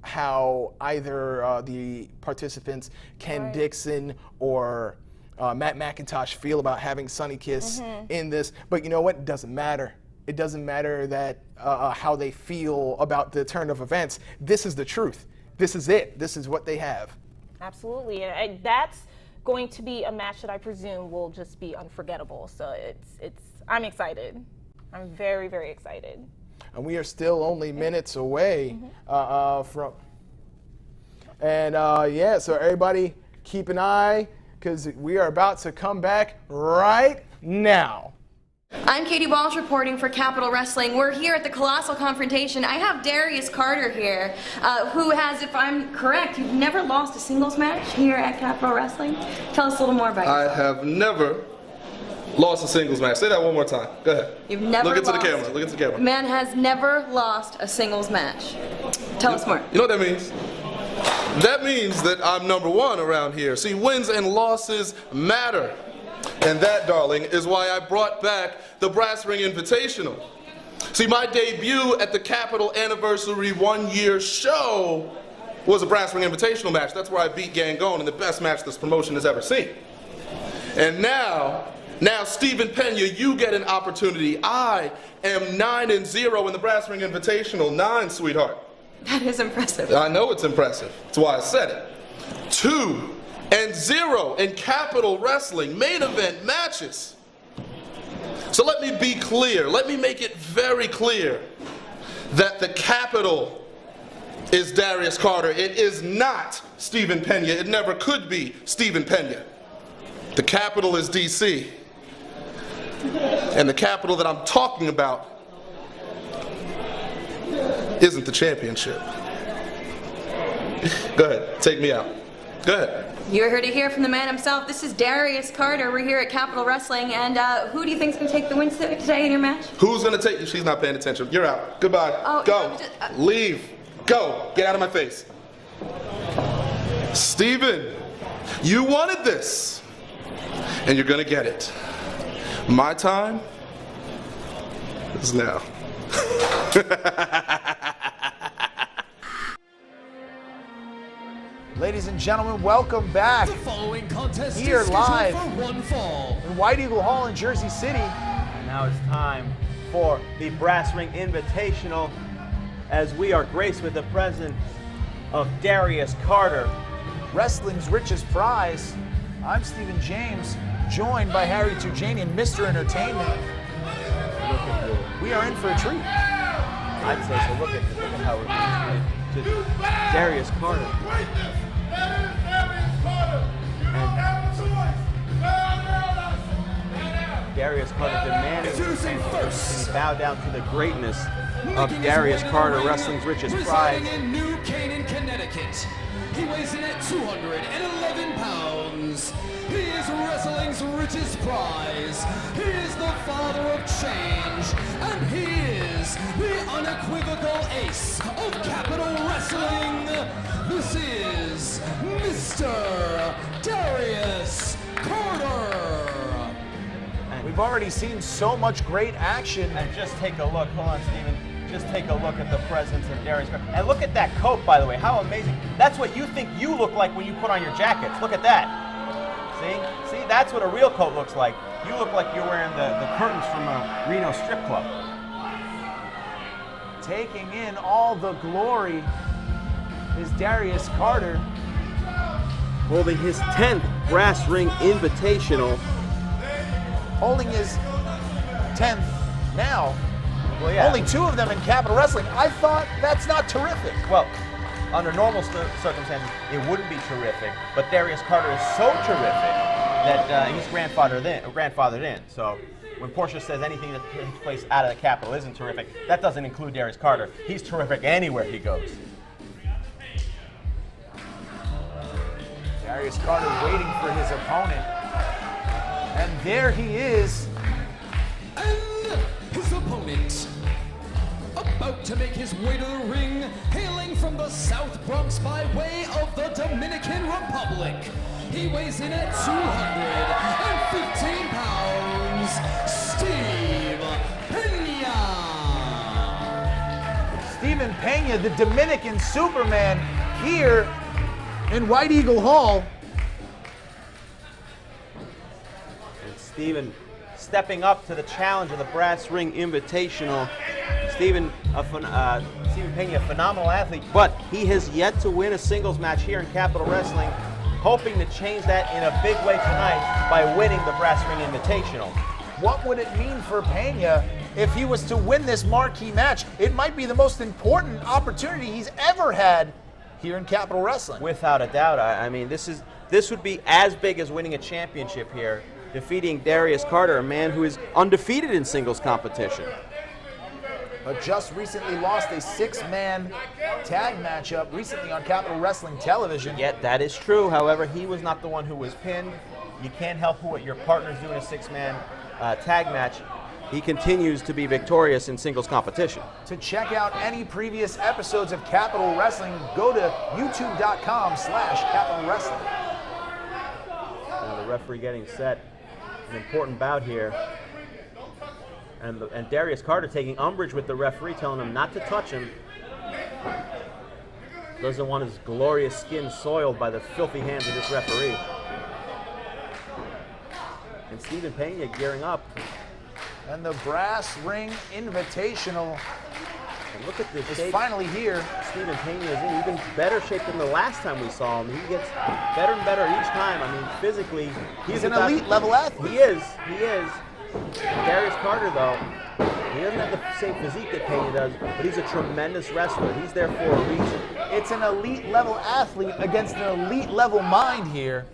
how either the participants, Ken Dixon or Matt Macintosh, feel about having Sonny Kiss in this. But you know what? It doesn't matter. It doesn't matter that how they feel about the turn of events. This is the truth. This is it. This is what they have. Absolutely. And that's going to be a match that I presume will just be unforgettable. So I'm excited. I'm very, very excited. And we are still only minutes away from. And so everybody keep an eye because we are about to come back right now. I'm Katie Walsh reporting for Capital Wrestling. We're here at the Colossal Confrontation. I have Darius Carter here, who has, if I'm correct, you've never lost a singles match here at Capital Wrestling. Tell us a little more about yourself. I have never lost a singles match. Say that one more time. Go ahead. You've never Look into lost. the camera. Look into the camera. Man has never lost a singles match. Tell us more. You know what that means? That means that I'm number one around here. See, wins and losses matter. And that, darling, is why I brought back the Brass Ring Invitational. See, my debut at the Capital Anniversary 1-year show was a Brass Ring Invitational match. That's where I beat Gangone in the best match this promotion has ever seen. And now, Stephen Pena, you get an opportunity. I am 9-0 in the Brass Ring Invitational. 9, sweetheart. That is impressive. I know it's impressive. That's why I said it. 2-0 in Capital Wrestling main event matches. So let me be clear. Let me make it very clear that the Capital is Darius Carter. It is not Stephen Pena. It never could be Stephen Pena. The Capital is DC. And the Capital that I'm talking about isn't the championship. Go ahead, take me out. Go ahead. You're here to hear from the man himself. This is Darius Carter. We're here at Capital Wrestling, and who do you think's going to take the win today in your match? Who's going to take you? She's not paying attention. You're out. Goodbye. Oh, go. Leave. Go. Get out of my face. Steven, you wanted this, and you're going to get it. My time is now. Ladies and gentlemen, welcome back. The following contest here is live for one fall in White Eagle Hall in Jersey City. And now it's time for the Brass Ring Invitational. as we are graced with the presence of Darius Carter. Wrestling's richest prize. I'm Stephen James, joined by Harry Tujanian, Mr. Entertainment. We are in for a treat. I'd say so. Look at how we're to Darius Carter. Darius Carter demanding to bow down to the greatness of Darius Carter, wrestling's richest prize. In New Canaan, Connecticut. He weighs in at 211 pounds. He is wrestling's richest prize. He is the father of change, and he is the unequivocal ace of Capital Wrestling. This is Mr. Darius Carter. We've already seen so much great action. And just take a look. Hold on, Steven. Just take a look at the presence of Darius Carter. And look at that coat, by the way. How amazing. That's what you think you look like when you put on your jackets. Look at that. See? See, that's what a real coat looks like. You look like you're wearing the curtains from a Reno strip club. Taking in all the glory is Darius Carter. Holding his 10th Brass Ring Invitational. Holding his 10th now. Well, yeah. Only 2 of them in Capital Wrestling. I thought that's not terrific. Well, under normal circumstances, it wouldn't be terrific. But Darius Carter is so terrific that he's grandfathered in. So when Portia says anything that takes place out of the Capitol isn't terrific, that doesn't include Darius Carter. He's terrific anywhere he goes. Darius Carter waiting for his opponent. And there he is. And his opponent, about to make his way to the ring, hailing from the South Bronx by way of the Dominican Republic. He weighs in at 215 pounds, Steve Pena. Stephen Pena, the Dominican Superman, here in White Eagle Hall. Stephen stepping up to the challenge of the Brass Ring Invitational. Stephen Pena, a phenomenal athlete, but he has yet to win a singles match here in Capital Wrestling, hoping to change that in a big way tonight by winning the Brass Ring Invitational. What would it mean for Pena if he was to win this marquee match? It might be the most important opportunity he's ever had here in Capital Wrestling. Without a doubt. I mean, this would be as big as winning a championship here, defeating Darius Carter, a man who is undefeated in singles competition. But just recently lost a 6-man tag matchup recently on Capital Wrestling Television. Yeah, that is true. However, he was not the one who was pinned. You can't help what your partner's doing in a 6-man tag match. He continues to be victorious in singles competition. To check out any previous episodes of Capital Wrestling, go to youtube.com/Capital Wrestling. Now the referee getting set. An important bout here. And Darius Carter taking umbrage with the referee, telling him not to touch him. Doesn't want his glorious skin soiled by the filthy hands of this referee. And Stephen Pena gearing up. And the Brass Ring Invitational and look at this is shape finally here. Stephen Pena is in even better shape than the last time we saw him. He gets better and better each time. I mean, physically, he's an elite level athlete. He is. Darius Carter, though, he doesn't have the same physique that Pena does, but he's a tremendous wrestler. He's there for a reason. It's an elite level athlete against an elite level mind here.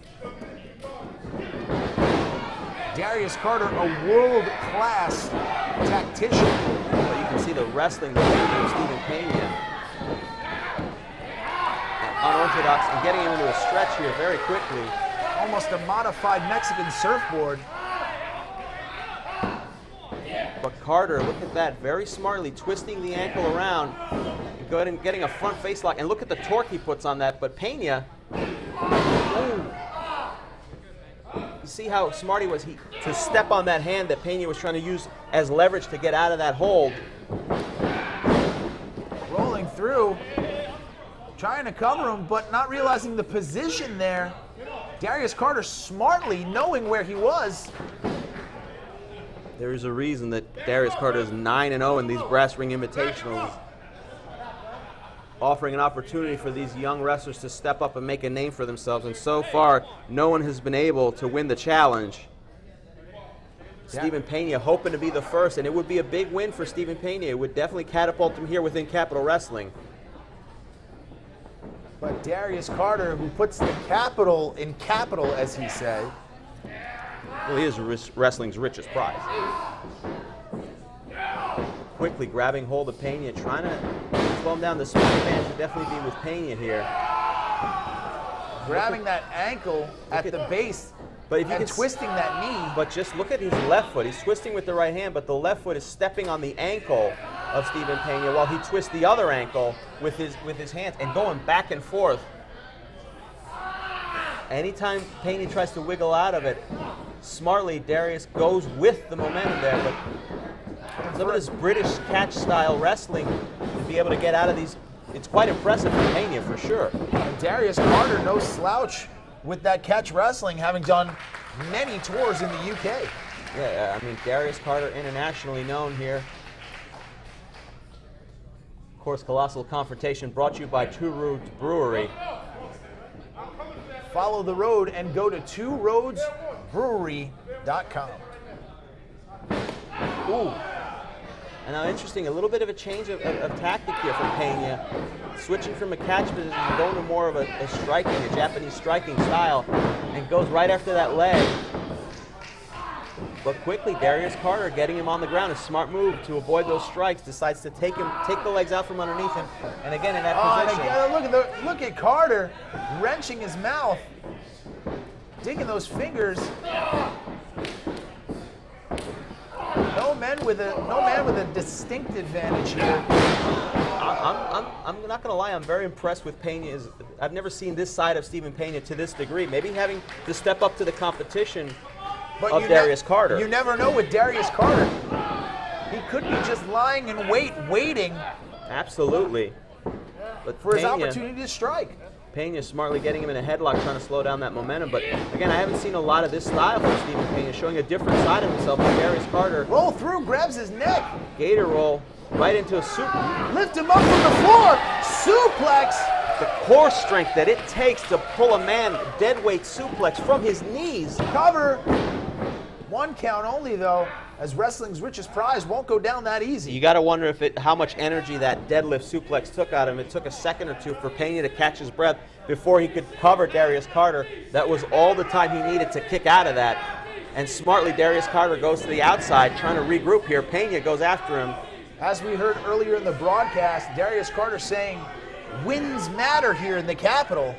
Darius Carter, a world-class tactician. But you can see the wrestling of Stephen Pena. Unorthodox and getting him into a stretch here very quickly. Almost a modified Mexican surfboard. But Carter, look at that, very smartly twisting the ankle around, and getting a front face lock. And look at the torque he puts on that. But Pena, you see how smart he was to step on that hand that Pena was trying to use as leverage to get out of that hold. Rolling through, trying to cover him, but not realizing the position there. Darius Carter smartly knowing where he was. There is a reason that Darius Carter is 9-0 in these Brass Ring Invitationals. offering an opportunity for these young wrestlers to step up and make a name for themselves. And so far, no one has been able to win the challenge. Stephen Pena hoping to be the first, and it would be a big win for Stephen Pena. It would definitely catapult him here within Capital Wrestling. But Darius Carter, who puts the capital in capital, as he said. Well, he is wrestling's richest prize. Quickly grabbing hold of Pena, trying to slow him down. The Smiley man should definitely be with Pena here. Grabbing that ankle at the base, but if you and can twisting that knee. But just look at his left foot. He's twisting with the right hand, but the left foot is stepping on the ankle of Stephen Pena while he twists the other ankle with his hands and going back and forth. Anytime Pena tries to wiggle out of it, smartly Darius goes with the momentum there, but some of this British catch-style wrestling to be able to get out of these, it's quite impressive for Pena for sure. And Darius Carter, no slouch with that catch wrestling, having done many tours in the UK. Yeah, I mean, Darius Carter, internationally known here. Of course, Colossal Confrontation brought to you by Two Roads Brewery. Follow the road and go to tworoadsbrewery.com. Ooh. And now interesting, a little bit of a change of tactic here from Pena. Switching from a catch position, going to more of a striking, a Japanese striking style, and goes right after that leg. But quickly, Darius Carter getting him on the ground, a smart move to avoid those strikes, decides to take the legs out from underneath him, and again in that position. And again, look at Carter wrenching his mouth, digging those fingers. No man with a distinct advantage here. I'm not going to lie, I'm very impressed with Pena. I've never seen this side of Stephen Pena to this degree. Maybe having to step up to the competition of Darius Carter. You never know with Darius Carter. He could be just lying in wait, waiting. Absolutely. But for his opportunity to strike. Pena smartly getting him in a headlock, trying to slow down that momentum. But again, I haven't seen a lot of this style from Stephen Pena, showing a different side of himself from Darius Carter. Roll through, grabs his neck. Gator roll right into a super. Lift him up from the floor. Suplex. The core strength that it takes to pull a man dead weight suplex from his knees. Cover. One count only, though, as wrestling's richest prize won't go down that easy. You got to wonder how much energy that deadlift suplex took out of him. It took a second or two for Pena to catch his breath before he could cover Darius Carter. That was all the time he needed to kick out of that. And smartly, Darius Carter goes to the outside, trying to regroup here. Pena goes after him. As we heard earlier in the broadcast, Darius Carter saying, wins matter here in the Capitol.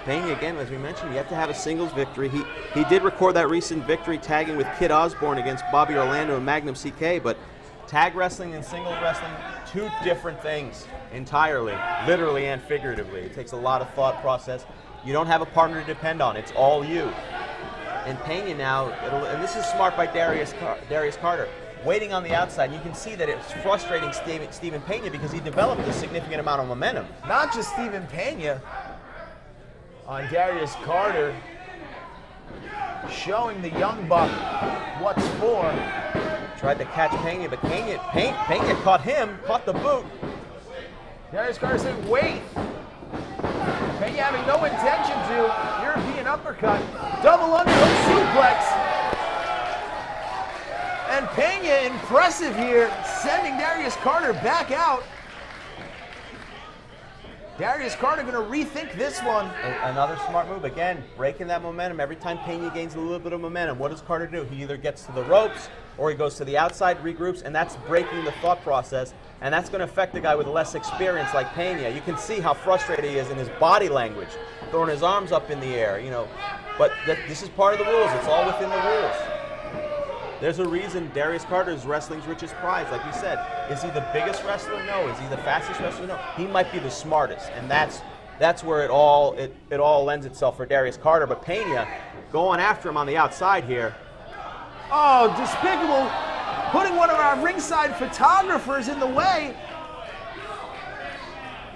Pena, again, as we mentioned, you have to have a singles victory. He did record that recent victory tagging with Kid Osborne against Bobby Orlando and Magnum CK, but tag wrestling and singles wrestling, two different things entirely, literally and figuratively. It takes a lot of thought process. You don't have a partner to depend on. It's all you. And Pena now, and this is smart by Darius Carter, waiting on the outside. You can see that it's frustrating Stephen Pena because he developed a significant amount of momentum. Not just Stephen Pena, on Darius Carter, showing the young buck what's for. Tried to catch Pena, but Pena caught him, caught the boot. Darius Carter said, wait. Pena having no intention to. European uppercut. Double underhook suplex. And Pena, impressive here, sending Darius Carter back out. Darius Carter going to rethink this one. Another smart move. Again, breaking that momentum. Every time Pena gains a little bit of momentum, what does Carter do? He either gets to the ropes or he goes to the outside, regroups, and that's breaking the thought process. And that's going to affect a guy with less experience like Pena. You can see how frustrated he is in his body language, throwing his arms up in the air, you know. But this is part of the rules. It's all within the rules. There's a reason Darius Carter is wrestling's richest prize. Like we said, is he the biggest wrestler? No. Is he the fastest wrestler? No. He might be the smartest, and that's where it all lends itself for Darius Carter. But Pena going after him on the outside here. Oh, despicable! Putting one of our ringside photographers in the way.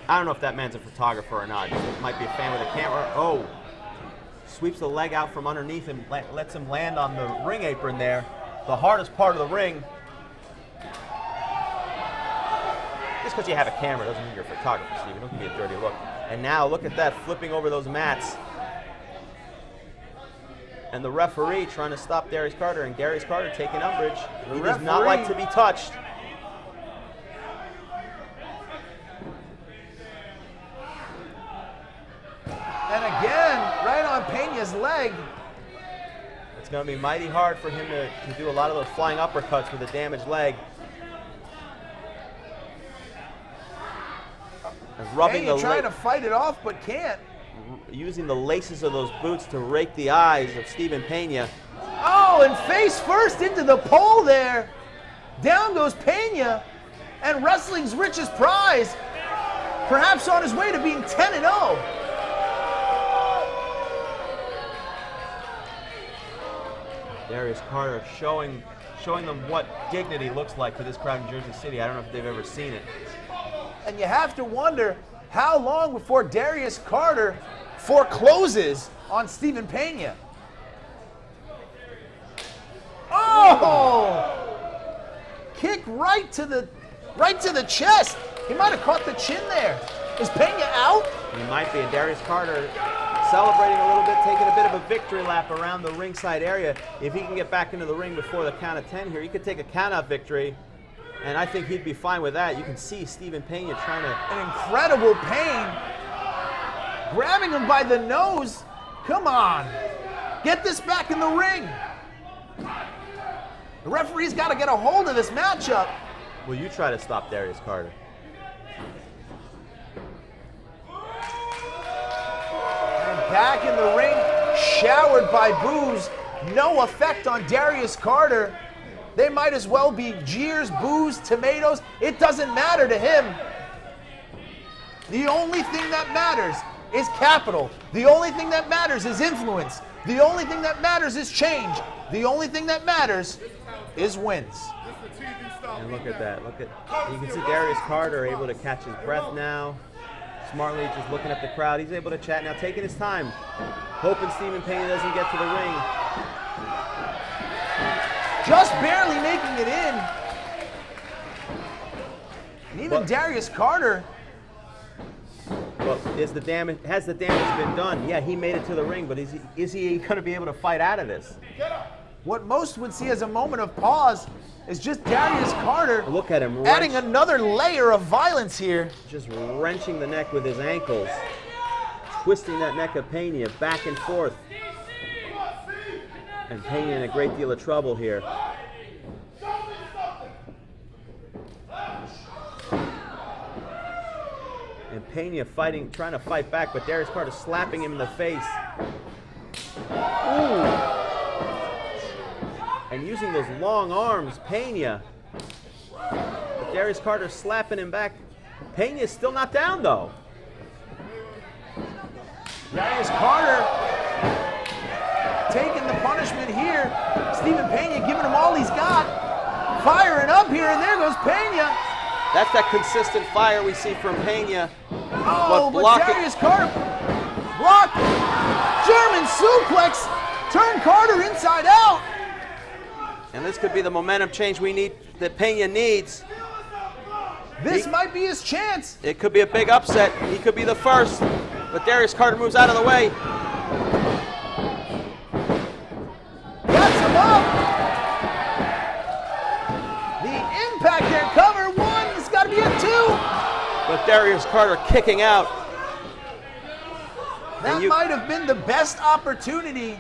I don't know if that man's a photographer or not. He might be a fan with a camera. Oh, sweeps the leg out from underneath him, lets him land on the ring apron there. The hardest part of the ring. Just because you have a camera doesn't mean you're a photographer, Steven. Don't give me a dirty look. And now look at that, flipping over those mats. And the referee trying to stop Darius Carter, and Darius Carter taking umbrage. He does not like to be touched. And again, right on Pena's leg. It's going to be mighty hard for him to do a lot of those flying uppercuts with a damaged leg. Rubbing Pena trying to fight it off, but can't. Using the laces of those boots to rake the eyes of Steven Pena. Oh, and face first into the pole there. Down goes Pena, and wrestling's richest prize, perhaps on his way to being 10-0. Darius Carter showing them what dignity looks like to this crowd in Jersey City. I don't know if they've ever seen it. And you have to wonder how long before Darius Carter forecloses on Steven Pena. Oh! Kick right to the chest. He might have caught the chin there. Is Pena out? He might be. And Darius Carter celebrating a little bit, taking a bit of a victory lap around the ringside area. If he can get back into the ring before the count of 10 here, he could take a count-out victory. And I think he'd be fine with that. You can see Steven Pena trying to... An incredible Payne. Grabbing him by the nose. Come on. Get this back in the ring. The referee's got to get a hold of this matchup. Will you try to stop Darius Carter? And back in the ring, showered by boos. No effect on Darius Carter. They might as well be jeers, boos, tomatoes. It doesn't matter to him. The only thing that matters is capital. The only thing that matters is influence. The only thing that matters is change. The only thing that matters is wins. And look at that. You can see Darius Carter able to catch his breath now. Smartly just looking at the crowd. He's able to chat now, taking his time. Hoping Steven Pena doesn't get to the ring. Just barely making it in. And even Darius Carter. Well, has the damage been done? Yeah, he made it to the ring, but is he going to be able to fight out of this? What most would see as a moment of pause is just Darius Carter. Look at him. Adding another layer of violence here. Just wrenching the neck with his ankles. Twisting that neck of Pena back and forth. And Pena in a great deal of trouble here. And Pena trying to fight back, but Darius Carter slapping him in the face. Ooh. And using those long arms, Pena. But Darius Carter slapping him back. Pena is still not down though. Darius Carter taking the punishment here. Steven Pena giving him all he's got. Firing up here, and there goes Pena. That's that consistent fire we see from Pena. Oh, but Darius Carter blocked. German suplex. Turn Carter inside out. And this could be the momentum change that Pena needs. This might be his chance. It could be a big upset. He could be the first. But Darius Carter moves out of the way. Gets him up. The impact there, cover one. It's got to be a two. But Darius Carter kicking out. That might have been the best opportunity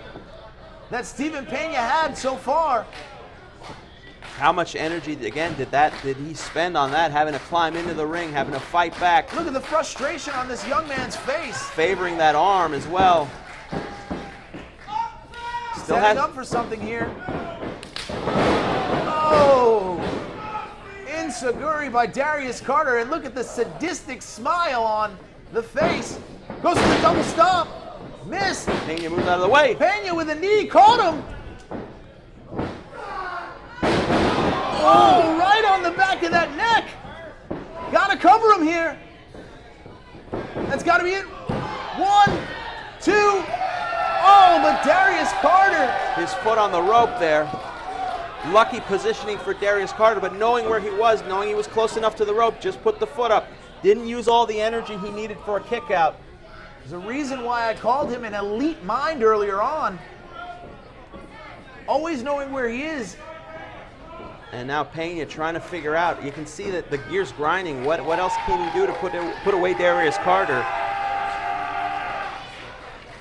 that Steven Pena had so far. How much energy, again, did he spend on that? Having to climb into the ring, having to fight back. Look at the frustration on this young man's face. Favoring that arm as well. Still setting up for something here. Oh! Enziguri by Darius Carter, and look at the sadistic smile on the face. Goes for the double stomp. Missed. Pena moves out of the way. Pena with a knee, caught him. Oh, right on the back of that neck. Gotta cover him here. That's gotta be it. 1, 2. Oh, but Darius Carter. His foot on the rope there. Lucky positioning for Darius Carter, but knowing where he was, knowing he was close enough to the rope, just put the foot up. Didn't use all the energy he needed for a kick out. There's a reason why I called him an elite mind earlier on. Always knowing where he is. And now Pena trying to figure out. You can see that the gear's grinding. What else can he do to put away Darius Carter?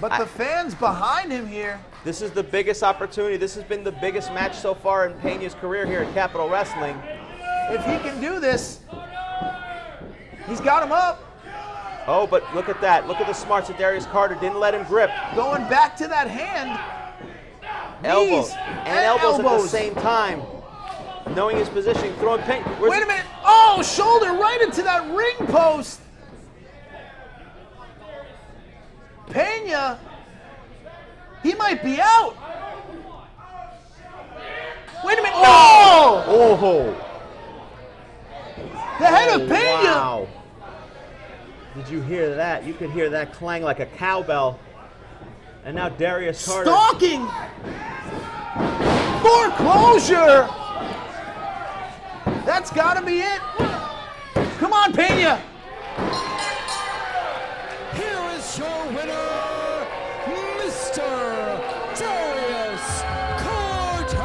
But the fans behind him here. This is the biggest opportunity. This has been the biggest match so far in Pena's career here at Capitol Wrestling. If he can do this, he's got him up. Oh, but look at that. Look at the smarts of Darius Carter. Didn't let him grip. Going back to that hand. Elbows. Knees And elbows at the same time. Knowing his position, throwing Pena. Wait a minute. Oh, shoulder right into that ring post. Pena, he might be out. Wait a minute. Oh! Oh! The head of Pena. Wow. Did you hear that? You could hear that clang like a cowbell. And now Darius Carter. Stalking. Foreclosure. That's got to be it. Come on, Pena. Here is your winner, Mr. Darius Carter.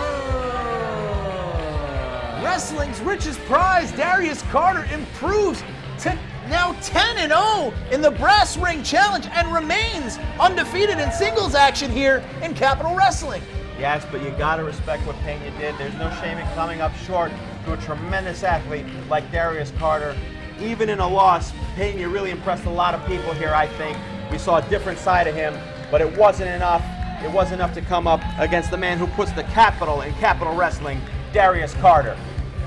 Wrestling's richest prize, Darius Carter improves to now 10-0 in the Brass Ring Challenge and remains undefeated in singles action here in Capitol Wrestling. Yes, but you gotta respect what Pena did. There's no shame in coming up short to a tremendous athlete like Darius Carter. Even in a loss, Pena really impressed a lot of people here, I think. We saw a different side of him, but it wasn't enough. It wasn't enough to come up against the man who puts the capital in Capitol Wrestling, Darius Carter.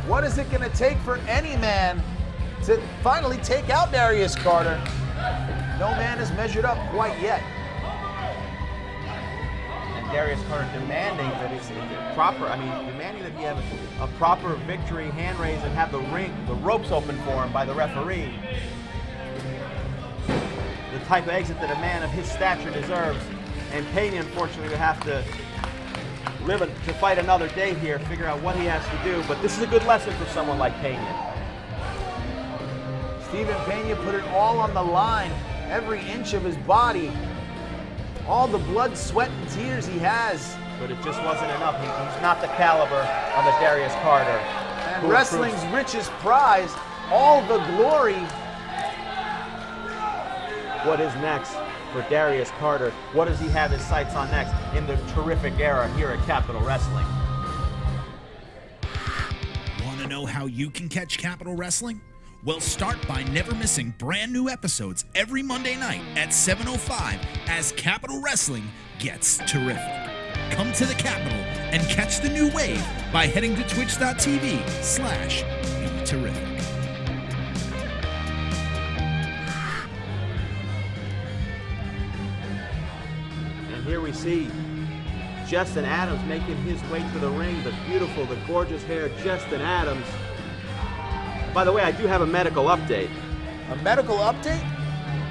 What is it going to take for any man to finally take out Darius Carter? No man has measured up quite yet. And Darius Carter demanding that it's proper, demanding that he have a proper victory hand raise and have the ropes open for him by the referee. The type of exit that a man of his stature deserves. And Payne, unfortunately, would have to fight another day here, figure out what he has to do. But this is a good lesson for someone like Payne. Steven Pena put it all on the line, every inch of his body, all the blood, sweat, and tears he has. But it just wasn't enough. He's not the caliber of a Darius Carter. And wrestling's richest prize, all the glory. What is next for Darius Carter? What does he have his sights on next in the terrific era here at Capitol Wrestling? Want to know how you can catch Capitol Wrestling? Well, start by never missing brand new episodes every Monday night at 7:05 as Capitol Wrestling gets terrific. Come to the Capitol and catch the new wave by heading to twitch.tv/BeTerrific. And here we see Justin Adams making his way to the ring. The beautiful, the gorgeous hair, Justin Adams. By the way, I do have a medical update. A medical update?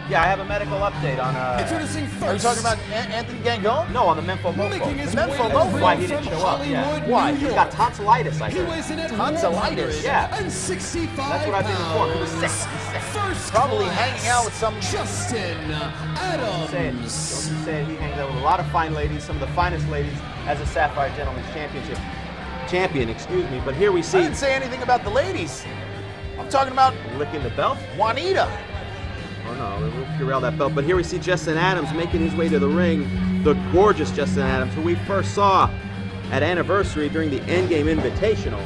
Yeah, I have a medical update on Introducing first. Are you talking about Anthony Gangone? No, on the Mempho Mofo. The Mempho Mofo? Why he didn't show up, yeah. Why? He's got tonsillitis, I heard. Tonsillitis? Yeah. And 65 That's what I've been informed. He was sick. First probably class, hanging out with some... Justin Adams. Don't you say it. He hangs out with a lot of fine ladies, some of the finest ladies as a Sapphire Gentleman's champion, excuse me. But here we see... I didn't say anything about the ladies. I'm talking about... Licking the belt? Juanita. Oh no, we'll Purell that belt. But here we see Justin Adams making his way to the ring. The gorgeous Justin Adams, who we first saw at Anniversary during the Endgame Invitational.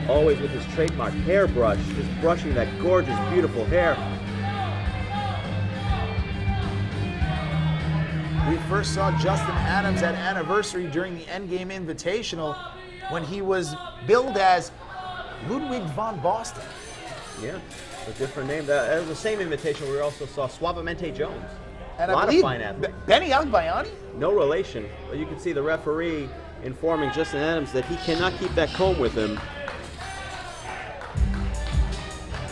Always with his trademark hairbrush, just brushing that gorgeous, beautiful hair. We first saw Justin Adams at Anniversary during the Endgame Invitational when he was billed as Ludwig von Boston. Yeah, a different name. That was the same invitation we also saw Suavemente Jones. And a lot of fine athletes. Benny Agbayani? No relation. But you can see the referee informing Justin Adams that he cannot keep that comb with him.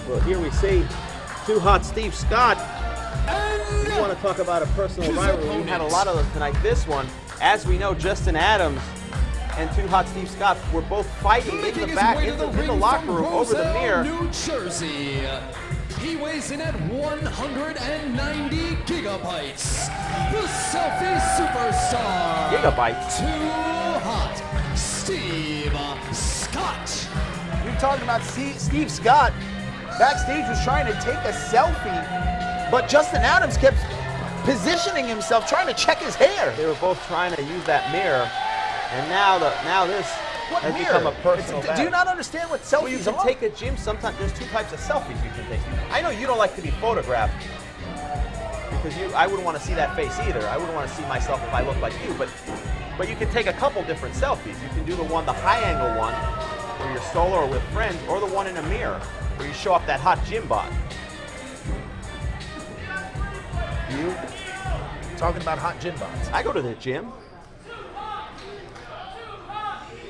Well, here we see Too Hot Steve Scott. We want to talk about a personal rivalry. We had a lot of those tonight. This one, as we know, Justin Adams and Too Hot Steve Scott were both fighting in the back, in the locker room over the mirror. New Jersey. He weighs in at 190 gigabytes. The selfie superstar. Gigabytes. Too Hot Steve Scott. You're talking about Steve Scott. Backstage was trying to take a selfie, but Justin Adams kept positioning himself, trying to check his hair. They were both trying to use that mirror, and now this has become a personal battle. Do you not understand what selfies well, you can take a gym. Sometimes there's two types of selfies you can take. I know you don't like to be photographed because I wouldn't want to see that face either. I wouldn't want to see myself if I look like you, but you can take a couple different selfies. You can do the high angle one, where you're solo or with friends, or the one in a mirror, where you show off that hot gym bod. You talking about hot gym bods? I go to the gym.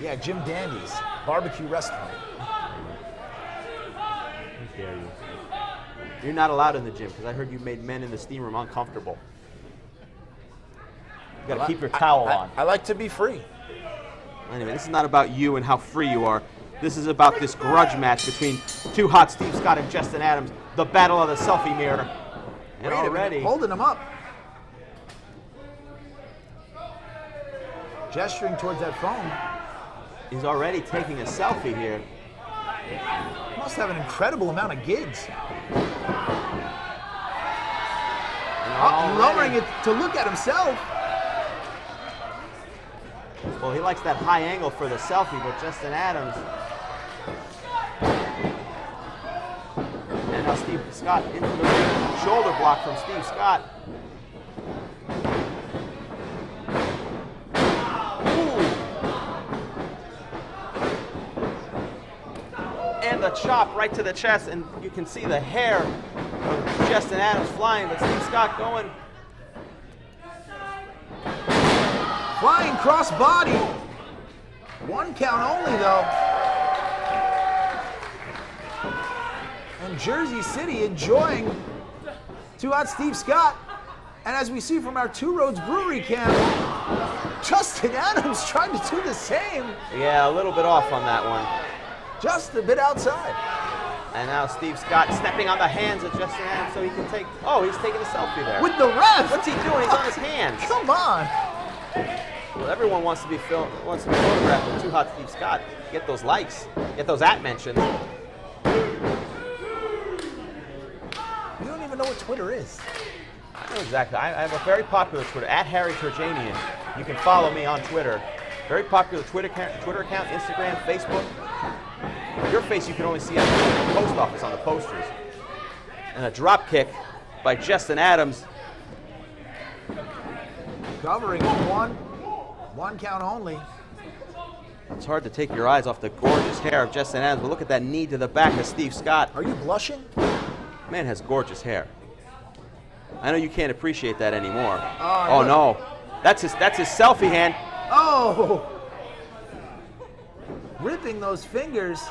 Yeah, Jim Dandy's barbecue restaurant. How dare you? You're not allowed in the gym because I heard you made men in the steam room uncomfortable. You gotta keep your towel on. I like to be free. Anyway, this is not about you and how free you are. This is about this grudge match between Too Hot Steve Scott and Justin Adams, the battle of the selfie mirror. And Wait already a minute, holding him up. Gesturing towards that phone. He's already taking a selfie here. He must have an incredible amount of gigs. Lowering it to look at himself. Well, he likes that high angle for the selfie, but Justin Adams. And now Steve Scott into the ring. Shoulder block from Steve Scott. And the chop right to the chest, and you can see the hair of Justin Adams flying, but Steve Scott going. Flying cross body. One count only, though. And Jersey City enjoying Too Hot Steve Scott. And as we see from our Two Roads Brewery cam, Justin Adams trying to do the same. Yeah, a little bit off on that one. Just a bit outside. And now Steve Scott stepping on the hands of Justin Adams so he can take. Oh, he's taking a selfie there. With the ref. What's he doing? He's on his hands. Come on. Well, everyone wants to be photographed with Too Hot Steve Scott. Get those likes. Get those @mentions. You don't even know what Twitter is. I know exactly. I have a very popular Twitter, @HarryTurjanian. You can follow me on Twitter. Very popular Twitter account, Instagram, Facebook. Your face you can only see at the post office on the posters. And a drop kick by Justin Adams. Covering one count only. It's hard to take your eyes off the gorgeous hair of Justin Adams, but look at that knee to the back of Steve Scott. Are you blushing? Man has gorgeous hair. I know you can't appreciate that anymore. Oh, oh no, that's his selfie hand. Oh, ripping those fingers.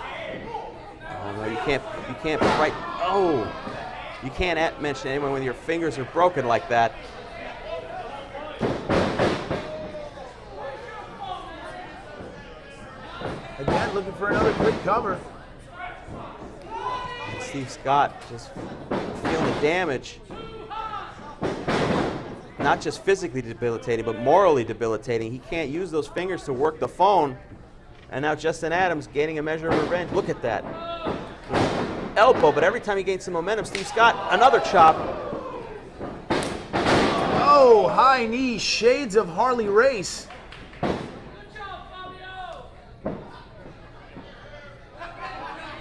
Oh no, you can't right. Oh, you can't mention anyone when your fingers are broken like that. Again, looking for another quick cover. And Steve Scott just feeling the damage. Not just physically debilitating, but morally debilitating. He can't use those fingers to work the phone. And now Justin Adams gaining a measure of revenge. Look at that. Elbow, but every time he gains some momentum, Steve Scott, another chop. Oh, high knee, shades of Harley Race.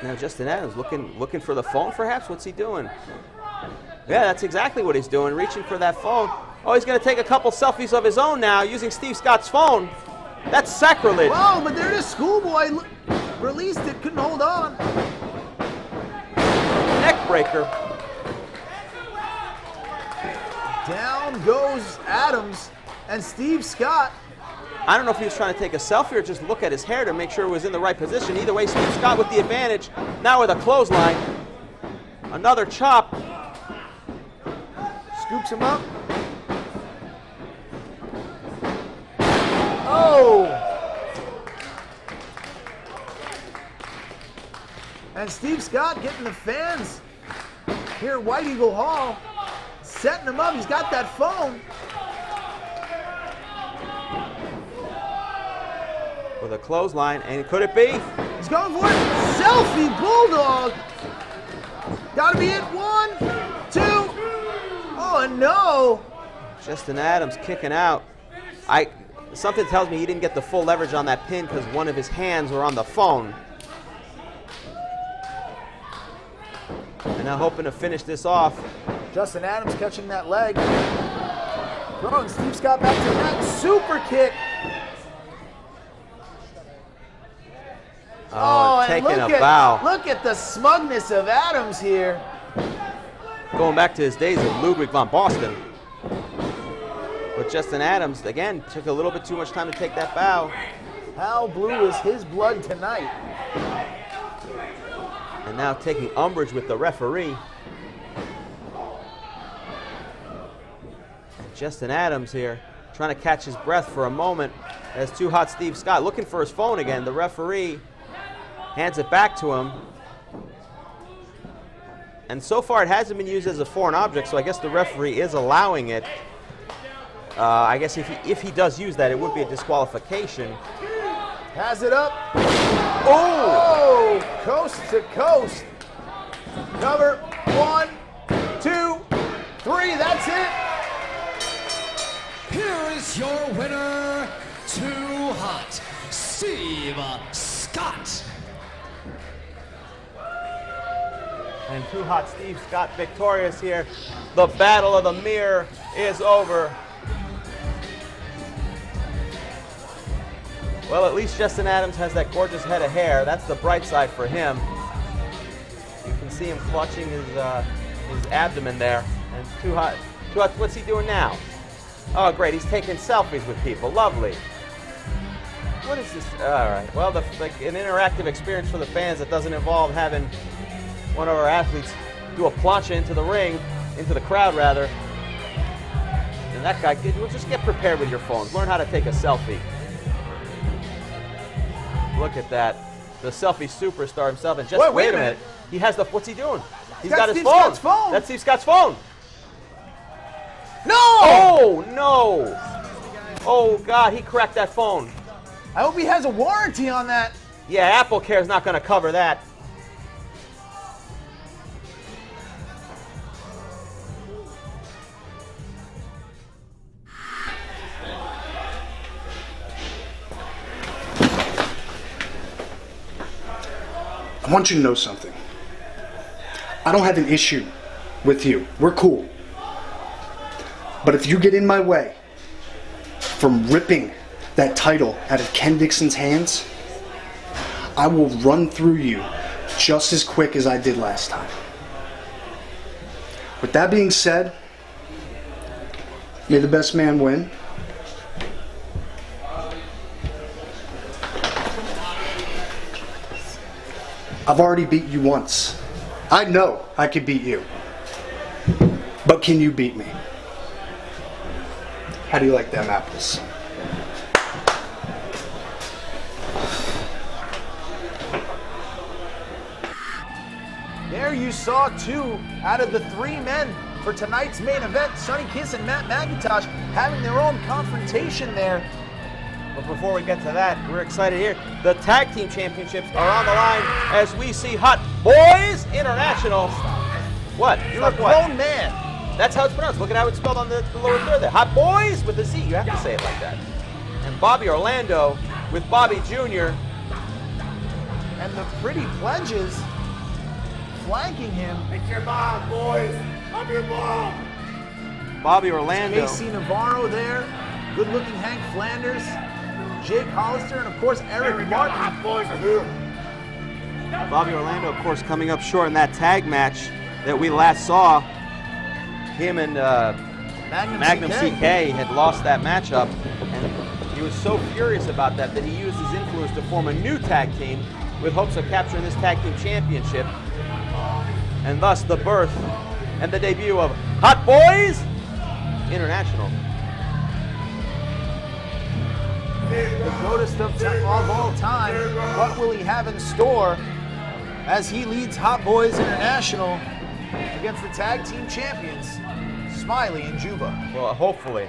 Now Justin Adams looking for the phone perhaps? What's he doing? Yeah, that's exactly what he's doing, reaching for that phone. Oh, he's going to take a couple selfies of his own now using Steve Scott's phone. That's sacrilege. Whoa, but there it is, Schoolboy released it, couldn't hold on. Neck breaker. Down goes Adams and Steve Scott. I don't know if he was trying to take a selfie or just look at his hair to make sure it was in the right position. Either way, Steve Scott with the advantage. Now with a clothesline. Another chop. Scoops him up. Oh! And Steve Scott getting the fans here at White Eagle Hall, setting them up. He's got that phone. With a clothesline, and could it be? He's going for it. Selfie Bulldog. Gotta be it. 1, 2. Oh no. Justin Adams kicking out. Something tells me he didn't get the full leverage on that pin because one of his hands were on the phone. And now hoping to finish this off. Justin Adams catching that leg. Throwing Steve Scott back to the mat. Super kick. Oh, taking a bow. Look at the smugness of Adams here. Going back to his days of Ludwig von Boston. But Justin Adams, again, took a little bit too much time to take that bow. How blue is his blood tonight? And now taking umbrage with the referee. And Justin Adams here, trying to catch his breath for a moment as Too Hot Steve Scott looking for his phone again. The referee hands it back to him. And so far it hasn't been used as a foreign object, so I guess the referee is allowing it. I guess if he does use that, it would be a disqualification. Has it up. Oh! Coast to coast. Cover. 1, 2, 3. That's it. Here is your winner, Too Hot Steve Scott. And Too Hot Steve Scott victorious here. The battle of the mirror is over. Well, at least Justin Adams has that gorgeous head of hair. That's the bright side for him. You can see him clutching his abdomen there. And Too Hot, what's he doing now? Oh, great, he's taking selfies with people. Lovely. What is this? All right, well, an interactive experience for the fans that doesn't involve having one of our athletes do a plancha into the ring, into the crowd rather. And that guy, just get prepared with your phones. Learn how to take a selfie. Look at that. The selfie superstar himself. And just wait a minute. He has the, what's he doing? He's got his phone. Scott's phone. That's Steve Scott's phone. No! Oh, no. Oh, God, he cracked that phone. I hope he has a warranty on that. Yeah, Apple Care's not going to cover that. I want you to know something. I don't have an issue with you. We're cool. But if you get in my way from ripping that title out of Ken Dixon's hands, I will run through you just as quick as I did last time. With that being said, may the best man win. I've already beat you once. I know I could beat you. But can you beat me? How do you like them apples? There you saw 2 out of the 3 men for tonight's main event. Sonny Kiss and Matt Macintosh having their own confrontation there. But before we get to that, we're excited here. The tag team championships are on the line as we see Hot Boiz International. What? You're a grown man. That's how it's pronounced. Look at how it's spelled on the lower third there. Hot Boiz with a Z. You have to say it like that. And Bobby Orlando with Bobby Jr. And the Pretty Pledges flanking him. It's your mom, boys. I'm your mom. Bobby Orlando. Casey Navarro there. Good-looking Hank Flanders. Jake Hollister, and of course Eric Martin. Bobby Orlando, of course, coming up short in that tag match that we last saw. Him and Magnum CK had lost that matchup, and he was so furious about that he used his influence to form a new tag team with hopes of capturing this tag team championship, and thus the birth and the debut of Hot Boiz International. The greatest of all time. What will he have in store? as he leads Hot Boys International against the tag team champions, Smiley and Juba. Well, hopefully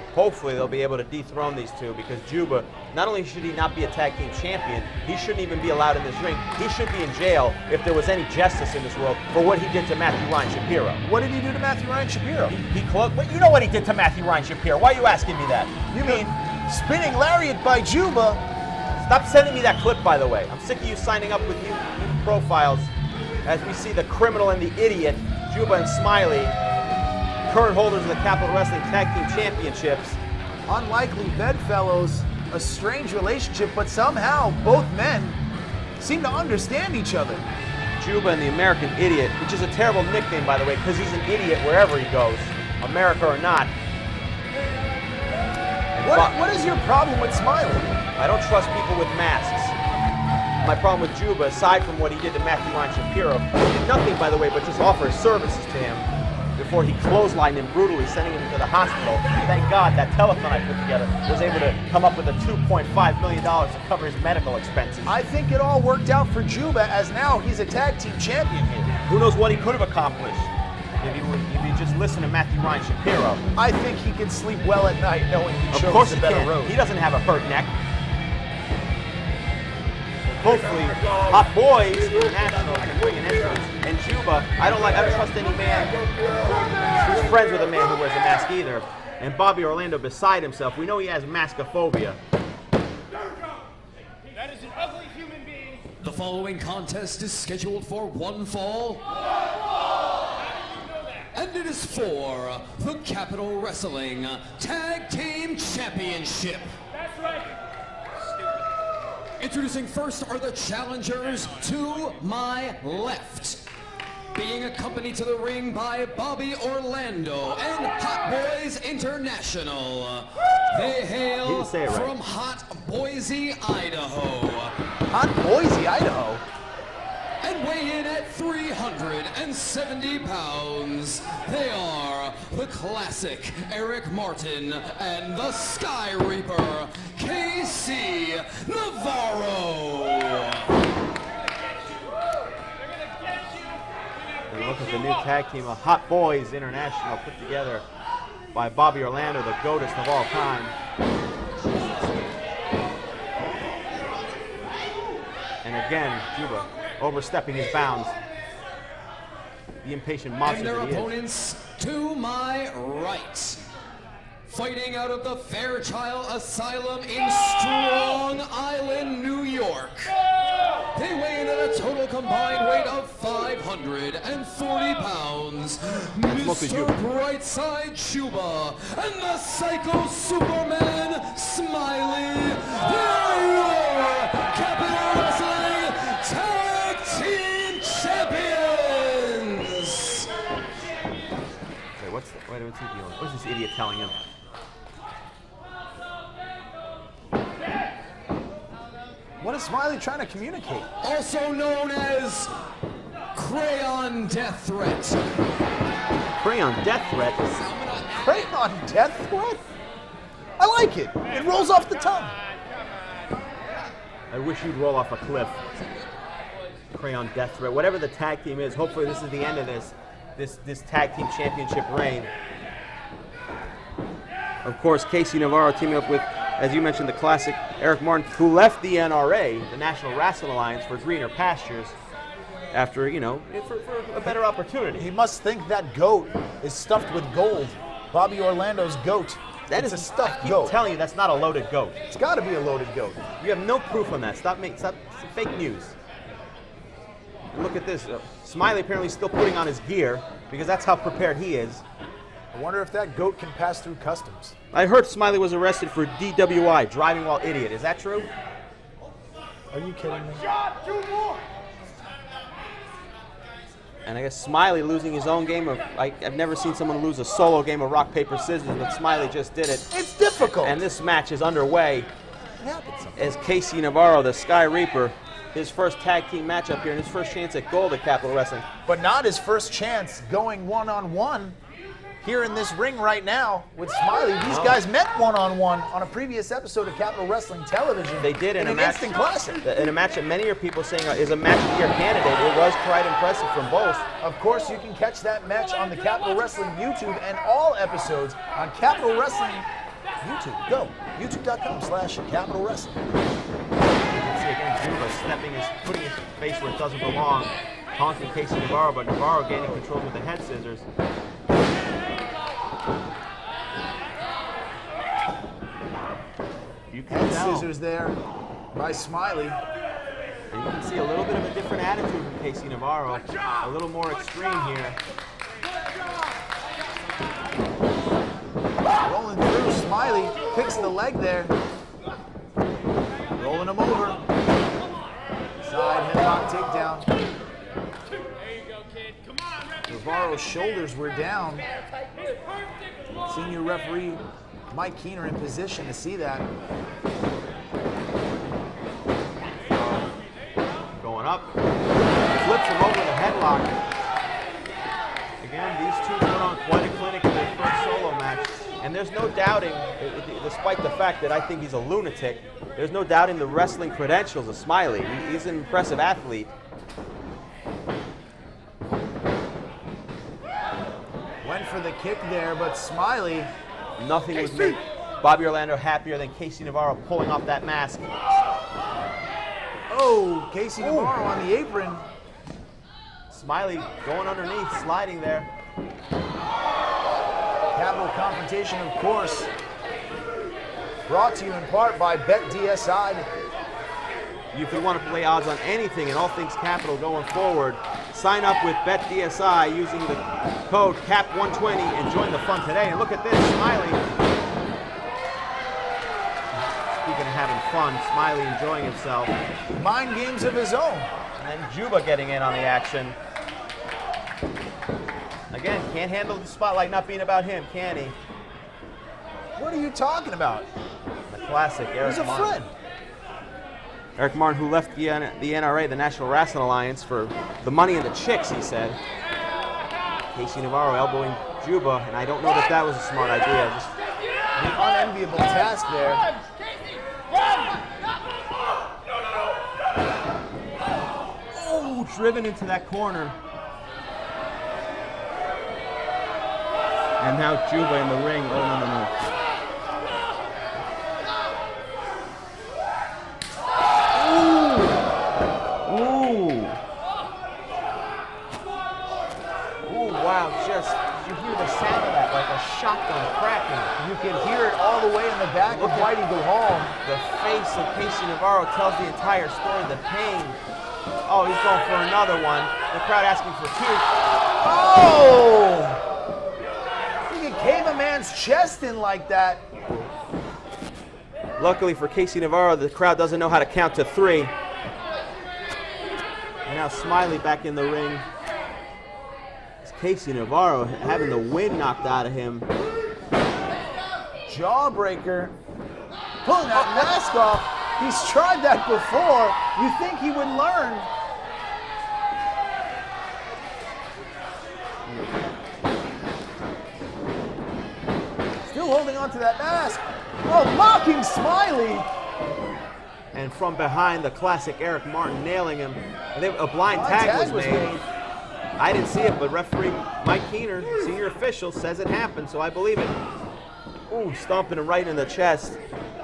they'll be able to dethrone these two, because Juba, not only should he not be a tag team champion, he shouldn't even be allowed in this ring. He should be in jail if there was any justice in this world for what he did to Matthew Ryan Shapiro. What did he do to Matthew Ryan Shapiro? He closed. But you know what he did to Matthew Ryan Shapiro. Why are you asking me that? You mean spinning lariat by Juba? Stop sending me that clip, by the way. I'm sick of you signing up with new profiles as we see the criminal and the idiot, Juba and Smiley, current holders of the Capital Wrestling Tag Team Championships. Unlikely bedfellows, a strange relationship, but somehow both men seem to understand each other. Juba and the American Idiot, which is a terrible nickname, by the way, because he's an idiot wherever he goes, America or not. What is your problem with Smiley? I don't trust people with masks. My problem with Juba, aside from what he did to Matthew Ryan Shapiro, he did nothing, by the way, but just offer his services to him before he clotheslined him brutally, sending him to the hospital. Thank God that telethon I put together was able to come up with a $2.5 million to cover his medical expenses. I think it all worked out for Juba, as now he's a tag team champion here. Who knows what he could have accomplished if he just listened to Matthew Ryan Shapiro. I think he can sleep well at night knowing he Of chose course the he better can. road. He doesn't have a hurt neck. Hopefully, Hot Boys International can bring an entrance. And Juba, I don't trust any man who's friends with a man who wears a mask either. And Bobby Orlando beside himself. We know he has maskophobia. That is an ugly human being. The following contest is scheduled for one fall. And it is for the Capital Wrestling Tag Team Championship. That's right. Introducing first are the challengers to my left. Being accompanied to the ring by Bobby Orlando and Hot Boys International. They hail from Hot Boise, Idaho. Hot Boise, Idaho? And weigh in at 370 pounds. They are the classic Eric Martin and the Sky Reaper, KC Navarro. And look at the new tag team of Hot Boys International put together by Bobby Orlando, the GOATest of all time. And again, Juba overstepping his bounds. The impatient monster And their that he is. opponents to my right. Fighting out of the Fairchild Asylum in Strong Island, New York. They weigh in at a total combined weight of 540 pounds. Mr. Brightside Juba and the Psycho Superman Smiley. They're your Capital Wrestling Tag Team Champions. Wait, what's he doing? What's this idiot telling him? What is Smiley trying to communicate? Also known as Crayon Death Threat. Crayon Death Threat? Crayon Death Threat? I like it. It rolls off the tongue. I wish you'd roll off a cliff. Crayon Death Threat. Whatever the tag team is, hopefully this is the end of this tag team championship reign. Of course, KC Navarro teaming up with, as you mentioned, the classic Eric Martin, who left the NRA, the National Wrestling Alliance, for greener pastures after, for a better opportunity. He must think that goat is stuffed with gold. Bobby Orlando's goat. That is is a stuffed I goat. keep telling you, that's not a loaded goat. It's got to be a loaded goat. You have no proof on that. Stop fake news. Look at this. Smiley apparently still putting on his gear because that's how prepared he is. I wonder if that goat can pass through customs. I heard Smiley was arrested for DWI, driving while idiot. Is that true? Are you kidding me? And I guess Smiley losing his own game of, I've never seen someone lose a solo game of rock, paper, scissors, but Smiley just did it. It's difficult. And this match is underway It happens sometimes. as KC Navarro, the Sky Reaper, his first tag team matchup here and his first chance at gold at Capital Wrestling. But not his first chance going one-on-one here in this ring right now with Smiley. These guys met one-on-one on a previous episode of Capital Wrestling Television. They did in a match. Instant classic. In a match that many people saying is a match of the year candidate. It was quite impressive from both. Of course, you can catch that match on the Capital Wrestling YouTube and all episodes on Capital Wrestling YouTube. Go, youtube.com/Capital Wrestling. You can see again Juba putting his face where it doesn't belong, taunting Casey Navarro, but Navarro gaining control with the head scissors. You can tell. Scissors there by Smiley. And you can see a little bit of a different attitude from Casey Navarro. A little more extreme here. Rolling through, Smiley picks the leg there. Rolling him over. Side headlock takedown. There you go, kid. Come on, ref. Navarro's shoulders were down. Senior referee Mike Keener in position to see that. Going up. Flips him over the headlock. Again, these two put on quite a clinic in their first solo match. And there's no doubting, despite the fact that I think he's a lunatic, there's no doubting the wrestling credentials of Smiley. He's an impressive athlete. Went for the kick there, but Smiley. Nothing would make Bobby Orlando happier than Casey Navarro pulling off that mask. Oh, Casey Navarro on the apron. Smiley going underneath, sliding there. Capital Confrontation, of course, brought to you in part by BetDSI. If you want to play odds on anything and all things Capital going forward, sign up with BetDSI using the code CAP120 and join the fun today. And look at this, Smiley. Speaking of having fun, Smiley enjoying himself. Mind games of his own. And then Juba getting in on the action. Again, can't handle the spotlight not being about him, can he? What are you talking about? The classic Eric He's a Martin. friend. Eric Martin, who left the NRA, the National Wrestling Alliance, for the money and the chicks, he said. Casey Navarro elbowing Juba, and I don't know that that was a smart idea. Just an unenviable task there. Oh, driven into that corner. And now Juba in the ring. Oh, no. Wow, just, you hear the sound of that like a shotgun cracking. You can hear it all the way in the back of Whitey Go Home. The face of Casey Navarro tells the entire story, the pain. Oh, he's going for another one. The crowd asking for two. Oh! You can cave a man's chest in like that. Luckily for Casey Navarro, the crowd doesn't know how to count to three. And now Smiley back in the ring. Casey Navarro having the wind knocked out of him. Jawbreaker. Pulling that mask off. He's tried that before. You think he would learn. Still holding on to that mask. Oh, mocking Smiley. And from behind, the classic Eric Martin nailing him. And a blind tag was made. I didn't see it, but referee Mike Keener, senior official, says it happened, so I believe it. Ooh, stomping him right in the chest.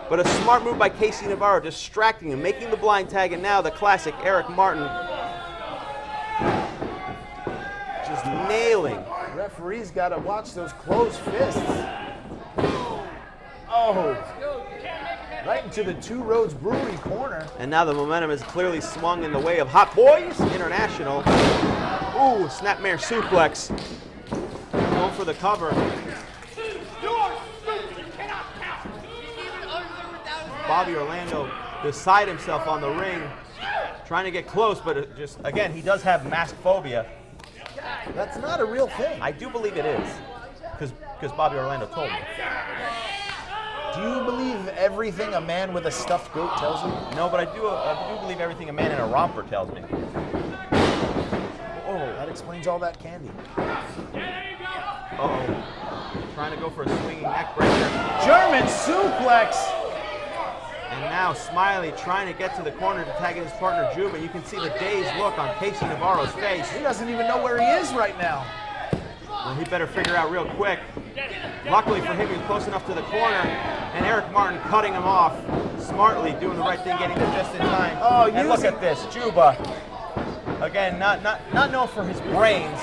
But a smart move by Casey Navarro, distracting him, making the blind tag, and now the classic Eric Martin just nailing. Referee's got to watch those closed fists. Oh, right into the Two Roads Brewery corner. And now the momentum is clearly swung in the way of Hot Boiz International. Ooh, snapmare suplex. Going for the cover. Bobby Orlando beside himself on the ring, trying to get close, but it just, again, he does have mask phobia. That's not a real thing. I do believe it is, because Bobby Orlando told me. Do you believe everything a man with a stuffed goat tells you? No, but I do believe everything a man in a romper tells me. Oh, that explains all that candy. Uh-oh. Trying to go for a swinging neck breaker. German suplex. And now Smiley trying to get to the corner to tag in his partner Juba. You can see the dazed look on Casey Navarro's face. He doesn't even know where he is right now. Well, he better figure out real quick. Luckily for him, he was close enough to the corner, and Eric Martin cutting him off. Smartly doing the right thing, getting there just in time. Oh, and look at this, Juba. Again, not known for his brains.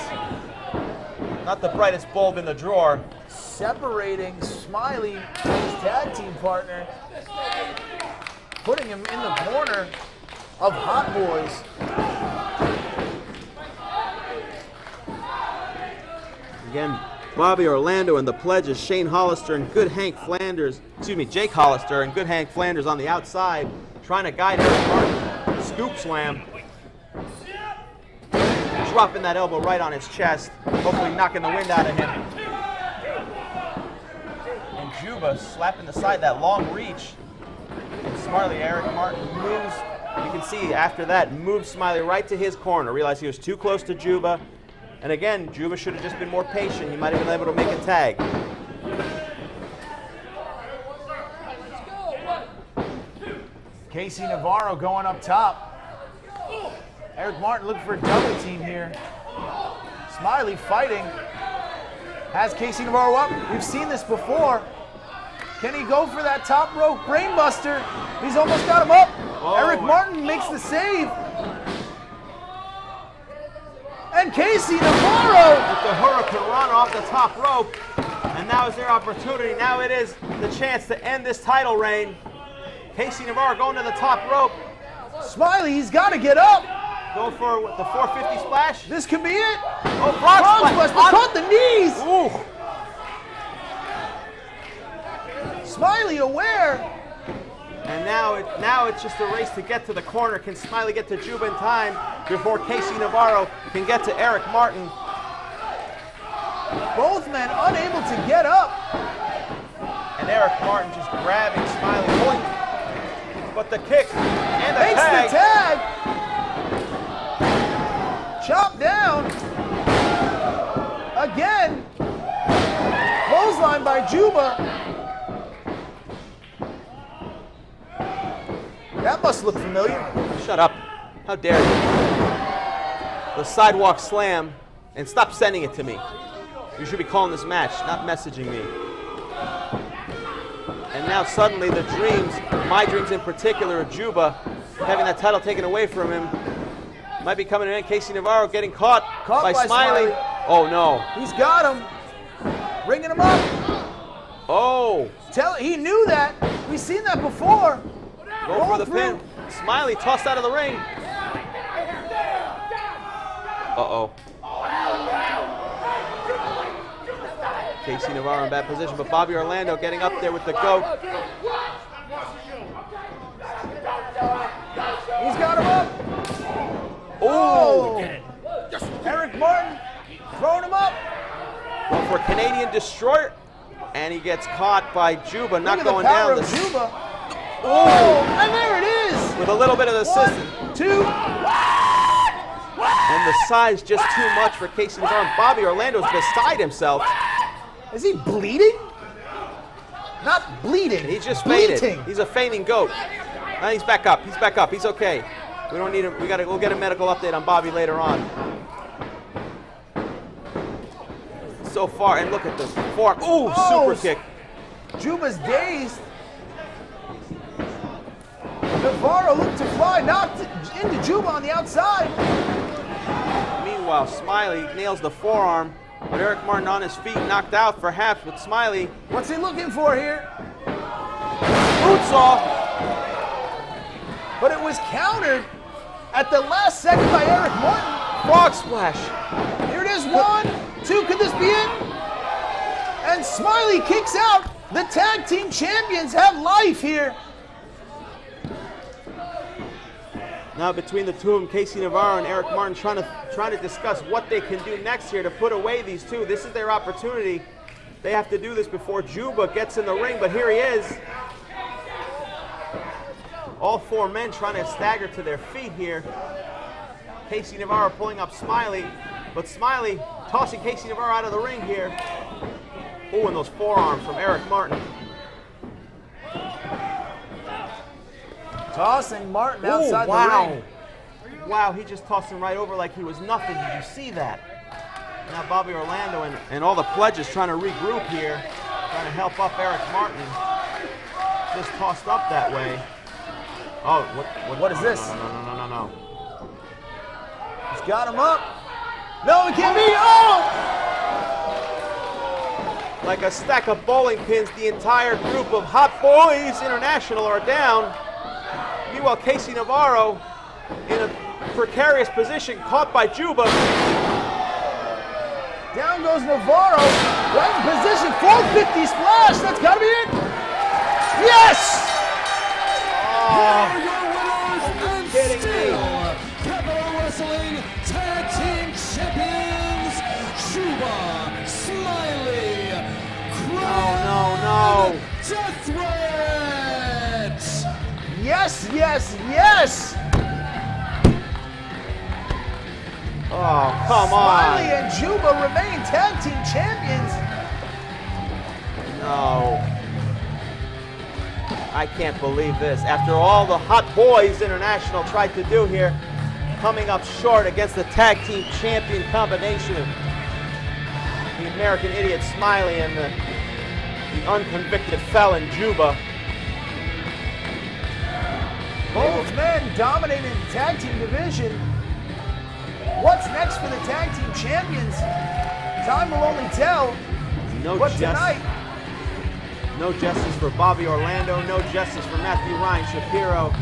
Not the brightest bulb in the drawer. Separating Smiley, his tag team partner, putting him in the corner of Hot Boys. Again, Bobby Orlando and the pledges, Shane Hollister and good Hank Flanders, Jake Hollister and good Hank Flanders on the outside, trying to guide Eric Martin. Scoop slam. Dropping that elbow right on his chest, hopefully knocking the wind out of him. And Juba slapping the side, that long reach. And smartly, Eric Martin moves. You can see after that, moves Smiley right to his corner. Realized he was too close to Juba. And again, Juba should have just been more patient. He might have been able to make a tag. Casey Navarro going up top. Eric Martin looking for a double team here. Smiley fighting. Has Casey Navarro up. We've seen this before. Can he go for that top rope brainbuster? He's almost got him up. Oh. Eric Martin makes the save. And Casey Navarro with the Hurricane Run off the top rope. And now is their opportunity. Now it is the chance to end this title reign. Casey Navarro going to the top rope. Smiley, he's got to get up. Going for the 450 splash. This could be it. Oh, frog splash. But caught the knees. Ooh. Smiley aware. And now it's just a race to get to the corner. Can Smiley get to Juba in time before Casey Navarro can get to Eric Martin? Both men unable to get up. And Eric Martin just grabbing Smiley. Pulling. But the kick and the makes tag. The tag. Chop down. Again. Clothesline by Juba. That must look familiar. Shut up. How dare you? The sidewalk slam, and stop sending it to me. You should be calling this match, not messaging me. And now suddenly the dreams, my dreams in particular, of Juba having that title taken away from him, might be coming in. Casey Navarro getting caught by Smiley. Oh no. He's got him. Ringing him up. Oh. He knew that. We've seen that before. Go for the pin. Smiley tossed out of the ring. Uh-oh. Casey Navarro in bad position, but Bobby Orlando getting up there with the goat. He's got him up. Oh! Eric Martin throwing him up. Going for a Canadian Destroyer. And he gets caught by Juba, not going down. The Juba. Oh, and there it is! With a little bit of assistance. 1, 2. And the size just too much for Casey Navarro. Bobby Orlando's beside himself. Is he bleeding? Not bleeding. He's just fainted. He's a fainting goat. Now he's back up. He's back up. He's okay. We don't need him. We'll get a medical update on Bobby later on. So far, and look at this fork. Ooh, super kick. Juba's dazed. Navarro looked to fly, knocked into Juba on the outside. Meanwhile, Smiley nails the forearm, but Eric Martin on his feet, knocked out perhaps with Smiley. What's he looking for here? Bootsaw. But it was countered at the last second by Eric Martin. Frog splash. Here it is, 1, 2, could this be it? And Smiley kicks out. The tag team champions have life here. Now between the two of them, Casey Navarro and Eric Martin trying to discuss what they can do next here to put away these two. This is their opportunity. They have to do this before Juba gets in the ring, but here he is. All four men trying to stagger to their feet here. Casey Navarro pulling up Smiley, but Smiley tossing Casey Navarro out of the ring here. Oh, and those forearms from Eric Martin. Tossing Martin outside the ring. Wow, he just tossed him right over like he was nothing. Did you see that? Now Bobby Orlando and all the pledges trying to regroup here, trying to help up Eric Martin. Just tossed up that way. Oh, what is this? No. He's got him up. No, it can't be. Oh! Like a stack of bowling pins, the entire group of Hot Boiz International are down. Meanwhile, Casey Navarro in a precarious position, caught by Juba. Down goes Navarro, right in position, 450 splash, that's gotta be it. Yes! Here are your winners and kidding still Capital Wrestling Tag Team Champions, Juba, Smiley, No. Death Threat! Yes, yes, yes! Oh, come on. Smiley and Juba remain tag team champions. No. I can't believe this. After all the Hot Boiz International tried to do here, coming up short against the tag team champion combination of the American Idiot Smiley and the unconvicted felon Juba. Both men dominated the tag team division. What's next for the tag team champions? Time will only tell. But tonight, no justice for Bobby Orlando, no justice for Matthew Ryan Shapiro.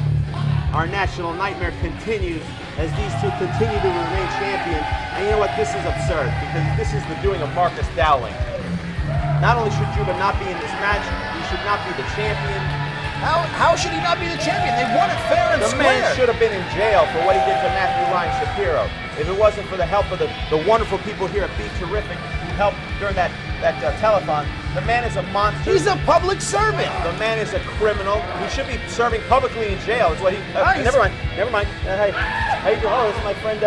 Our national nightmare continues as these two continue to remain champion. And you know what? This is absurd because this is the doing of Marcus Dowling. Not only should Juba not be in this match, he should not be the champion. how should he not be the champion? They won it fair and square. The man should have been in jail for what he did to Matthew Ryan Shapiro. If it wasn't for the help of the wonderful people here at Be Terrific who helped during that telethon, the man is a monster. He's a public servant. The man is a criminal. He should be serving publicly in jail. Is what he. Never mind. Hey, how you doing? Oh, this is my friend.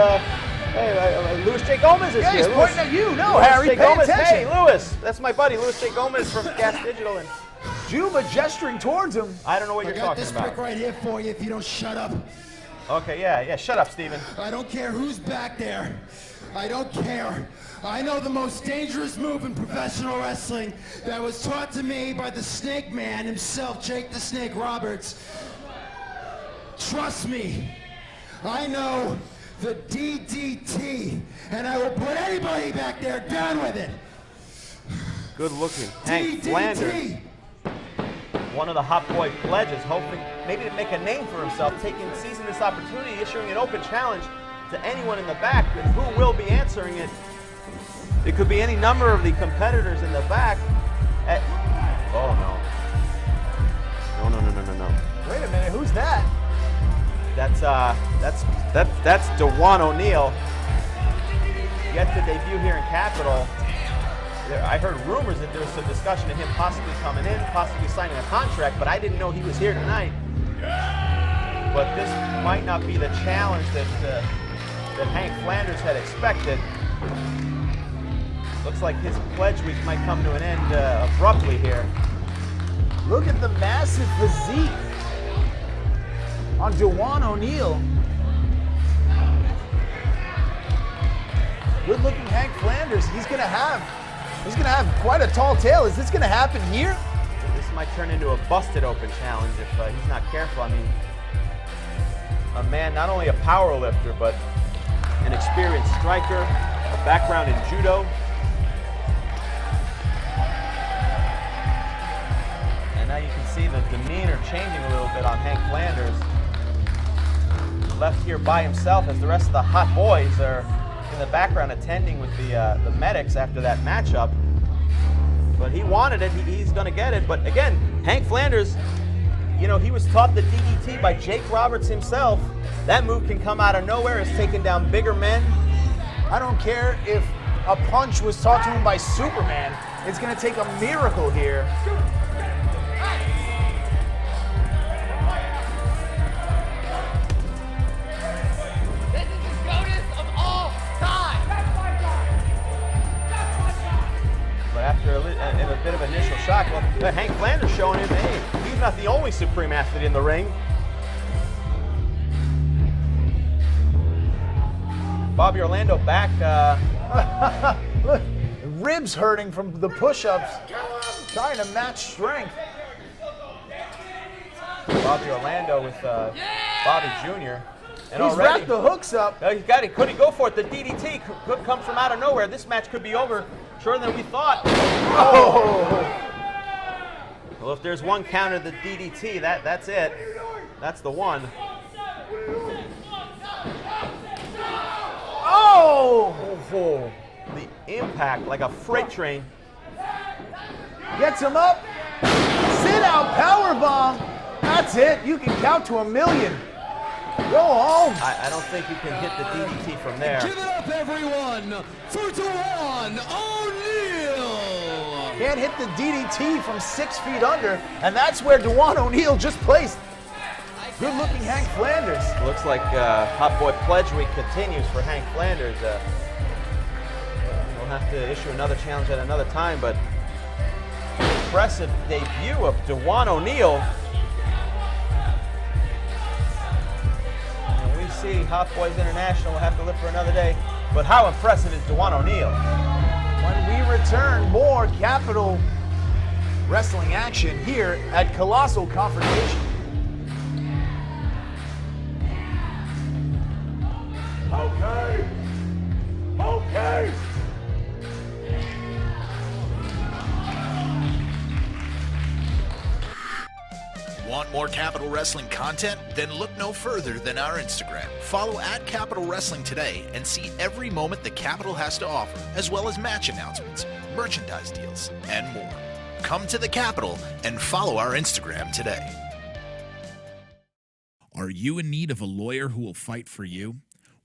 Louis J. Gomez is here. He's Louis, pointing at you. No, Louis Harry, J. pay Gomez. attention. Hey, Louis. That's my buddy, Louis J. Gomez from Gas Digital. And Juba gesturing towards him. I don't know what you're talking about. I got this brick right here for you if you don't shut up. Okay, yeah. Shut up, Steven. I don't care who's back there. I don't care. I know the most dangerous move in professional wrestling that was taught to me by the Snake Man himself, Jake the Snake Roberts. Trust me, I know the DDT, and I will put anybody back there down with it. Good looking. Hank Flanders, one of the Hot Boy pledges, hoping maybe to make a name for himself, seizing this opportunity, issuing an open challenge to anyone in the back, and who will be answering it? It could be any number of the competitors in the back. Oh no. No. Wait a minute, who's that? That's DeJuan O'Neill. Yet to debut here in Capitol. I heard rumors that there was some discussion of him possibly coming in, possibly signing a contract, but I didn't know he was here tonight. But this might not be the challenge that Hank Flanders had expected. Looks like his pledge week might come to an end abruptly here. Look at the massive physique on DeJuan O'Neill. Good looking Hank Flanders. He's gonna have quite a tall tail. Is this gonna happen here? This might turn into a busted open challenge if he's not careful. I mean, a man, not only a power lifter, but an experienced striker, a background in judo. And now you can see the demeanor changing a little bit on Hank Flanders. Left here by himself as the rest of the Hot Boys are in the background attending with the medics after that matchup. But he wanted it, he's gonna get it. But again, Hank Flanders, you know, he was taught the DDT by Jake Roberts himself. That move can come out of nowhere. It's taken down bigger men. I don't care if a punch was taught to him by Superman. It's gonna take a miracle here. This is as goated in a bit of initial shock. Well, Hank Flanders showing him, hey, he's not the only supreme athlete in the ring. Bobby Orlando back. Look, ribs hurting from the push-ups, trying to match strength. Bobby Orlando with Bobby Jr. And he's already, wrapped the hooks up. He's got it. Could he go for it? The DDT could come from out of nowhere. This match could be over shorter than we thought. Oh! Well, if there's one counter, the DDT, that's it. That's the one. Oh! Oh! The impact, like a freight train. Gets him up. Sit out powerbomb. That's it. You can count to 1,000,000. Go home. I don't think you can hit the DDT from there. Give it up, everyone, for Dwan O'Neal. Can't hit the DDT from 6 feet under, and that's where Dwan O'Neal just placed. Good-looking Hank Flanders. Looks like Hot Boy Pledge Week continues for Hank Flanders. We'll have to issue another challenge at another time, but impressive debut of Dwan O'Neal. And we see Hot Boys International will have to live for another day, but how impressive is Dwan O'Neal? When we return, more Capital Wrestling action here at Colossal Confrontation. Okay. Okay. Want more Capital Wrestling content? Then look no further than our Instagram. Follow @Capital Wrestling today and see every moment the Capital has to offer, as well as match announcements, merchandise deals, and more. Come to the Capital and follow our Instagram today. Are you in need of a lawyer who will fight for you?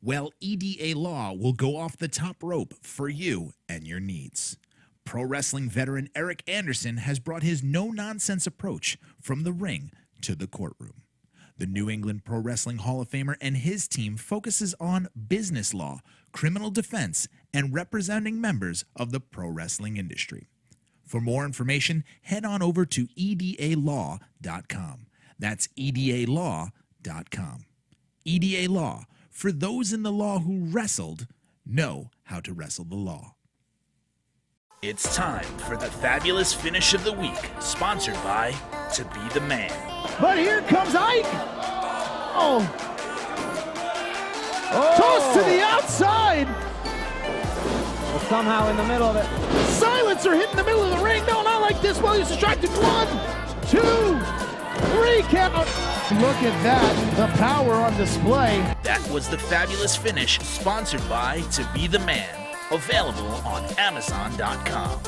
Well, EDA Law will go off the top rope for you and your needs. Pro wrestling veteran Eric Anderson has brought his no-nonsense approach from the ring to the courtroom. The New England Pro Wrestling Hall of Famer and his team focuses on business law, criminal defense, and representing members of the pro wrestling industry. For more information, head on over to edalaw.com. That's edalaw.com. EDA Law, for those in the law who wrestled, know how to wrestle the law. It's time for the fabulous finish of the week, sponsored by To Be the Man. But here comes Ike. Oh. Toss to the outside. Well, somehow in the middle of it. Silencer hit in the middle of the ring. No, not like this. Well, he's distracted. 1, 2, 3 count. Look at that. The power on display. That was the fabulous finish, sponsored by To Be the Man. Available on Amazon.com.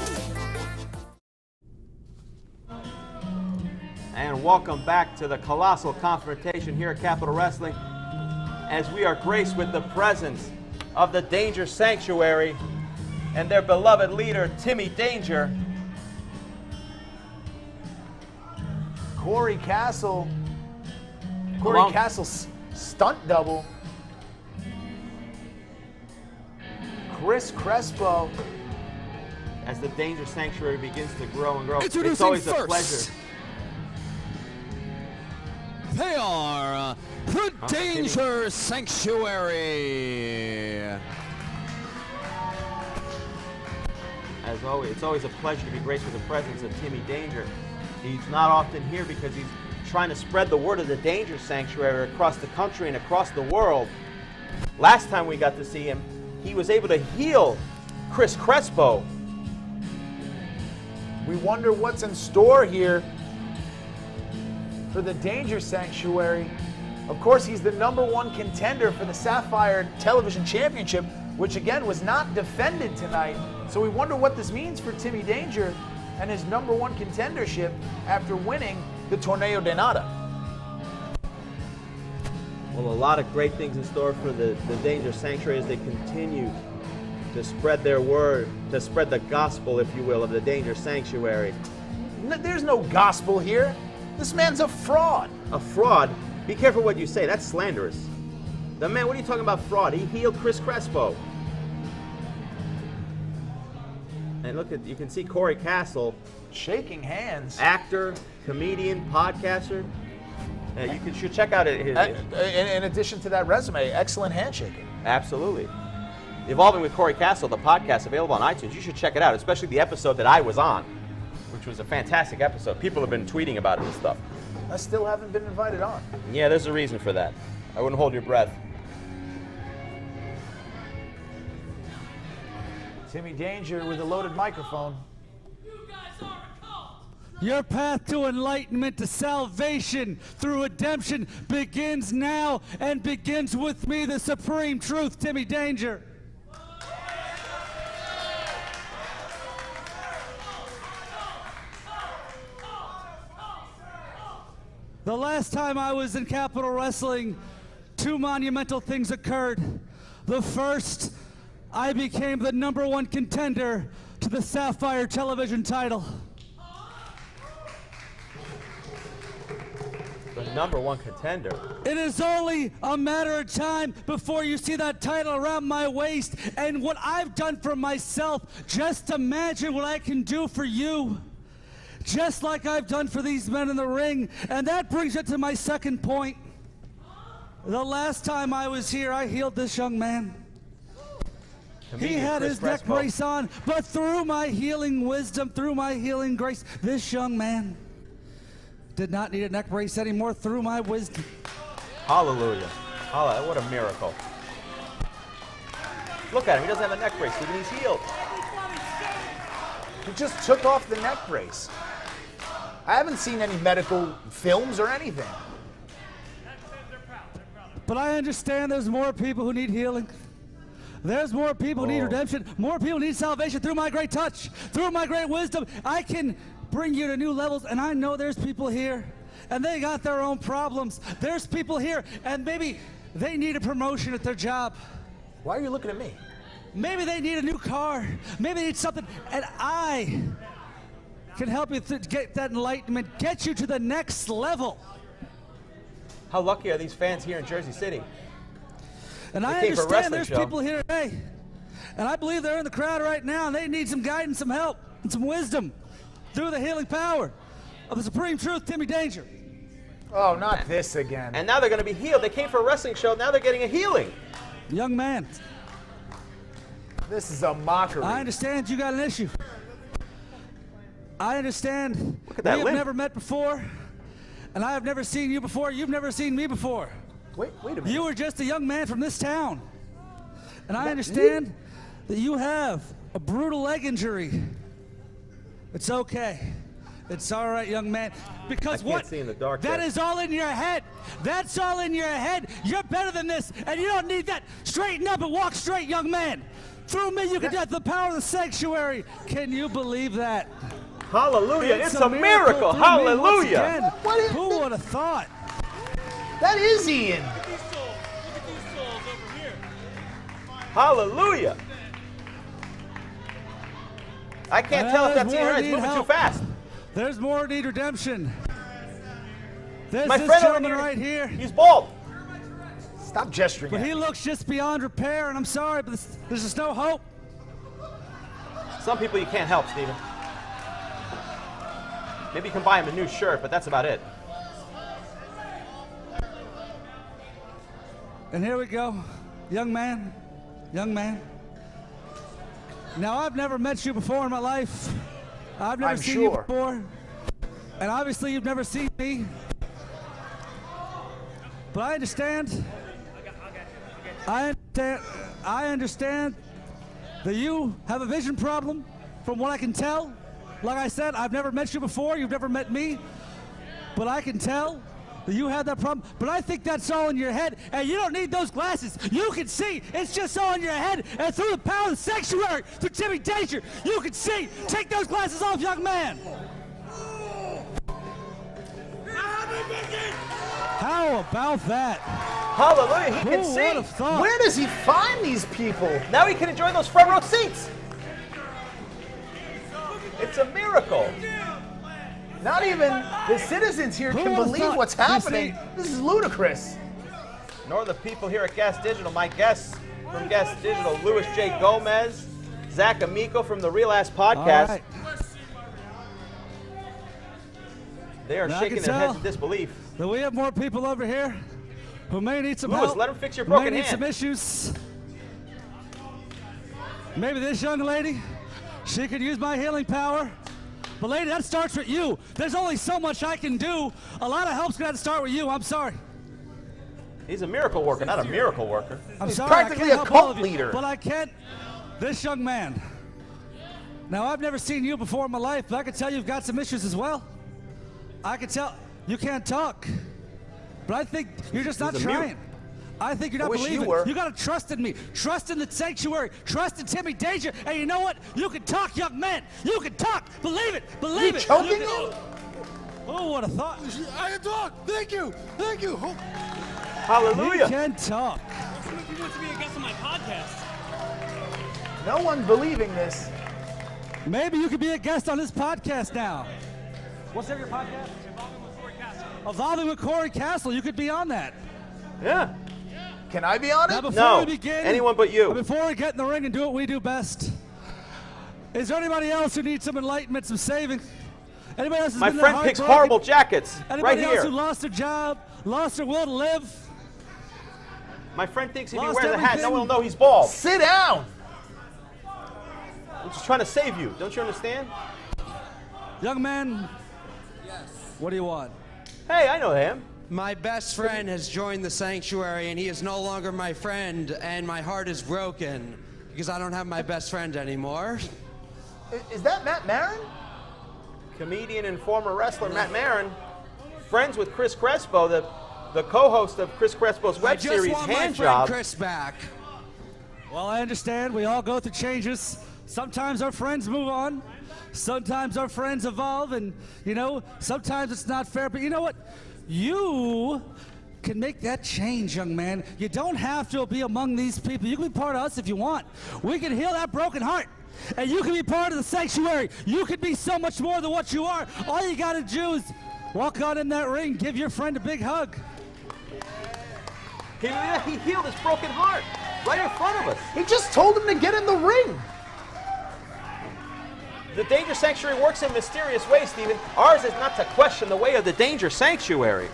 And welcome back to the Colossal Confrontation here at Capital Wrestling, as we are graced with the presence of the Danger Sanctuary and their beloved leader, Timmy Danger. Corey Castle's stunt double. Chris Crespo. As the Danger Sanctuary begins to grow and grow, Introducing it's always first, a pleasure. They are the Danger Sanctuary. As always, it's always a pleasure to be graced with the presence of Timmy Danger. He's not often here because he's trying to spread the word of the Danger Sanctuary across the country and across the world. Last time we got to see him, he was able to heal Chris Crespo. We wonder what's in store here for the Danger Sanctuary. Of course, he's the #1 contender for the Sapphire Television Championship, which again was not defended tonight. So we wonder what this means for Timmy Danger and his #1 contendership after winning the Torneo de Nada. Well, a lot of great things in store for the Danger Sanctuary as they continue to spread their word, to spread the gospel, if you will, of the Danger Sanctuary. There's no gospel here. This man's a fraud. A fraud? Be careful what you say. That's slanderous. The man, what are you talking about fraud? He healed Chris Crespo. And look at, you can see Corey Castle. Shaking hands. Actor, comedian, podcaster. You should check out his. In addition to that resume, excellent handshaking. Absolutely. Evolving with Corey Castle, the podcast available on iTunes. You should check it out, especially the episode that I was on, which was a fantastic episode. People have been tweeting about it and stuff. I still haven't been invited on. Yeah, there's a reason for that. I wouldn't hold your breath. Timmy Danger with a loaded microphone. Your path to enlightenment, to salvation through redemption begins now and begins with me, the supreme truth, Timmy Danger. The last time I was in Capitol Wrestling, two monumental things occurred. The first, I became the #1 contender to the Sapphire television title. The #1 contender. It is only a matter of time before you see that title around my waist, and what I've done for myself, just imagine what I can do for you. Just like I've done for these men in the ring. And that brings it to my second point. The last time I was here, I healed this young man. He had his neck brace on, but through my healing wisdom, through my healing grace, this young man did not need a neck brace anymore through my wisdom. Hallelujah. Hallelujah. What a miracle. Look at him. He doesn't have a neck brace. Look, he's healed. He just took off the neck brace. I haven't seen any medical films or anything. But I understand there's more people who need healing. There's more people who need redemption. More people need salvation through my great touch, through my great wisdom. I can bring you to new levels, and I know there's people here, and they got their own problems. There's people here, and maybe they need a promotion at their job. Why are you looking at me? Maybe they need a new car. Maybe they need something, and I can help you get that enlightenment, get you to the next level. How lucky are these fans here in Jersey City? And I understand there's people here today, and I believe they're in the crowd right now, and they need some guidance, some help, and some wisdom through the healing power of the supreme truth, Timmy Danger. Oh, not this again. And now they're going to be healed. They came for a wrestling show. Now they're getting a healing. Young man. This is a mockery. I understand you got an issue. I understand Look at that we have limp. never met before, and I have never seen you before. You've never seen me before. Wait a minute. You were just a young man from this town. And I understand that you have a brutal leg injury. It's okay. It's all right, young man. Because I can't see in the dark that there. is all in your head. That's all in your head. You're better than this, and you don't need that. Straighten up and walk straight, young man. Through me, you can get the power of the sanctuary. Can you believe that? Hallelujah. It's a miracle. Hallelujah. Who would have thought? That is Ian. Hallelujah. I can't tell if that's Ian or not. He's moving too fast. There's more need redemption. There's My this friend gentleman over here, right here. He's bald. Stop gesturing But at he me. looks just beyond repair, and I'm sorry, but there's just no hope. Some people you can't help, Steven. Maybe you can buy him a new shirt, but that's about it. And here we go. Young man. Young man. Now, I've never met you before in my life. I've never seen you before. And obviously, you've never seen me. But I understand. I understand that you have a vision problem, from what I can tell. Like I said, I've never met you before. You've never met me. But I can tell that you have that problem. But I think that's all in your head, and you don't need those glasses. You can see. It's just all in your head. And through the power of the sanctuary, through Timmy Danger, you can see. Take those glasses off, young man. How about that? Hallelujah, he can Who see. would have thought? Where does he find these people? Now he can enjoy those front row seats. It's a miracle. Not even the citizens here can believe what's happening. This is ludicrous. Nor the people here at Gas Digital. My guests from Gas Digital, Louis J. Gomez, Zach Amico from the Real Ass Podcast. Right. They are Now shaking their heads in disbelief. That we have more people over here who may need some Louis, help. let him fix your may broken need hand. some issues. Maybe this young lady, she could use my healing power. But lady, that starts with you. There's only so much I can do. A lot of help's gonna have to start with you. I'm sorry. He's a miracle worker, not a miracle worker. I'm He's sorry, practically I a can't help all cult of you, leader. But I can't. This young man. Now, I've never seen you before in my life, but I can tell you've got some issues as well. I can tell you can't talk. But I think you're just not trying. I think you're not believing. You gotta trust in me. Trust in the sanctuary. Trust in Timmy Danger. And you know what? You can talk, young man. You can talk. Believe it. Believe it. Choking him? Oh, what a thought. I can talk. Thank you. Thank you. Hallelujah. You can talk. He wants to be a guest on my podcast. No one believing this. Maybe you could be a guest on this podcast now. What's your podcast? Evolving with Corey Castle. You could be on that. Yeah. Can I be on it? Now, before we begin, anyone but you. Before we get in the ring and do what we do best, is there anybody else who needs some enlightenment, some saving? Anybody else who's My been friend picks horrible jackets. Anybody right else here. who lost their job, lost their will to live? My friend thinks if he Lost wears a hat, no everything. one will know he's bald. Sit down. I'm just trying to save you. Don't you understand? Young man. Yes. What do you want? Hey, I know him. My best friend has joined the sanctuary, and he is no longer my friend, and my heart is broken because I don't have my best friend anymore. Is that Matt Maron? Comedian and former wrestler Matt Maron, friends with Chris Crespo, the co-host of Chris Crespo's web series I just want my Hand friend Job. Chris back. Well, I understand. We all go through changes. Sometimes our friends move on. Sometimes our friends evolve, and, you know, sometimes it's not fair. But you know what? You can make that change, young man. You don't have to be among these people. You can be part of us if you want. We can heal that broken heart. And you can be part of the sanctuary. You can be so much more than what you are. All you got to do is walk out in that ring, give your friend a big hug. He healed his broken heart right in front of us. He just told him to get in the ring. The Danger Sanctuary works in mysterious ways, Stephen. Ours is not to question the way of the Danger Sanctuary.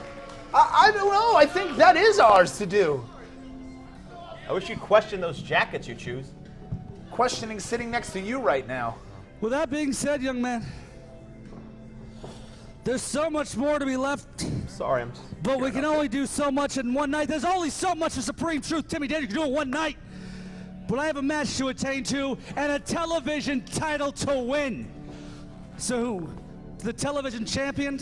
I don't know. I think that is ours to do. I wish you'd question those jackets you choose. Questioning sitting next to you right now. With that being said, young man, there's so much more to be left. Sorry, I'm. But we can only do so much in one night. There's only so much of Supreme Truth Timmy Danger can do in one night. But I have a match to attain to and a television title to win. So, the television champion